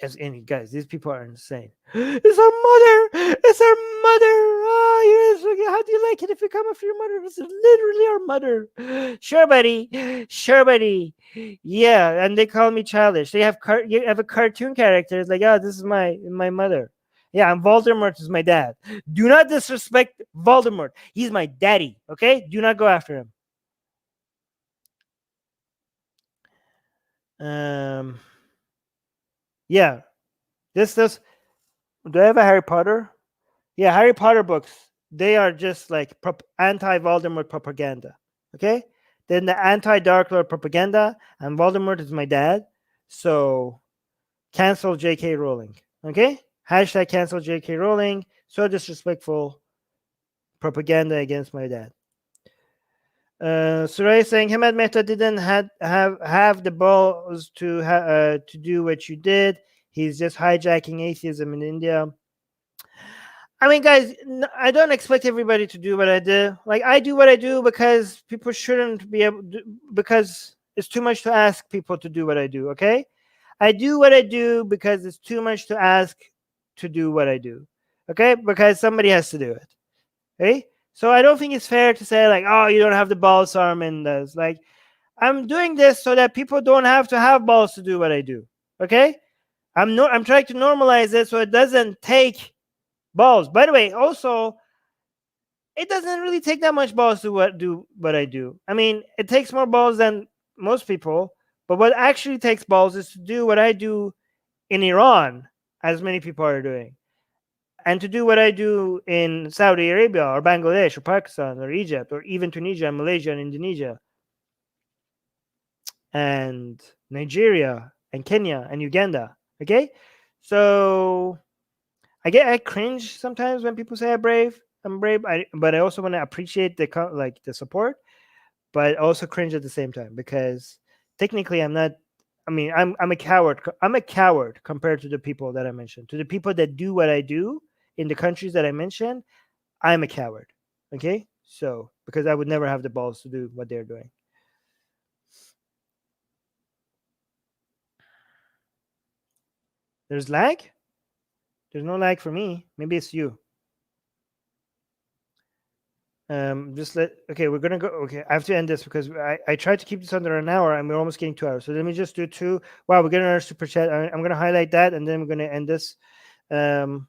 Yes, and guys, these people are insane. It's our mother. It's our mother. Oh, yes. How do you like it if you come after your mother? It's literally our mother. Sure, buddy. Sure, buddy. Yeah, and they call me childish. They have you have a cartoon character. It's like, oh, this is my mother. Yeah, and Voldemort is my dad. Do not disrespect Voldemort. He's my daddy. Okay, do not go after him. Yeah, this. Do I have a Harry Potter? Yeah, Harry Potter books. They are just like anti-Voldemort propaganda. Okay, then the anti-Dark Lord propaganda, and Voldemort is my dad. So cancel J.K. Rowling. Okay, hashtag cancel J.K. Rowling. So disrespectful propaganda against my dad. Suraya saying Hemant Mehta didn't have the balls to do what you did. He's just hijacking atheism in India. I mean, guys, I don't expect everybody to do what I do. Like, I do what I do because people shouldn't be able to, because it's too much to ask people to do what I do, okay? I do what I do because it's too much to ask to do what I do, okay? Because somebody has to do it, okay? So I don't think it's fair to say, like, oh, you don't have the balls, Armin does. Like, I'm doing this so that people don't have to have balls to do what I do, okay? I'm trying to normalize it so it doesn't take balls. By the way, also, it doesn't really take that much balls to do what I do. I mean, it takes more balls than most people, but what actually takes balls is to do what I do in Iran, as many people are doing, and to do what I do in Saudi Arabia or Bangladesh or Pakistan or Egypt or even Tunisia and Malaysia and Indonesia and Nigeria and Kenya and Uganda. Okay, so I cringe sometimes when people say I'm brave. But I also want to appreciate the support, but also cringe at the same time because technically I'm not. I mean, I'm a coward. I'm a coward compared to the people that I mentioned. To the people that do what I do in the countries that I mentioned, I'm a coward. Okay, so because I would never have the balls to do what they're doing. There's lag. There's no lag for me. Maybe it's you. Just let okay, we're gonna go. Okay, I have to end this because I tried to keep this under an hour and we're almost getting 2 hours. So let me just do two. Wow, we're getting our super chat. I'm gonna highlight that and then we're gonna end this. So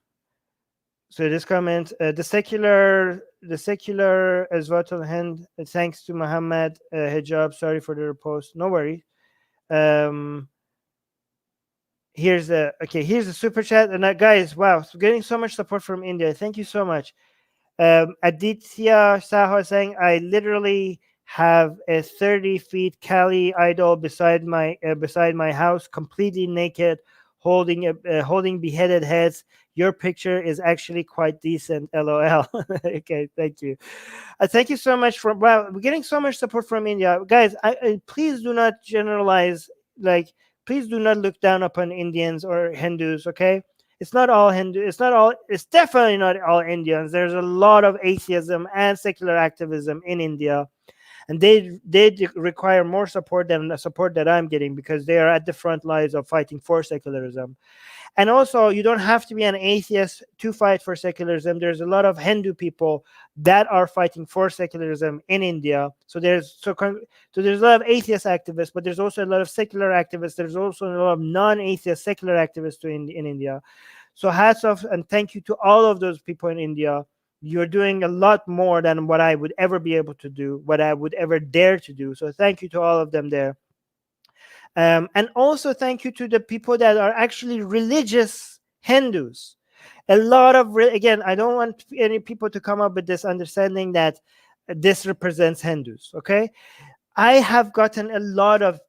this comment, the secular Azwatul Hind, thanks to Muhammad Hijab. Sorry for the post. No worry. Here's the super chat and guys, wow, so getting so much support from India. Thank you so much. Aditya Saho saying, I literally have a 30 feet Kali idol beside my house, completely naked, holding beheaded heads, Your picture is actually quite decent. LOL. Okay, thank you. Thank you so much for. Wow, we're getting so much support from India, guys. Please do not generalize. Like, please do not look down upon Indians or Hindus. Okay, it's not all Hindu. It's not all. It's definitely not all Indians. There's a lot of atheism and secular activism in India, and they require more support than the support that I'm getting, because they are at the front lines of fighting for secularism. And also, you don't have to be an atheist to fight for secularism. There's a lot of Hindu people that are fighting for secularism in India. So there's a lot of atheist activists, but there's also a lot of secular activists. There's also a lot of non-atheist secular activists in India. So hats off and thank you to all of those people in India. You're doing a lot more than what I would ever be able to do, what I would ever dare to do. So thank you to all of them there. And also thank you to the people that are actually religious Hindus. A lot of, again, I don't want any people to come up with this understanding that this represents Hindus, okay? I have gotten a lot of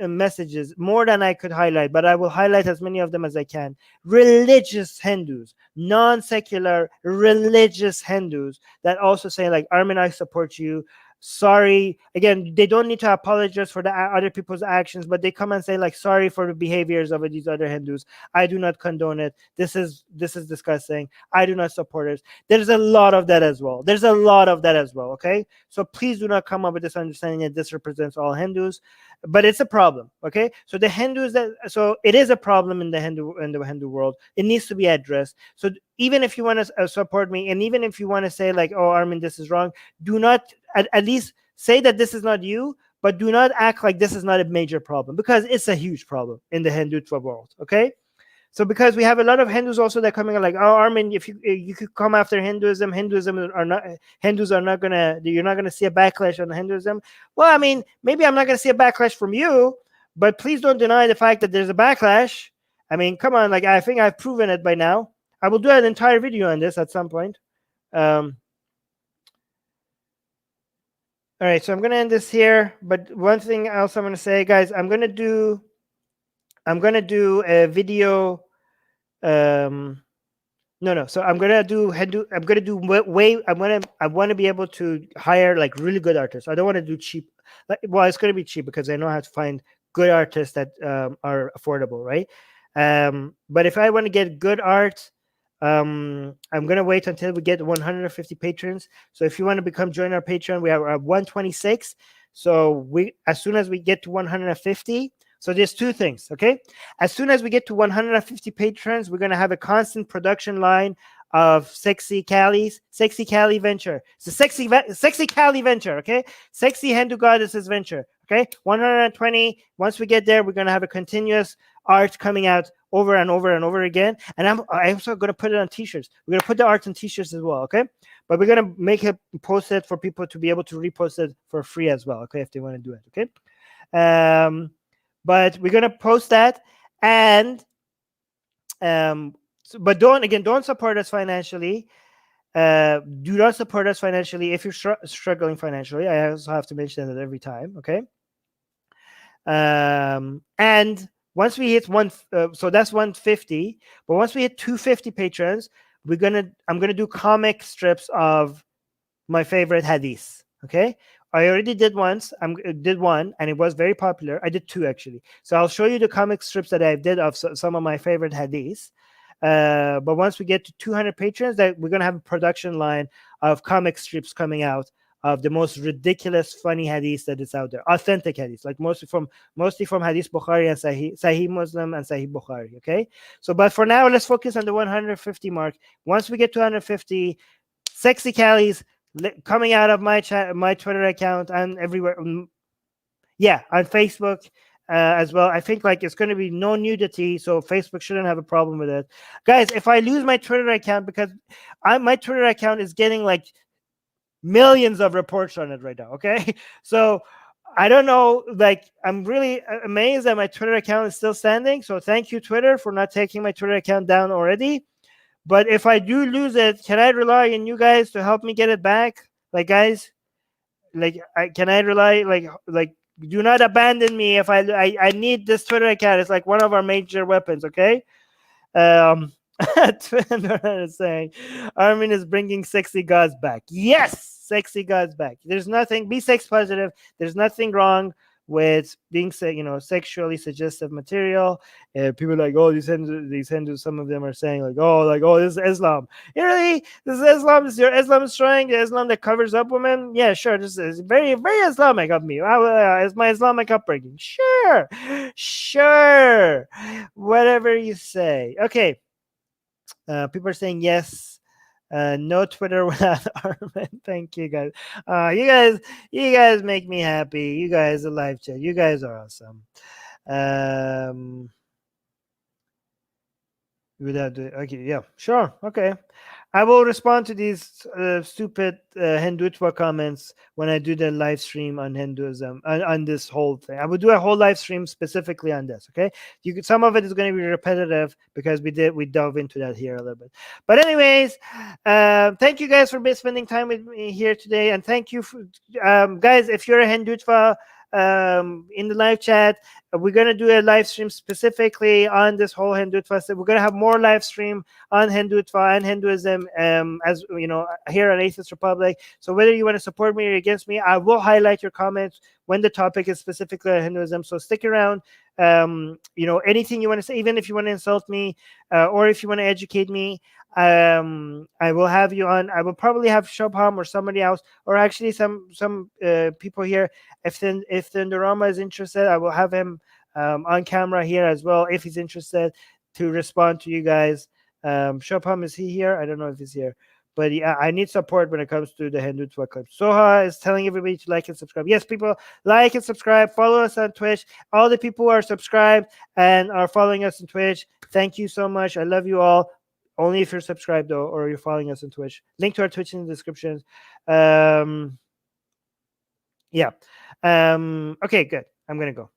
messages, more than I could highlight, but I will highlight as many of them as I can. Religious Hindus, non-secular religious Hindus that also say, like, Armin, I support you. Sorry, again, they don't need to apologize for the other people's actions, but they come and say, like, sorry for the behaviors of these other Hindus. I do not condone it. This is disgusting. I do not support it. There's a lot of that as well. Okay, so please do not come up with this understanding that this represents all Hindus, but it's a problem. Okay, so the Hindus so it is a problem in the Hindu world. It needs to be addressed. So even if you want to support me, and even if you want to say, like, oh, Armin, this is wrong, do not at least say that this is not you, but do not act like this is not a major problem, because it's a huge problem in the Hindutva world. Okay, so because we have a lot of Hindus also that coming like, oh, Armin, if you could come after Hinduism, Hindus are not gonna, you're not gonna see a backlash on Hinduism. Well, I mean, maybe I'm not gonna see a backlash from you, but please don't deny the fact that there's a backlash. I mean, come on, like, I think I've proven it by now. I will do an entire video on this at some point. All right, so I'm going to end this here. But one thing else I'm going to say, guys, I'm going to do a video. So I'm going to do I want to be able to hire, like, really good artists. I don't want to do cheap. Well, it's going to be cheap because I know how to find good artists that are affordable, right? But if I want to get good art, I'm gonna wait until we get 150 patrons. So if you want to join our Patreon, we are at 126. So as soon as we get to 150, so there's two things. Okay, as soon as we get to 150 patrons, we're gonna have a constant production line of Sexy Cali venture. It's a sexy Cali venture. Okay, sexy Hindu goddesses venture. Okay, 120. Once we get there, we're gonna have a continuous art coming out over and over and over again. And I'm also going to put it on t-shirts. We're going to put the art on t-shirts as well, okay? But we're going to make it, post it for people to be able to repost it for free as well, okay, if they want to do it, okay? But we're going to post that. And but don't support us financially. Do not support us financially if you're struggling financially. I also have to mention that every time, okay? And once we hit so that's 150. But once we hit 250 patrons, I'm gonna do comic strips of my favorite hadiths. Okay, I already did one, and it was very popular. I did two actually. So I'll show you the comic strips that I did of some of my favorite hadiths. But once we get to 200 patrons, that we're gonna have a production line of comic strips coming out of the most ridiculous, funny hadiths that is out there, authentic hadiths, like mostly from Hadith Bukhari and Sahih Muslim and Sahih Bukhari. Okay, so but for now, let's focus on the 150 mark. Once we get to 150, Sexy Calis coming out of my Twitter account and everywhere. Yeah, on Facebook as well. I think, like, it's going to be no nudity, so Facebook shouldn't have a problem with it, guys. If I lose my Twitter account, because my Twitter account is getting like millions of reports on it right now, okay? So I don't know, like, I'm really amazed that my Twitter account is still standing. So thank you, Twitter, for not taking my Twitter account down already. But if I do lose it, can I rely on you guys to help me get it back? Like, guys, like, can I rely, like do not abandon me if I need this Twitter account. It's like one of our major weapons, okay? Twin is saying Armin is bringing sexy gods back. Yes, sexy gods back. There's nothing. Be sex positive. There's nothing wrong with being, sexually suggestive material. People are like, oh, these Hindus. Some of them are saying like, oh, this is Islam. Really, this is Islam. This is your Islam is trying the Islam that covers up women. Yeah, sure. This is very, very Islamic of me. It's my Islamic upbringing. Sure, sure. Whatever you say. Okay. People are saying yes. No Twitter without Armin. Thank you guys. You guys make me happy. You guys, the live chat. You guys are awesome. Without the okay, yeah, sure, okay. I will respond to these stupid Hindutva comments when I do the live stream on Hinduism on this whole thing. I will do a whole live stream specifically on this. Okay, some of it is going to be repetitive because we dove into that here a little bit. But anyways, thank you guys for spending time with me here today, and thank you for, guys. If you're a Hindutva in the live chat, we're going to do a live stream specifically on this whole Hindutva. So we're going to have more live stream on Hindutva and Hinduism, as you know, here at Atheist Republic. So whether you want to support me or against me, I will highlight your comments when the topic is specifically on Hinduism. So stick around. Anything you want to say, even if you want to insult me, or if you want to educate me, I will have you on. I will probably have Shobham or somebody else, or actually some people here. If the Ndorama is interested, I will have him on camera here as well, if he's interested, to respond to you guys. Shobham, is he here? I don't know if he's here. But yeah, I need support when it comes to the Hindutva clip. Soha is telling everybody to like and subscribe. Yes, people, like and subscribe. Follow us on Twitch. All the people who are subscribed and are following us on Twitch, thank you so much. I love you all. Only if you're subscribed, though, or you're following us on Twitch. Link to our Twitch in the description. Yeah. Okay, good. I'm going to go.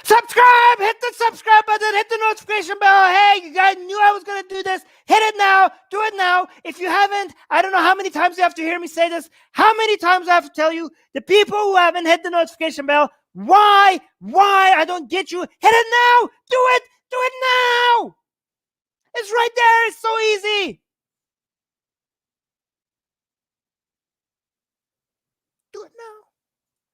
Subscribe! Hit the subscribe button. Hit the notification bell. Hey, you guys knew I was going to do this. Hit it now. Do it now. If you haven't, I don't know how many times you have to hear me say this. How many times I have to tell you, the people who haven't hit the notification bell, why? I don't get you. Hit it now. Do it. Do it now. It's right there. It's so easy.